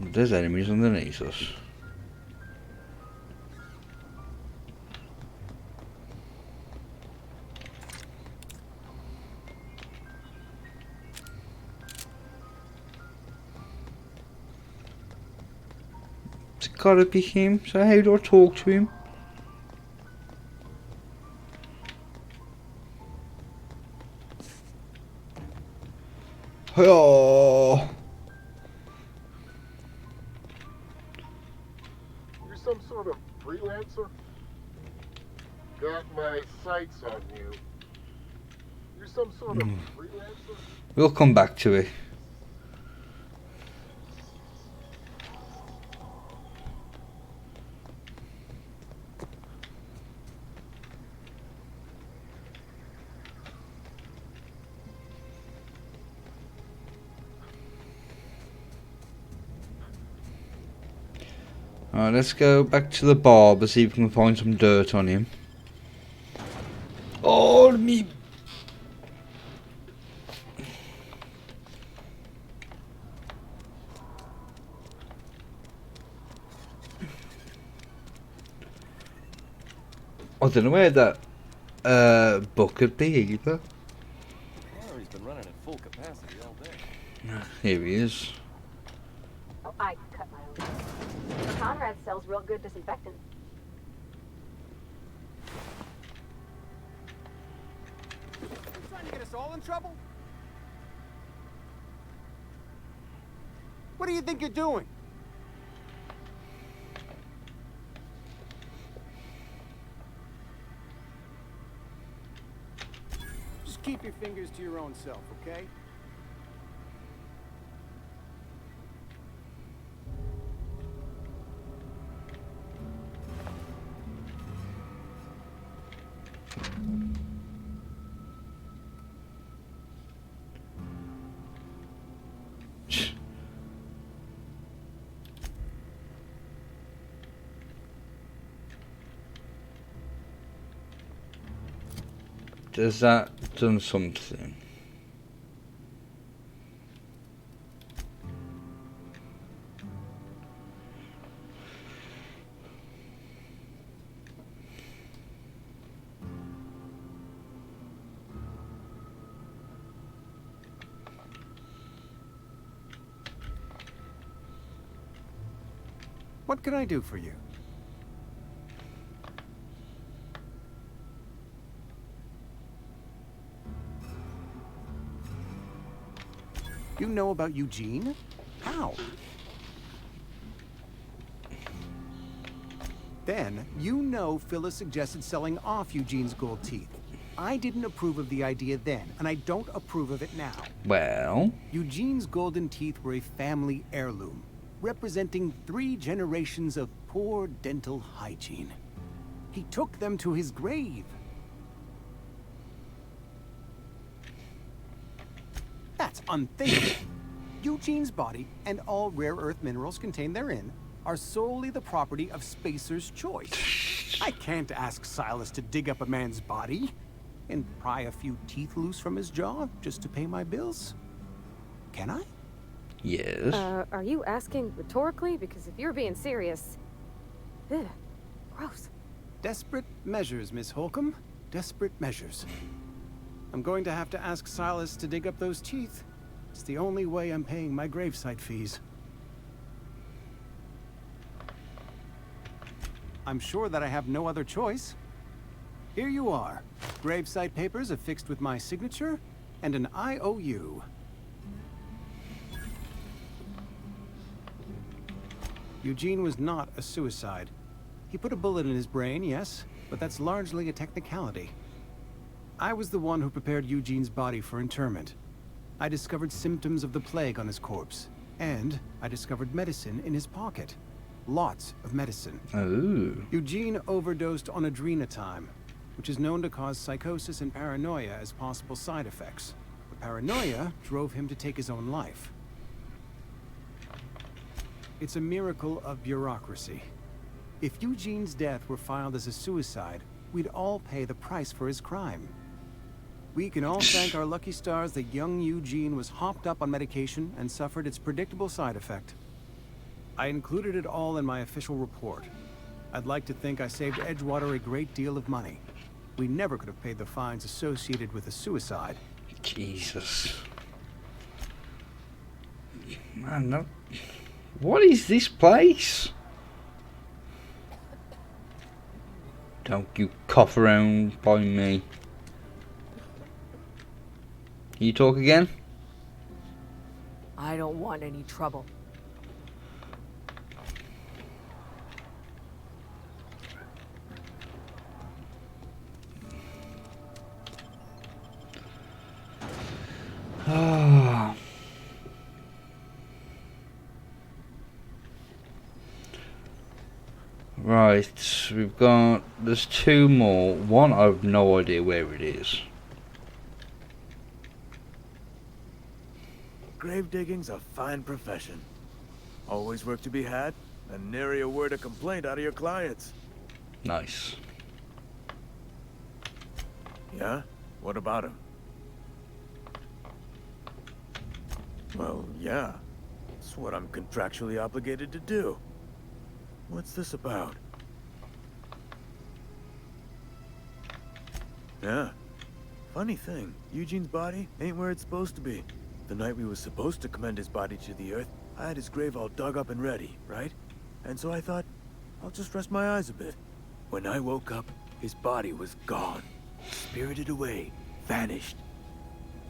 There's enemies underneath us. It's gotta be him, so how do I talk to him? Oh. You're some sort of freelancer? Got my sights on you. You're some sort of freelancer? We'll come back to it. Alright, let's go back to the barber, see if we can find some dirt on him. Oh, me. I don't know where that book could be either. He's been running at full capacity all day. Here he is. Oh, I cut my own. Conrad sells real good disinfectant. You trying to get us all in trouble? What do you think you're doing? Just keep your fingers to your own self, okay? Does that done something? What can I do for you? You know about Eugene? How? Then, you know Phyllis suggested selling off Eugene's gold teeth. I didn't approve of the idea then, and I don't approve of it now. Well? Eugene's golden teeth were a family heirloom, representing 3 generations of poor dental hygiene. He took them to his grave. That's unthinkable. Eugene's body and all rare earth minerals contained therein are solely the property of Spacer's choice. I can't ask Silas to dig up a man's body and pry a few teeth loose from his jaw just to pay my bills. Can I? Yes. Are you asking rhetorically? Because if you're being serious... Ugh, gross. Desperate measures, Miss Holcomb. Desperate measures. I'm going to have to ask Silas to dig up those teeth. It's the only way I'm paying my gravesite fees. I'm sure that I have no other choice. Here you are. Gravesite papers affixed with my signature and an IOU. Eugene was not a suicide. He put a bullet in his brain, yes, but that's largely a technicality. I was the one who prepared Eugene's body for interment. I discovered symptoms of the plague on his corpse, and I discovered medicine in his pocket. Lots of medicine. Oh. Eugene overdosed on adrenatime, which is known to cause psychosis and paranoia as possible side effects. The paranoia drove him to take his own life. It's a miracle of bureaucracy. If Eugene's death were filed as a suicide, we'd all pay the price for his crime. We can all thank our lucky stars that young Eugene was hopped up on medication and suffered its predictable side effect. I included it all in my official report. I'd like to think I saved Edgewater a great deal of money. We never could have paid the fines associated with a suicide. Jesus. Man, no. What is this place? Don't you cough around by me. Can you talk again? I don't want any trouble. Ah. Right, we've got, there's two more. One, I have no idea where it is. Grave digging's a fine profession. Always work to be had, and nary a word of complaint out of your clients. Nice. Yeah? What about him? Well, yeah. It's what I'm contractually obligated to do. What's this about? Yeah. Funny thing, Eugene's body ain't where it's supposed to be. The night we was supposed to commend his body to the earth, I had his grave all dug up and ready, right? And so I thought, I'll just rest my eyes a bit. When I woke up, his body was gone. Spirited away, vanished.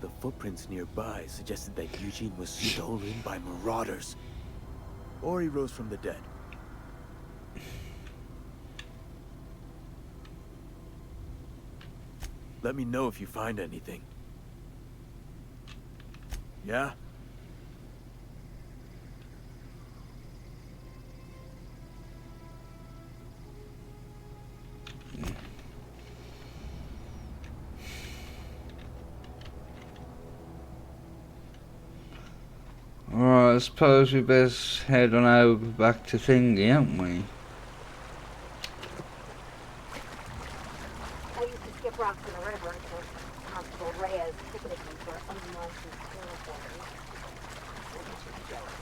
The footprints nearby suggested that Eugene was stolen by marauders. Or he rose from the dead. Let me know if you find anything. Yeah? Alright, I suppose we best head on over back to Thingy, haven't we? I used to skip rocks in the river until Constable Reyes ticketed me for unlicensed chloroform. I guess she's jealous.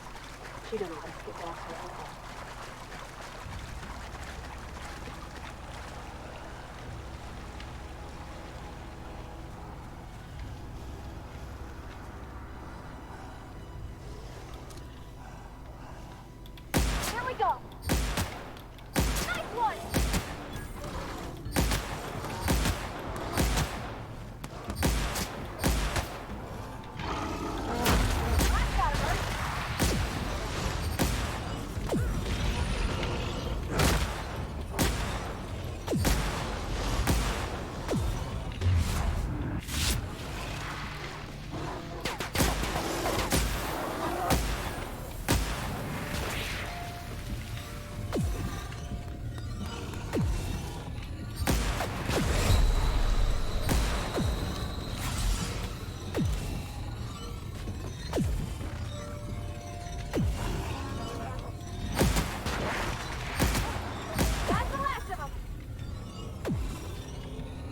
She doesn't want to skip rocks for alcohol. Here we go! Nice one!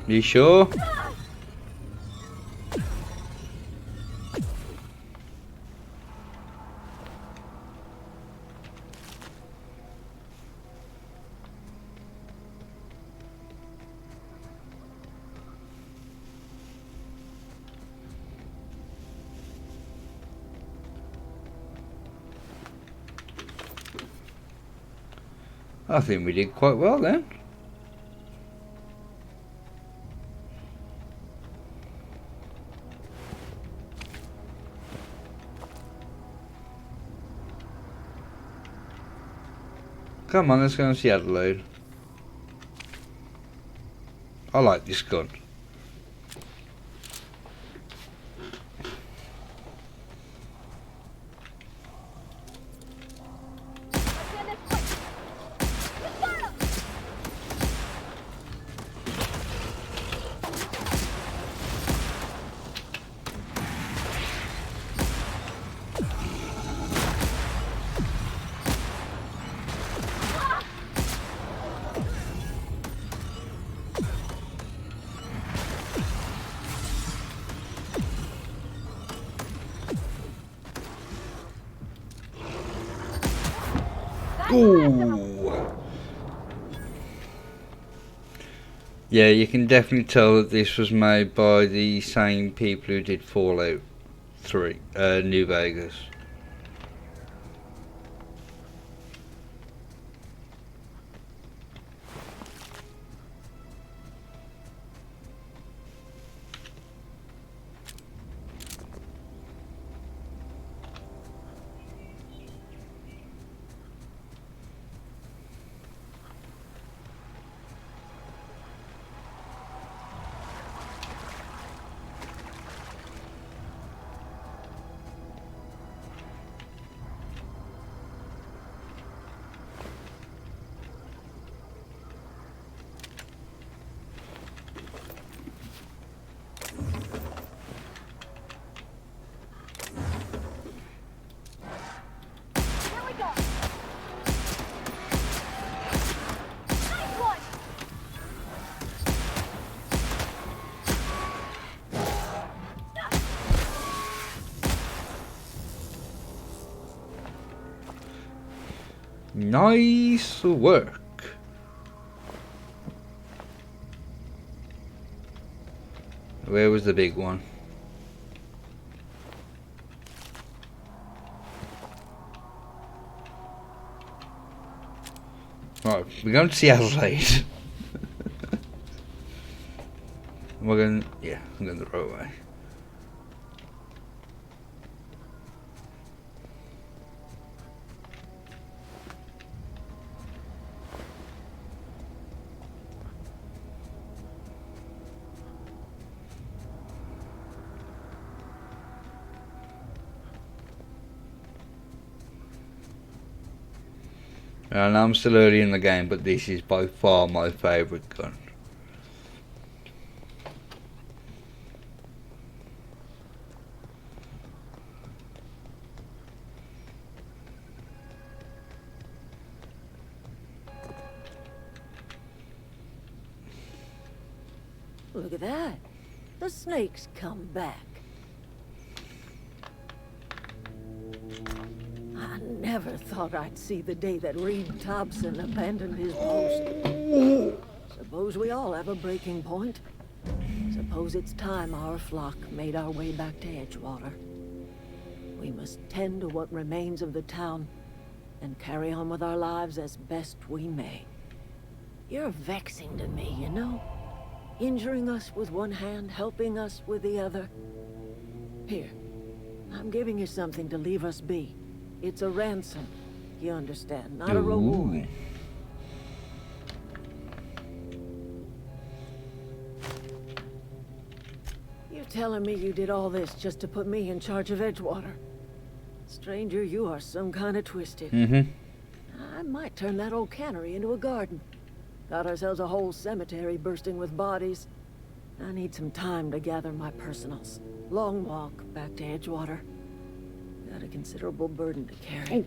You sure? I think we did quite well then. Come on, let's go and see Adelaide. I like this gun. Ooh. Yeah, you can definitely tell that this was made by the same people who did Fallout 3, New Vegas. Nice work. Where was the big one? Right, we're going to see Adelaide. We're going, yeah, I'm going the right way. And I'm still early in the game, but this is by far my favourite gun. Look at that. The snake's come back. I never thought I'd see the day that Reed Thompson abandoned his post. Suppose we all have a breaking point. Suppose it's time our flock made our way back to Edgewater. We must tend to what remains of the town and carry on with our lives as best we may. You're vexing to me, you know? Injuring us with one hand, helping us with the other. Here, I'm giving you something to leave us be. It's a ransom, you understand, not a reward. You telling me you did all this just to put me in charge of Edgewater? Stranger, you are some kind of twisted. I might turn that old cannery into a garden. Got ourselves a whole cemetery bursting with bodies. I need some time to gather my personals. Long walk back to Edgewater. Got a considerable burden to carry.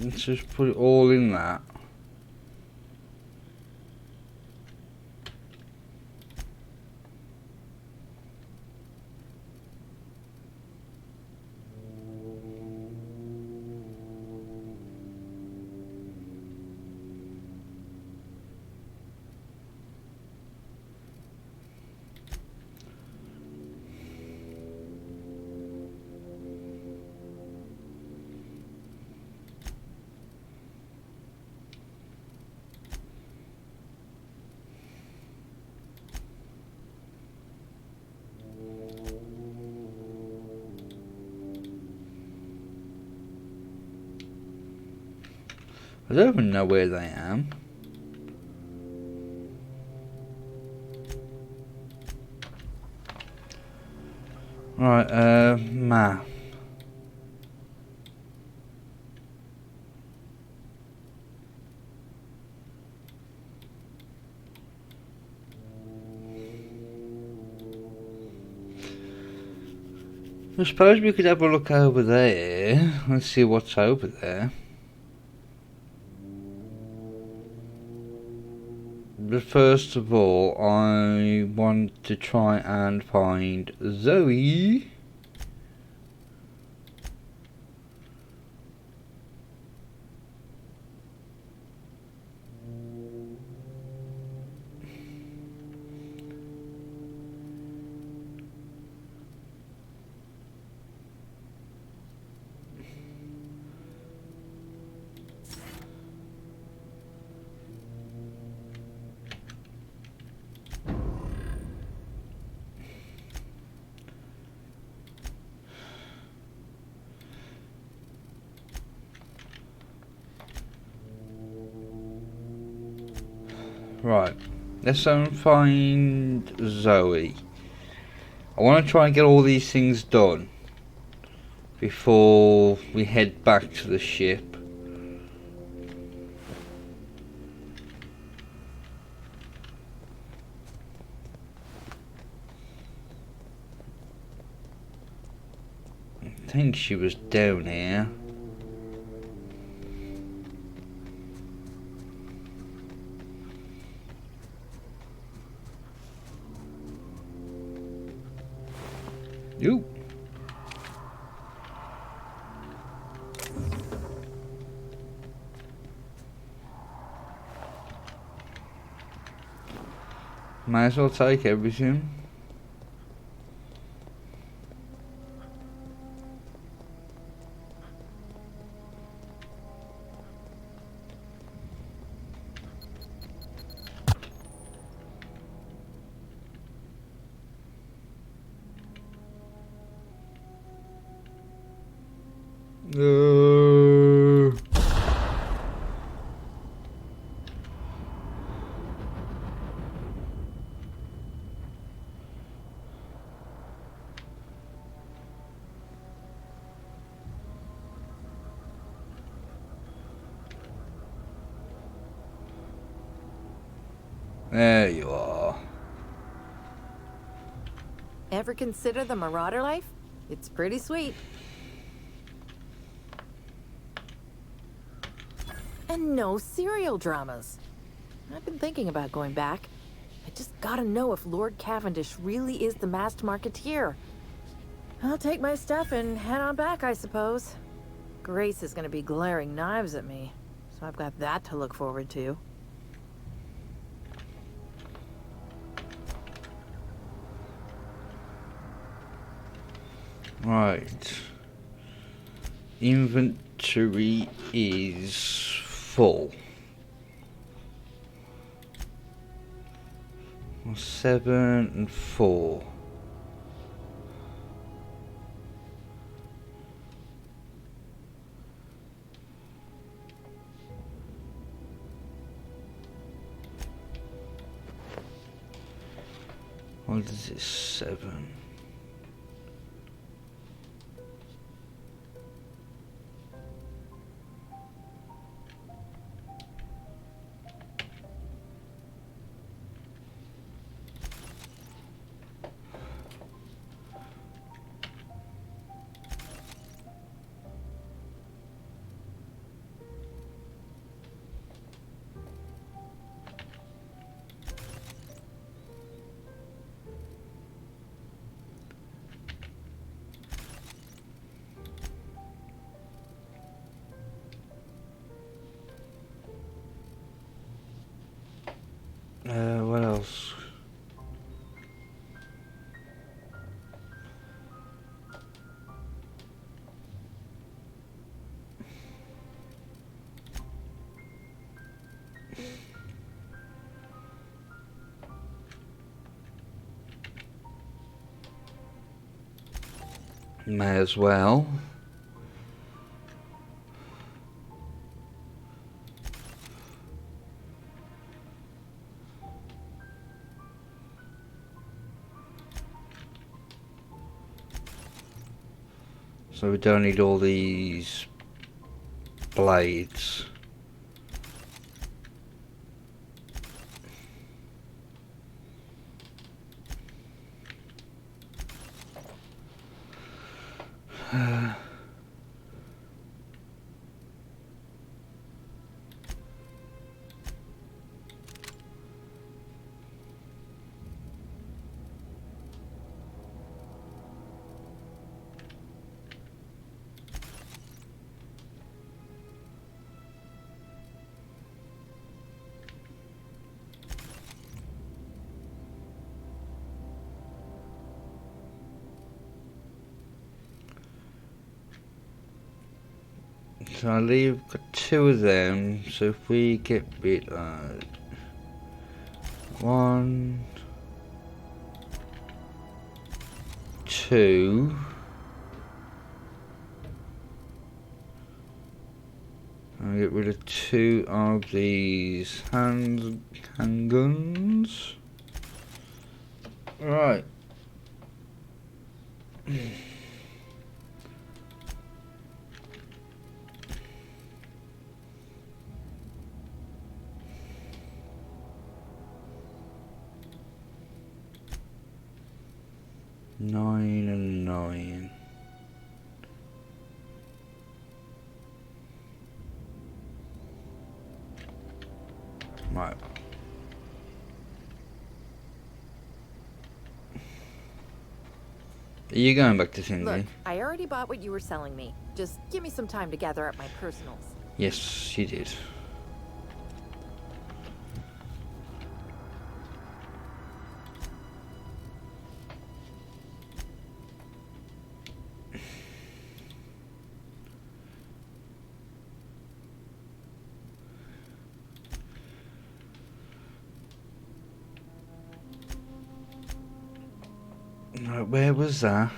Let's just put it all in that. I don't even know where they am. Right, map. I suppose we could have a look over there. Let's see what's over there. But first of all, I want to try and find Zoe. Right, let's find Zoe. I want to try and get all these things done before we head back to the ship. I think she was down here. You. Might as well take everything. There you are. Ever consider the Marauder life? It's pretty sweet. And no serial dramas. I've been thinking about going back. I just gotta know if Lord Cavendish really is the masked marketeer. I'll take my stuff and head on back, I suppose. Grace is gonna be glaring knives at me, so I've got that to look forward to. Right. Inventory is full. 7 and 4. What is this? 7. May as well. So we don't need all these blades. So I leave got 2 of them. So if we get rid of 1, 2, I'll get rid of 2 of these handguns. Right. Nine and 9. Right. Are you going back to Cindy? Look, I already bought what you were selling me. Just give me some time to gather up my personals. Yes, she did. Right, where was that?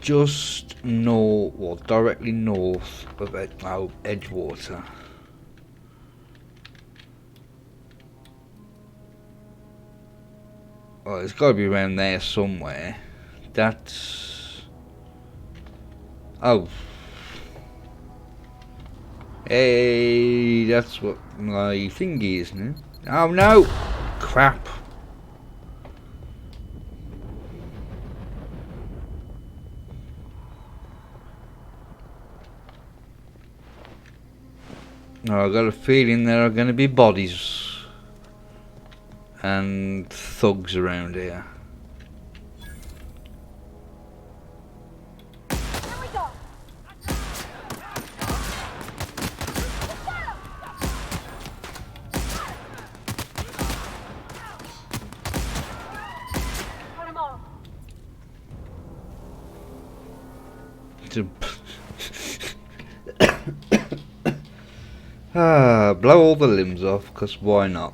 Just north, well, directly north of Edgewater. Oh, it's got to be around there somewhere. That's... Oh. Hey, that's what my thingy is now. Oh no! Crap. Oh, I got a feeling there are going to be bodies and thugs around here. Blow all the limbs off, because why not?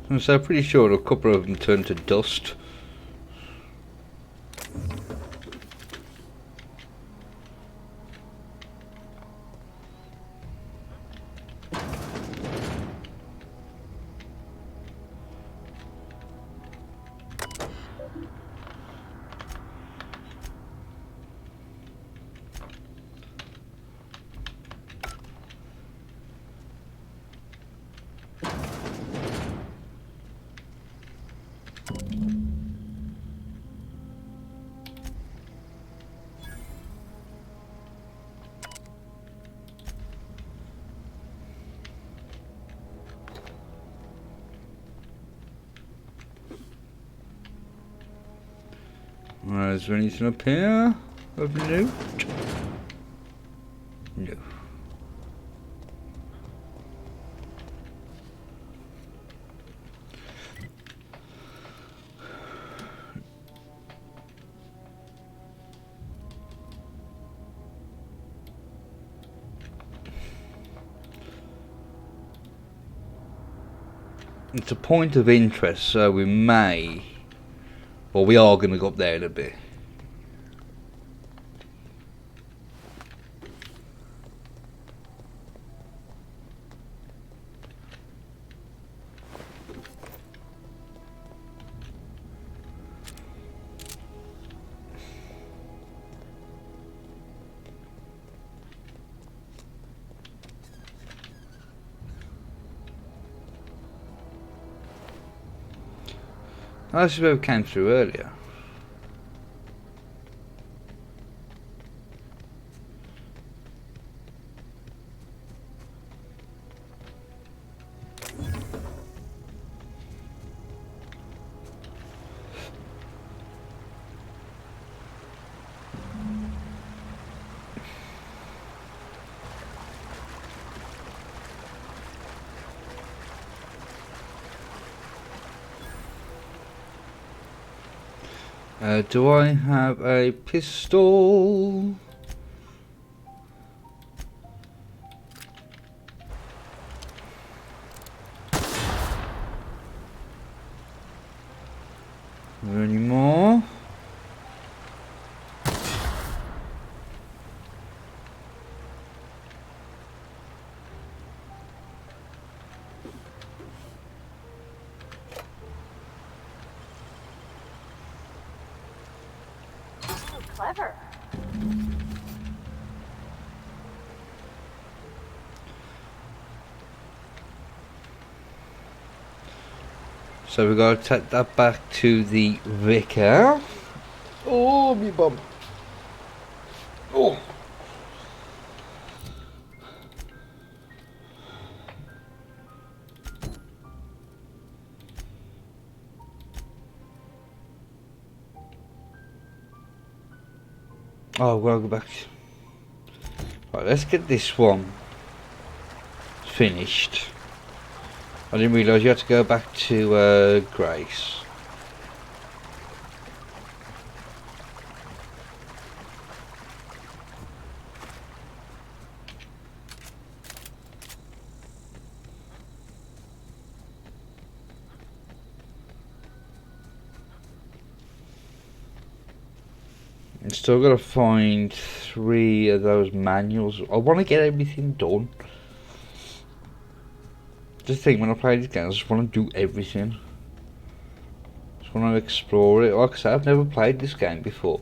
I'm so pretty sure a couple of them turned to dust. Is there anything up here of note? No. It's a point of interest, so we may, or we are going to go up there in a bit. Oh, this is where we came through earlier. Do I have a pistol? Any more? Clever. So we got to take that back to the vicar. Oh, me bum. Oh. Oh, we'll go back. Right, let's get this one finished. I didn't realise you had to go back to Grace. I'm still gotta find 3 of those manuals. I want to get everything done. Just think, when I play these games, I just want to do everything. Just want to explore it. Like I said, I've never played this game before.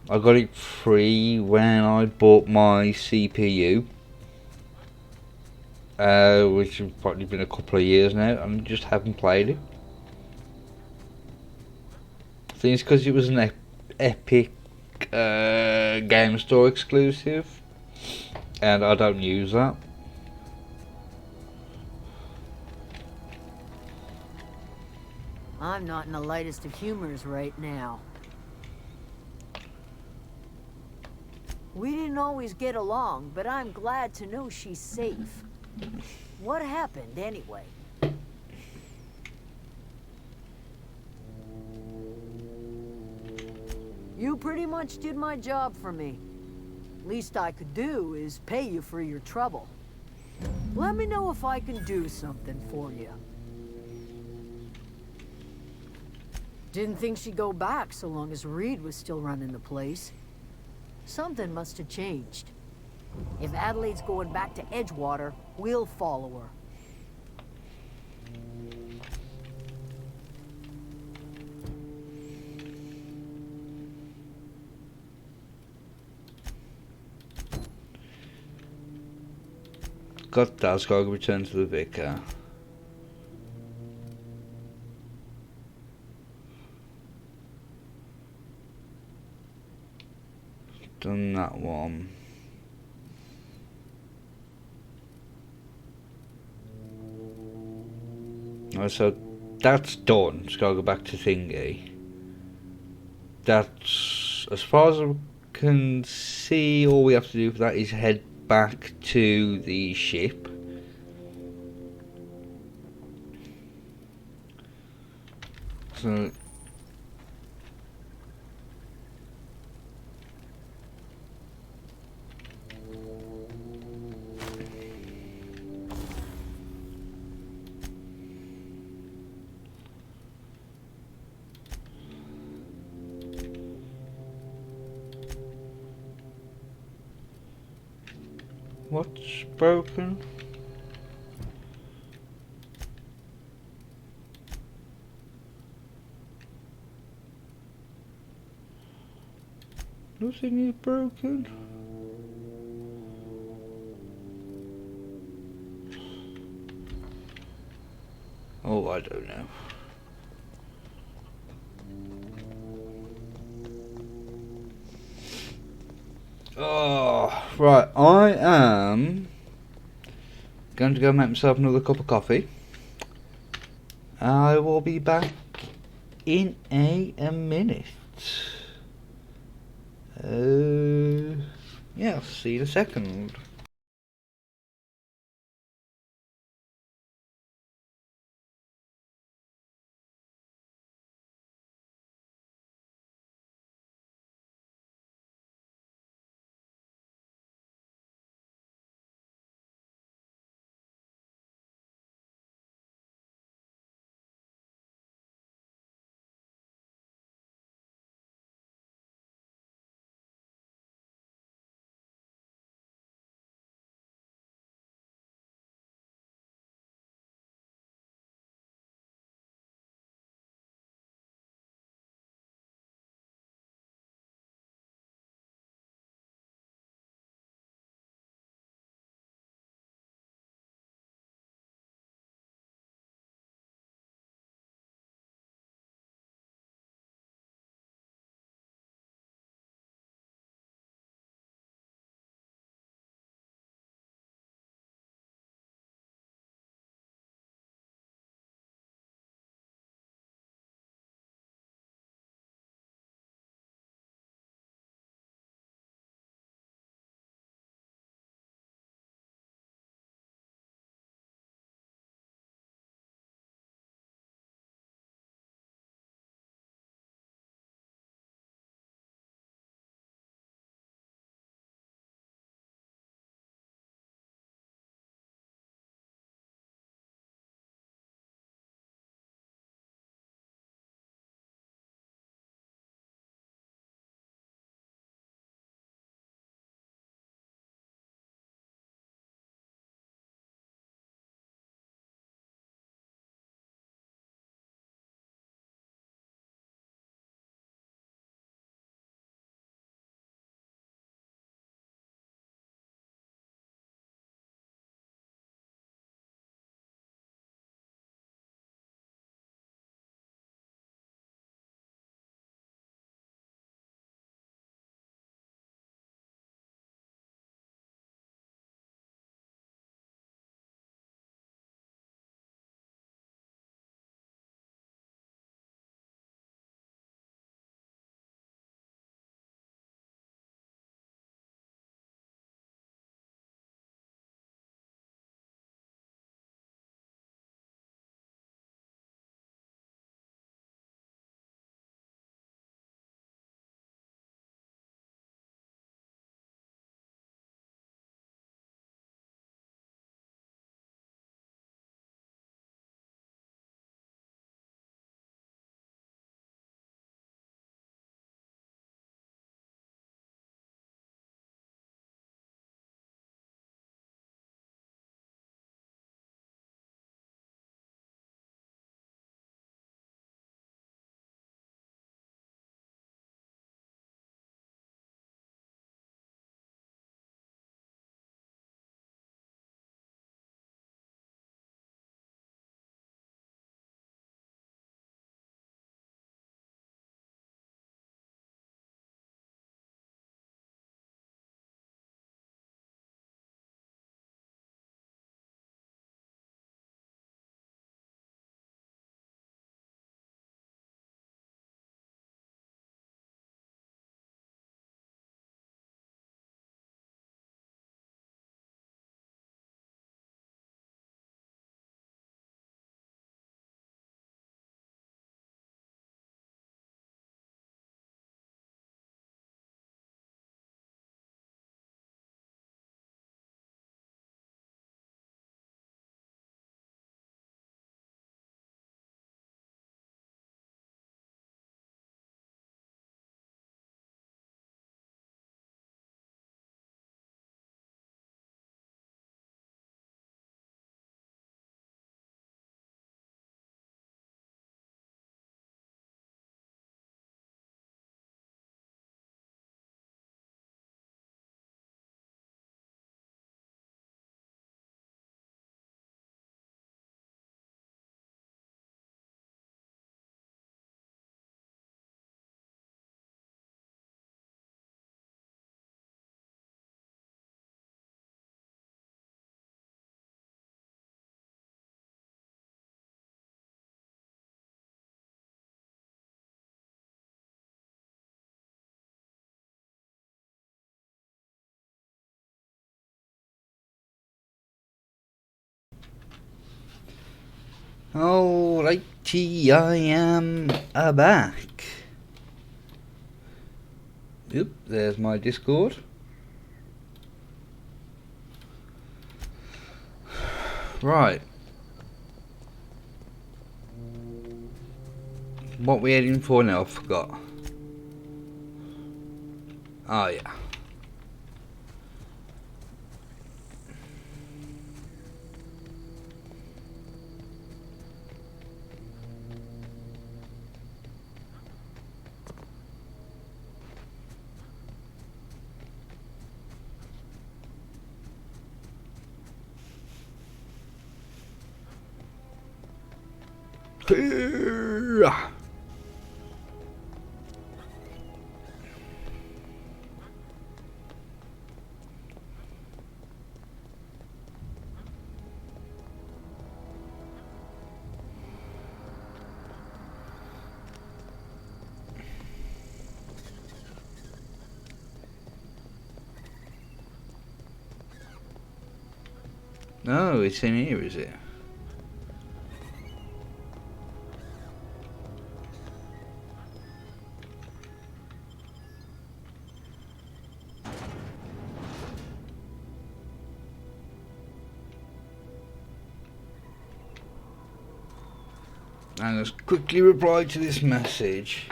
I got it free when I bought my CPU, which has probably been a couple of years now, and I just haven't played it. I think it's because it was an Epic Game Store exclusive, and I don't use that. I'm not in the lightest of humors right now. We didn't always get along, but I'm glad to know she's safe. What happened, anyway? You pretty much did my job for me. Least I could do is pay you for your trouble. Let me know if I can do something for you. Didn't think she'd go back so long as Reed was still running the place. Something must have changed. If Adelaide's going back to Edgewater, we'll follow her. Got that, I've got to return to the vicar. Done that one. Right, so that's done. Just gotta go back to thingy. That's, as far as I can see, all we have to do for that is head back to the ship. So What's broken? Nothing is broken. Oh, I don't know. Oh, right. I am going to go make myself another cup of coffee. I will be back in a minute. Yeah, I'll see you in a second. Alrighty, I am back. Yep, there's my Discord. Right. What we heading for now? I forgot. Oh yeah. No, it's in here, is it? And let's quickly reply to this message.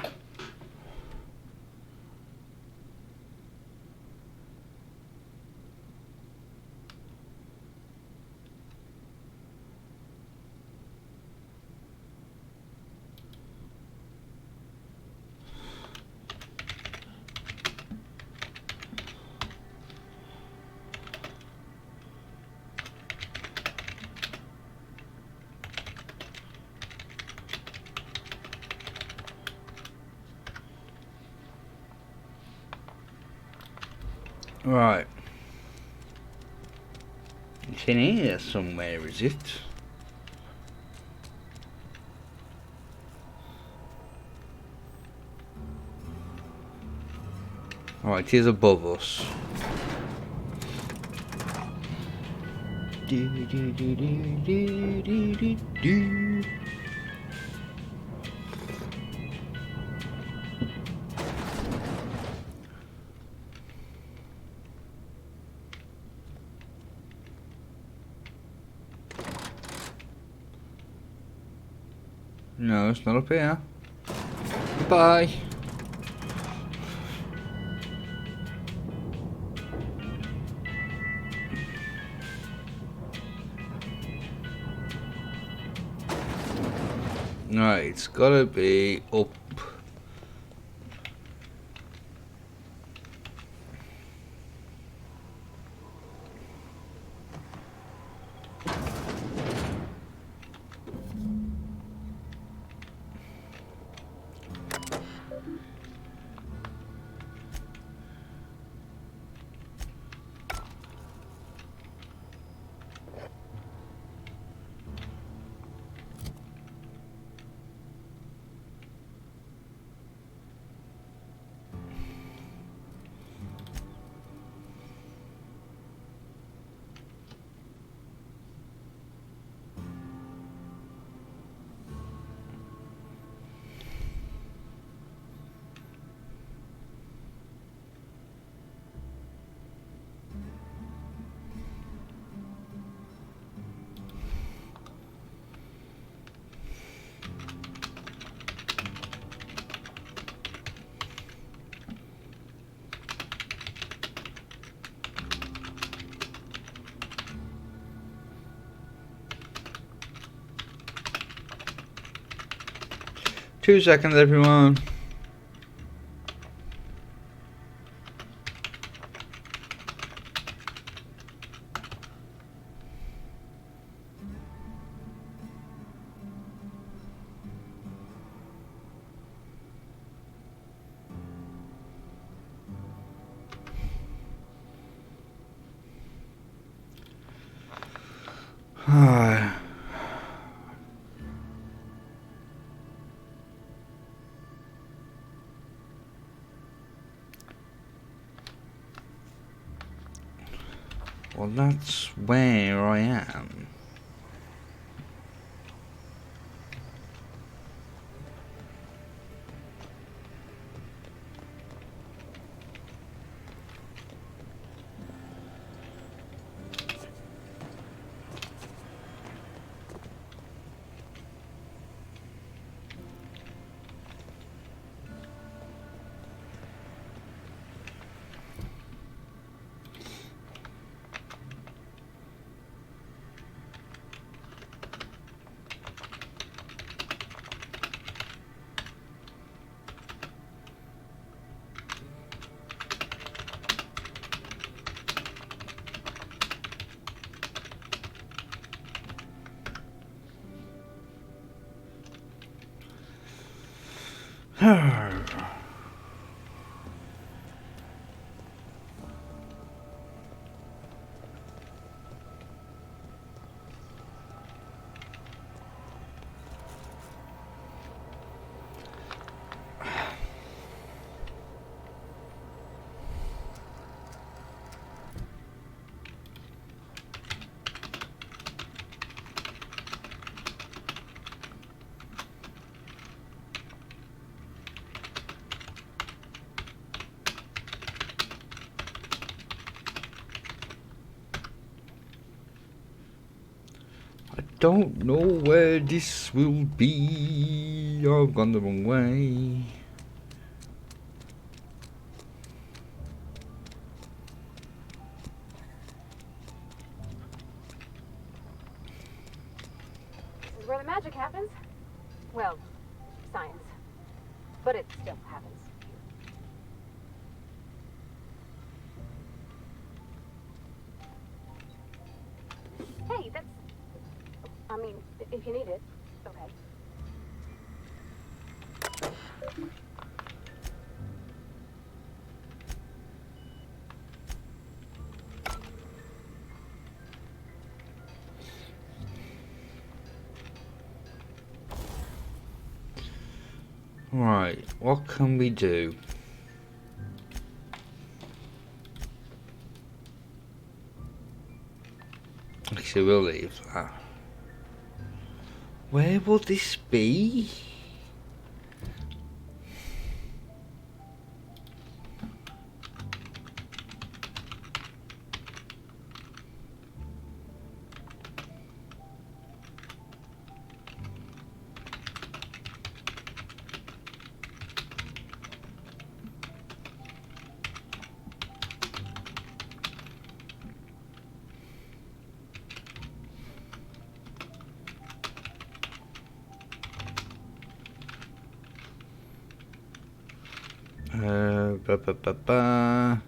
Right. It's in here somewhere, is it? Right, here's above us. No, it's not up here. Goodbye. Right, it's gotta be up. Two seconds, everyone. Well, that's where I am. Don't know where this will be. I've gone the wrong way. This is where the magic happens. Well, science. But it still happens. Hey, that's... I mean, if you need it, okay. Right, what can we do? Actually, we'll leave that. Where will this be? Ba ba ba ba.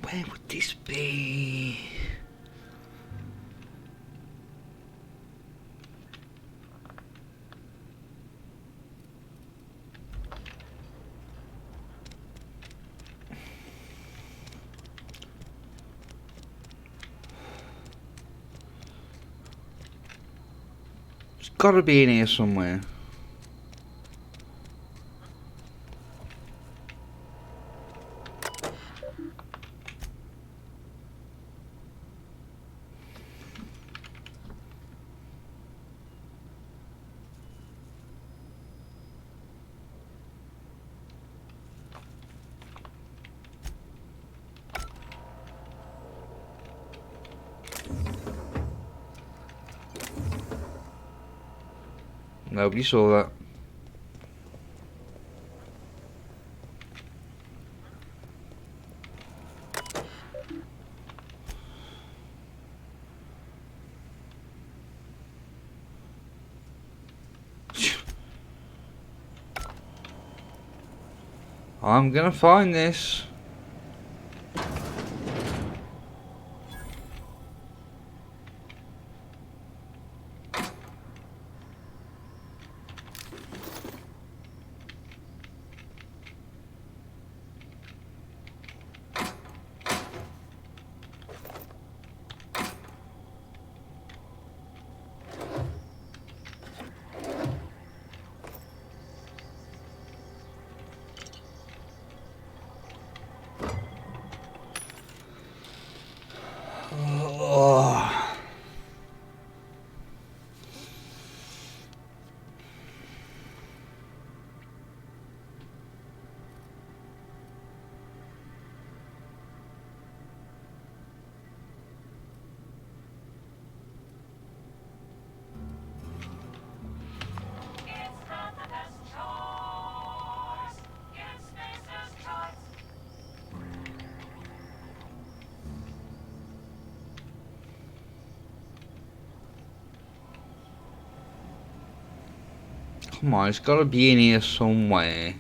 Where would this be? It's gotta be in here somewhere. Nobody saw that. I'm gonna find this. Come on, it's gotta be in here somewhere.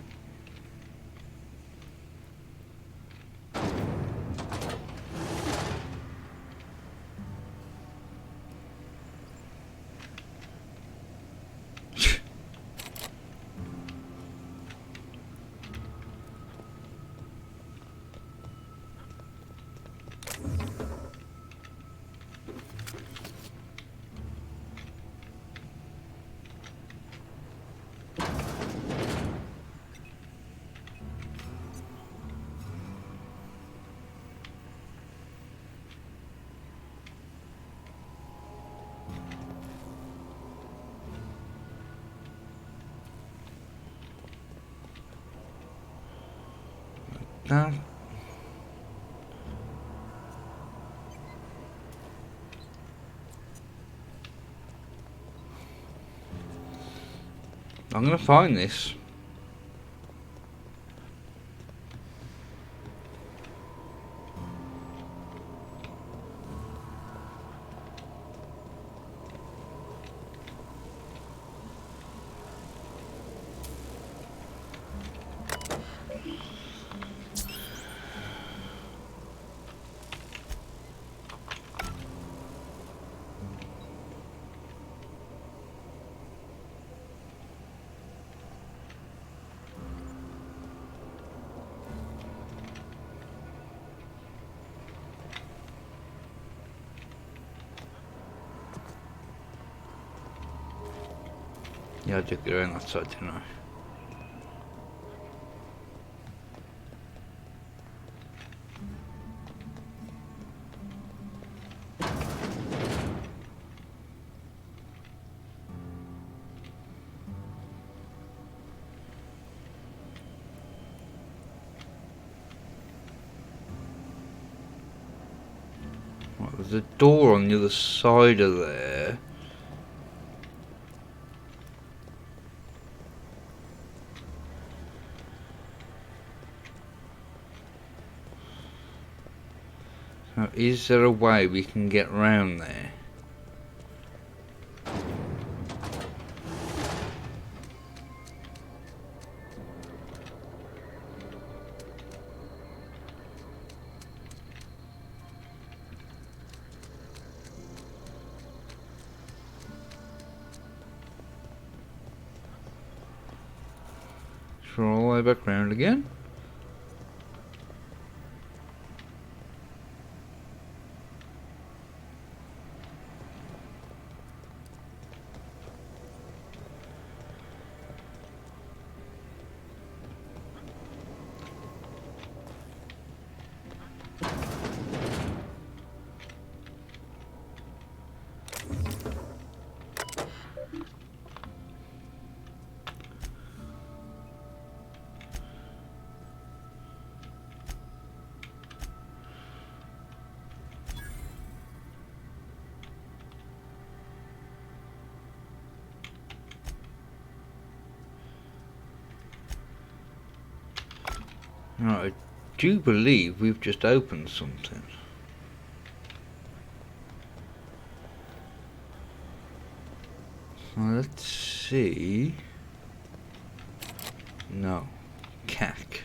That. I'm gonna find this. Yeah, I took it around that side, didn't I? Well, there's a door on the other side of there. Now, is there a way we can get round there? So all the way back round again? Right, I do believe we've just opened something. So let's see. No. Cack.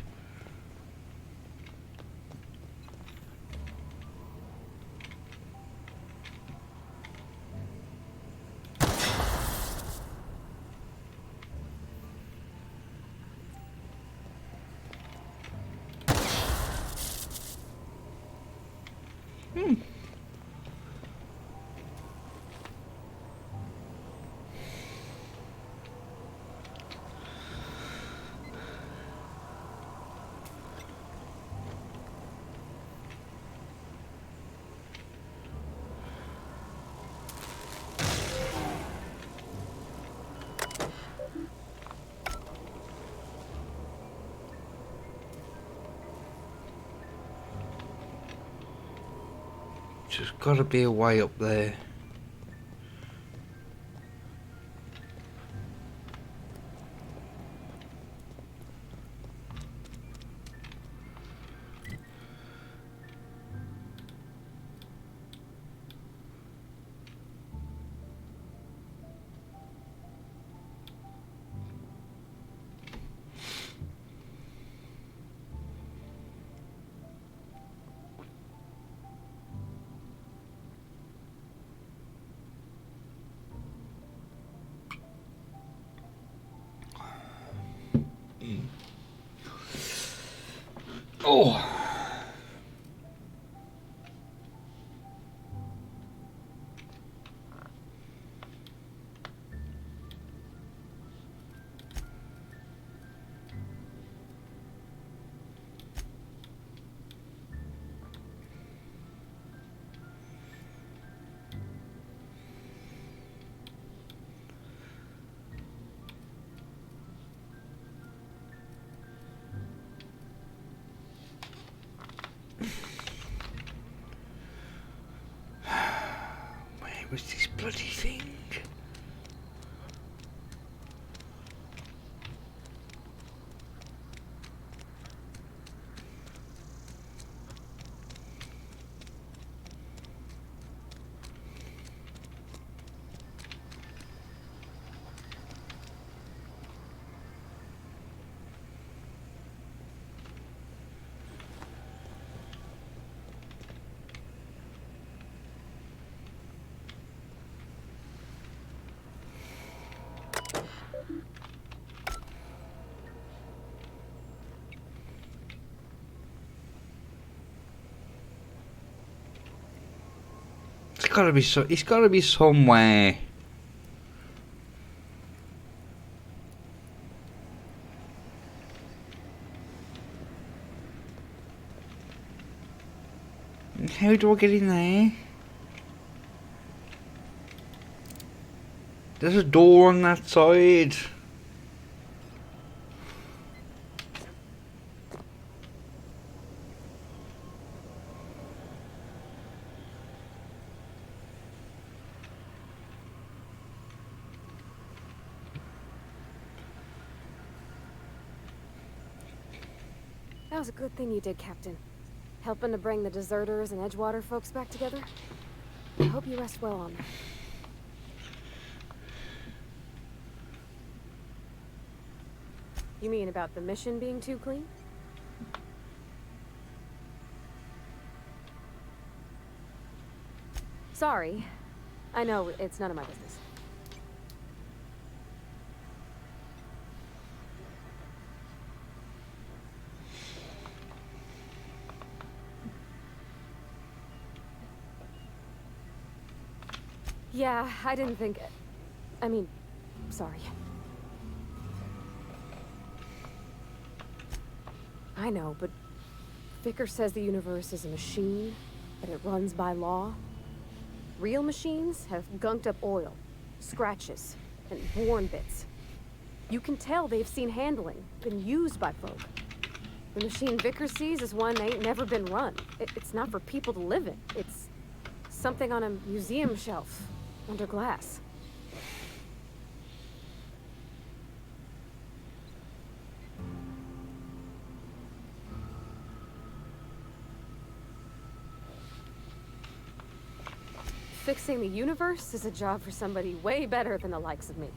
There's gotta be a way up there. Oh. Where was this bloody thing? It's gotta be somewhere. How do I get in there? There's a door on that side. That was a good thing you did, Captain. Helping to bring the deserters and Edgewater folks back together. I hope you rest well on that. You mean about the mission being too clean? Sorry. I know, it's none of my business. Yeah, I didn't think... I mean, sorry. I know, but Vicker says the universe is a machine, that it runs by law. Real machines have gunked up oil, scratches, and worn bits. You can tell they've seen handling, been used by folk. The machine Vicker sees is one that ain't never been run. It's not for people to live in. It's something on a museum shelf, under glass. Fixing the universe is a job for somebody way better than the likes of me.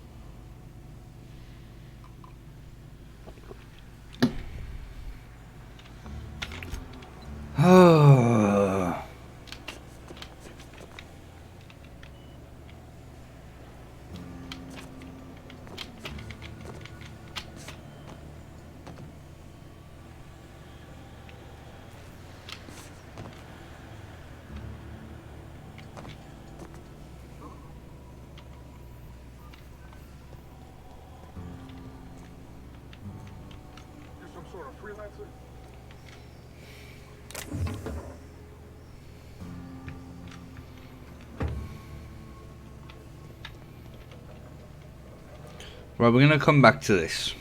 You're some sort of freelancer? Right, we're gonna come back to this.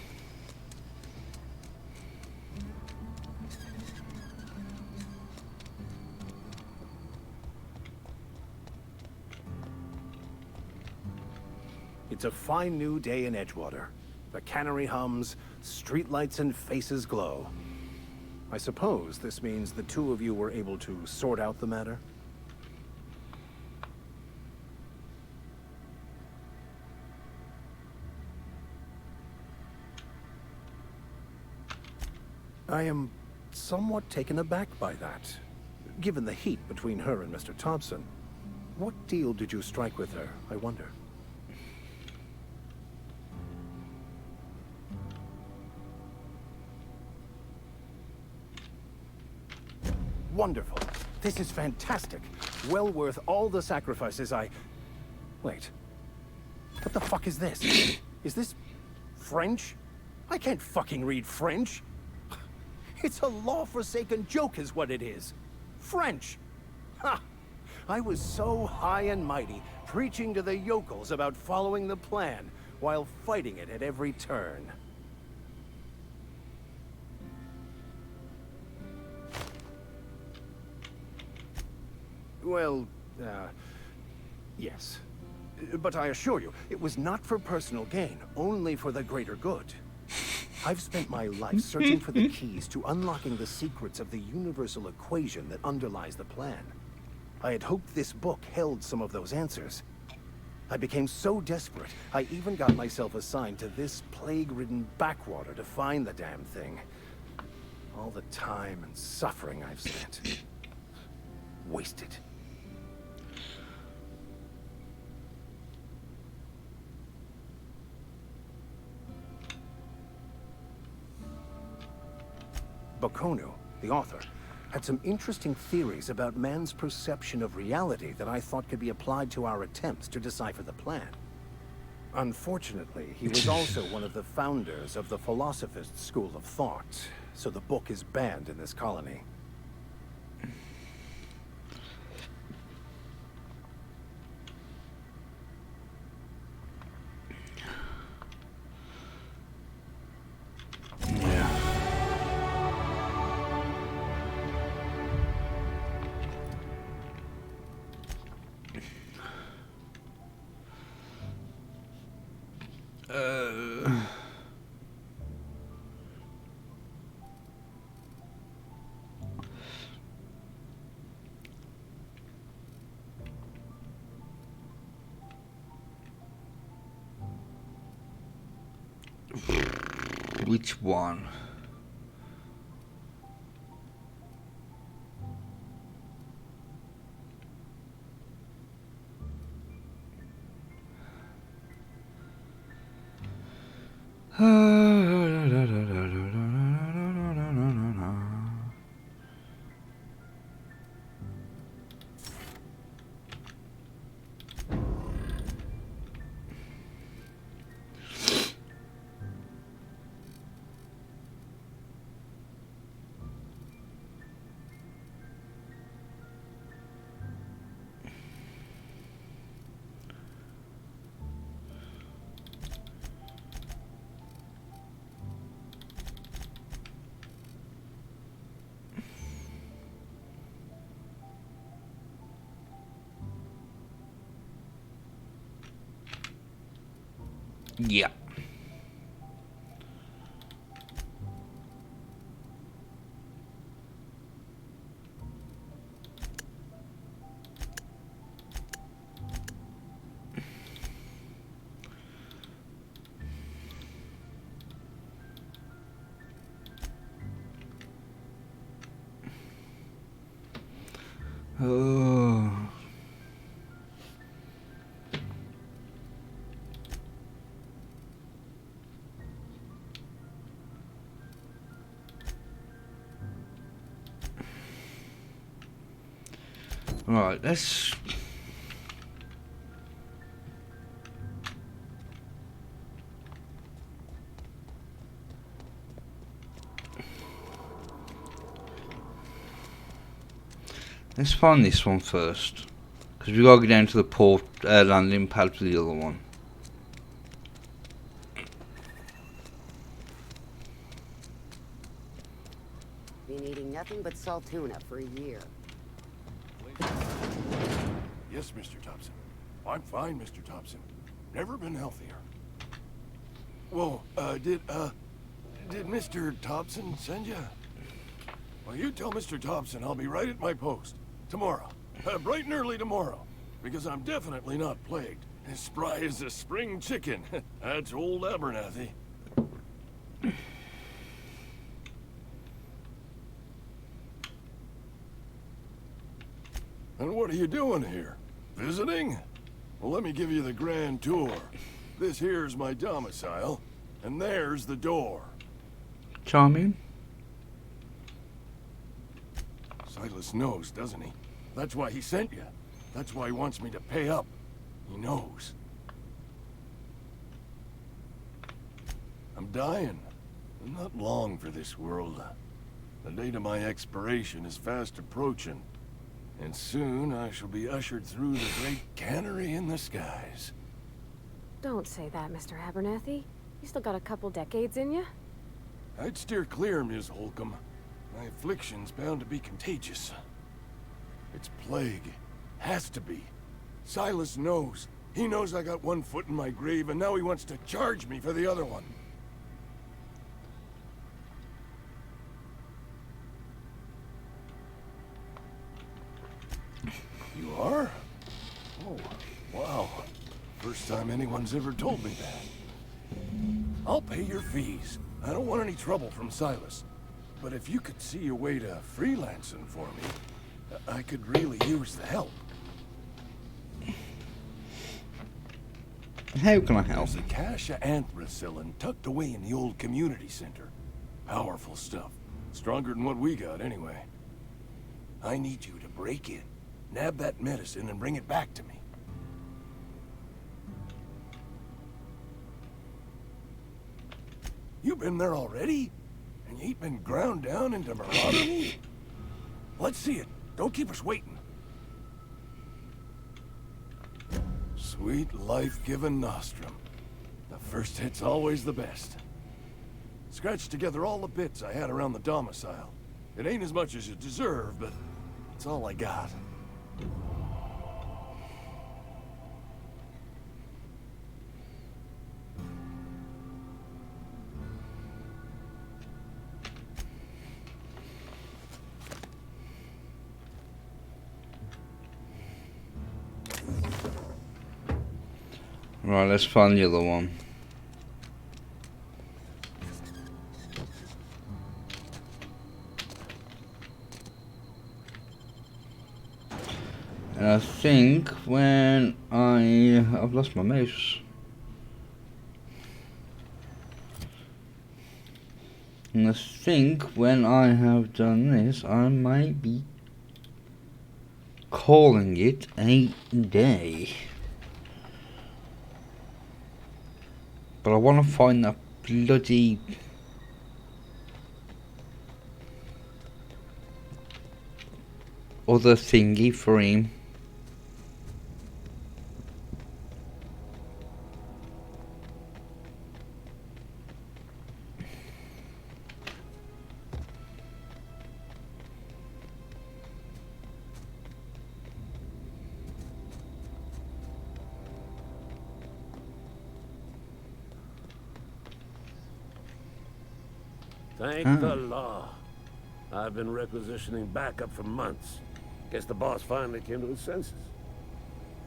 It's a fine new day in Edgewater. The cannery hums, streetlights and faces glow. I suppose this means the two of you were able to sort out the matter? I am somewhat taken aback by that. Given the heat between her and Mr. Thompson, what deal did you strike with her, I wonder? Wonderful. This is fantastic. Well worth all the sacrifices I... Wait. What the fuck is this? Is this French? I can't fucking read French. It's a law-forsaken joke is what it is. French. Ha! I was so high and mighty, preaching to the yokels about following the plan, while fighting it at every turn. Well, yes. But I assure you, it was not for personal gain, only for the greater good. I've spent my life searching for the keys to unlocking the secrets of the universal equation that underlies the plan. I had hoped this book held some of those answers. I became so desperate, I even got myself assigned to this plague-ridden backwater to find the damn thing. All the time and suffering I've spent. Wasted. Bocconu, the author, had some interesting theories about man's perception of reality that I thought could be applied to our attempts to decipher the plan. Unfortunately, he was also one of the founders of the Philosophist school of thought, so the book is banned in this colony. Which one? Yeah. Oh. Right, let's... Let's find this one first, because we gotta go down to the port landing pad for the other one. Been eating nothing but salt tuna for a year. Yes, Mr. Thompson. I'm fine, Mr. Thompson. Never been healthier. Whoa, did Mr. Thompson send you? Well, you tell Mr. Thompson I'll be right at my post. Tomorrow. Bright and early tomorrow. Because I'm definitely not plagued. As spry as a spring chicken. That's old Abernathy. And what are you doing here? Visiting? Well, let me give you the grand tour. This here's my domicile, and there's the door. Charming. So Silas knows, doesn't he? That's why he sent you. That's why he wants me to pay up. He knows. I'm dying. I'm not long for this world. The date of my expiration is fast approaching. And soon I shall be ushered through the great cannery in the skies. Don't say that, Mr. Abernathy. You still got a couple decades in you. I'd steer clear, Ms. Holcomb. My affliction's bound to be contagious. It's plague. Has to be. Silas knows. He knows I got one foot in my grave, and now he wants to charge me for the other one. You are? Oh, wow. First time anyone's ever told me that. I'll pay your fees. I don't want any trouble from Silas. But if you could see your way to freelancing for me, I could really use the help. How can I help? There's a cache of anthracillin tucked away in the old community center. Powerful stuff. Stronger than what we got, anyway. I need you to break in, nab that medicine, and bring it back to me. You been there already? And you ain't been ground down into marauder meat? Let's see it. Don't keep us waiting. Sweet life-giving nostrum. The first hit's always the best. Scratched together all the bits I had around the domicile. It ain't as much as you deserve, but it's all I got. Right, let's find the other one. And I think when I've lost my mouse. And I think when I have done this, I might be calling it a day. But I want to find that bloody other thingy for him. Thank the law. I've been requisitioning backup for months. Guess the boss finally came to his senses.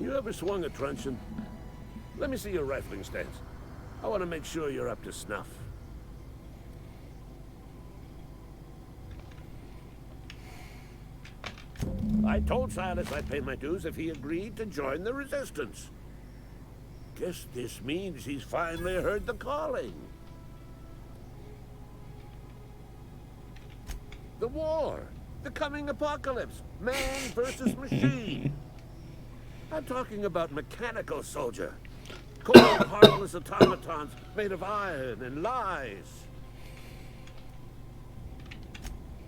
You ever swung a truncheon? Let me see your rifling stance. I want to make sure you're up to snuff. I told Silas I'd pay my dues if he agreed to join the resistance. Guess this means he's finally heard the calling. The war, the coming apocalypse, man versus machine. I'm talking about mechanical soldier. Cold, heartless automatons made of iron and lies.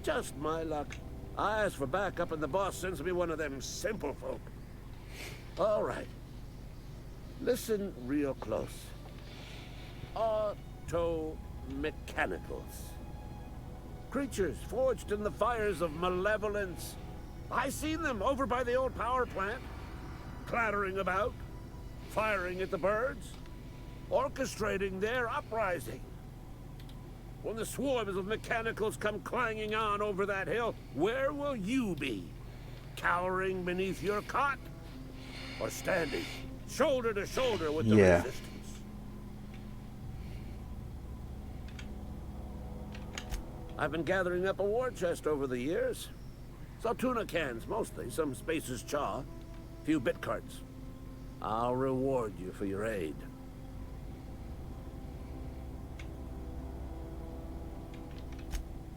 Just my luck. I ask for backup and the boss sends me one of them simple folk. All right. Listen real close. Auto-mechanicals. Creatures forged in the fires of malevolence. I seen them over by the old power plant, clattering about, firing at the birds, orchestrating their uprising. When the swarms of mechanicals come clanging on over that hill, where will you be? Cowering beneath your cot? Or standing shoulder to shoulder with the resistance? I've been gathering up a war chest over the years. Saltuna cans, mostly. Some Spacer's chaw. Few bit carts. I'll reward you for your aid.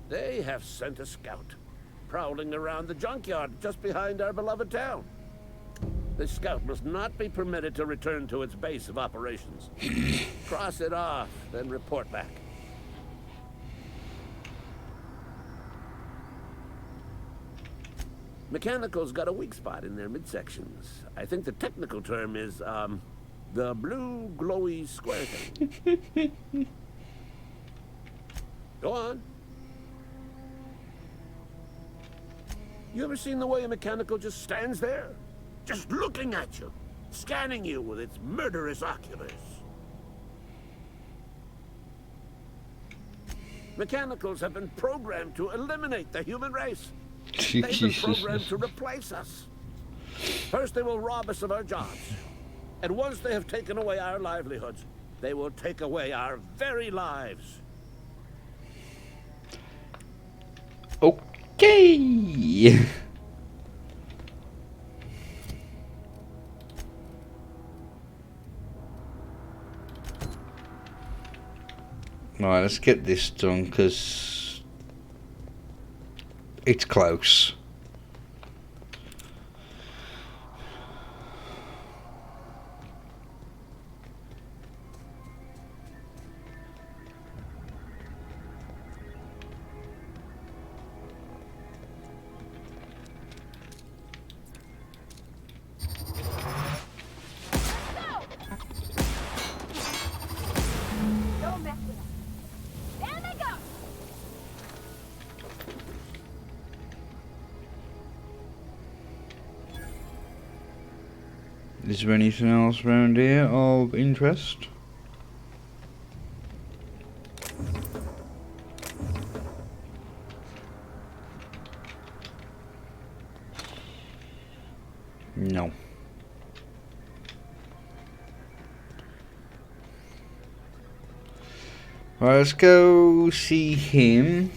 They have sent a scout. prowling around the junkyard just behind our beloved town. The scout must not be permitted to return to its base of operations. Cross it off, then report back. Mechanical's got a weak spot in their midsections. I think the technical term is, the blue glowy square thing. Go on. You ever seen the way a mechanical just stands there? Just looking at you, scanning you with its murderous oculars. Mechanicals have been programmed to eliminate the human race. They've been programmed to replace us. First, they will rob us of our jobs. And once they have taken away our livelihoods, they will take away our very lives. Okay. Right, let's get this done, because it's close. Don't mess with us. There they go! Is there anything else around here of interest? No. Right, let's go see him.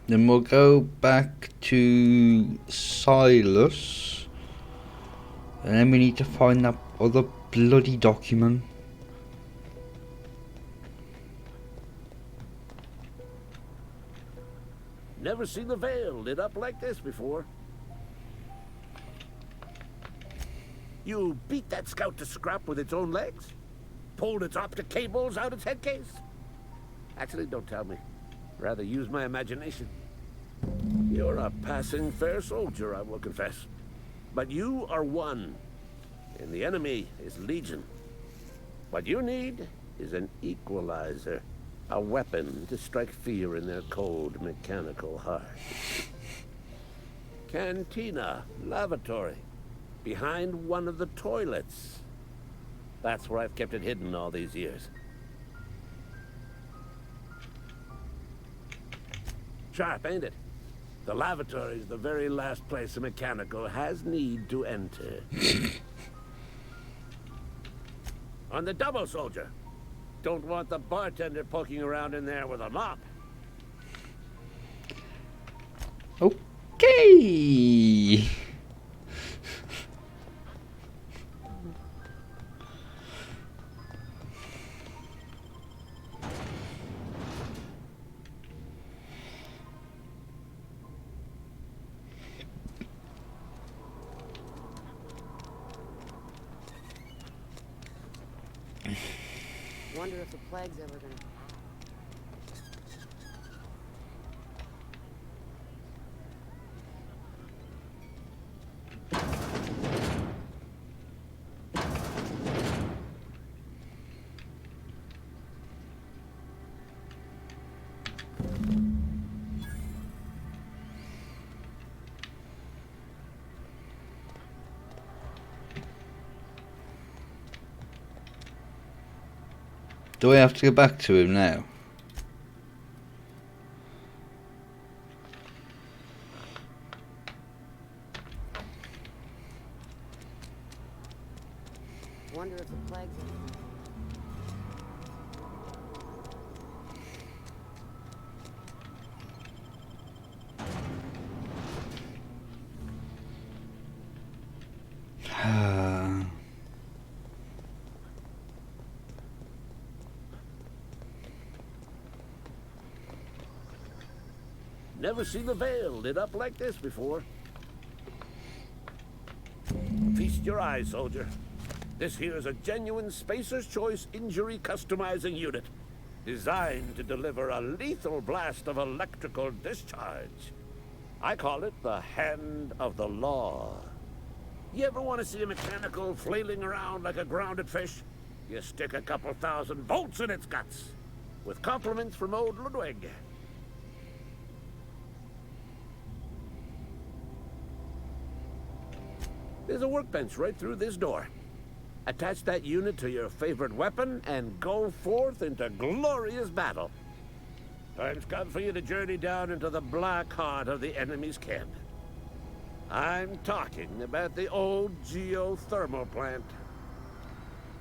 Then we'll go back to Silas. And then we need to find that other bloody document. Never seen the Vale lit up like this before. You beat that scout to scrap with its own legs? Pulled its optic cables out its head case? Actually, don't tell me. Rather use my imagination. You're a passing fair soldier, I will confess. But you are one, and the enemy is legion. What you need is an equalizer. A weapon to strike fear in their cold, mechanical hearts. Cantina, lavatory, behind one of the toilets. That's where I've kept it hidden all these years. Sharp, ain't it? The lavatory is the very last place a mechanical has need to enter. On the double, soldier. Don't want the bartender poking around in there with a mop. Okay. Wonder if the plague's ever gonna... Do I have to go back to him now? Wonder if the plague's ever... Never seen the Veil lit up like this before. Feast your eyes, soldier. This here is a genuine Spacer's Choice injury customizing unit, designed to deliver a lethal blast of electrical discharge. I call it the Hand of the Law. You ever want to see a mechanical flailing around like a grounded fish? You stick a couple thousand volts in its guts. With compliments from old Ludwig. There's a workbench right through this door. Attach that unit to your favorite weapon and go forth into glorious battle. Time's come for you to journey down into the black heart of the enemy's camp. I'm talking about the old geothermal plant.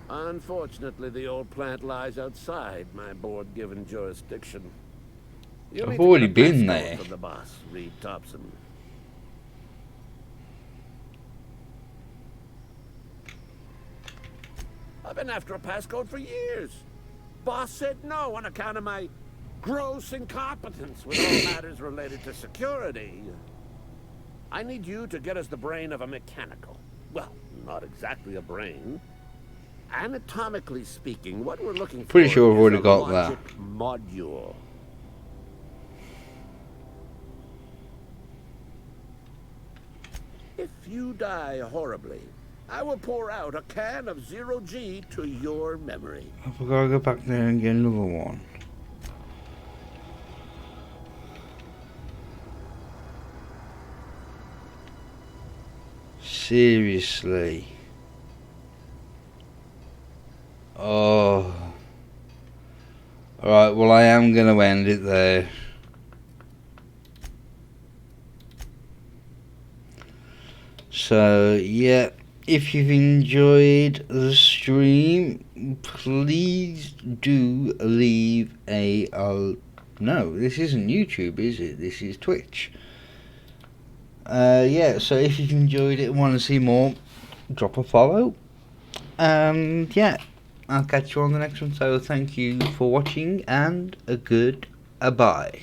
Unfortunately, the old plant lies outside my board-given jurisdiction. I've already been there. From the boss, Reed Thompson. I've been after a passcode for years. Boss said no on account of my gross incompetence with all matters related to security. I need you to get us the brain of a mechanical. Well, not exactly a brain. Anatomically speaking, what we're looking for Pretty sure I've is already a got logic that. module. If you die horribly, I will pour out a can of 0G to your memory. I've got to go back there and get another one. Seriously. Oh. Alright, well I am going to end it there. So, yeah. If you've enjoyed the stream, please do leave a... no, this isn't YouTube, is it? This is Twitch. Yeah, so if you've enjoyed it and want to see more, drop a follow. And yeah, I'll catch you on the next one. So thank you for watching and a goodbye.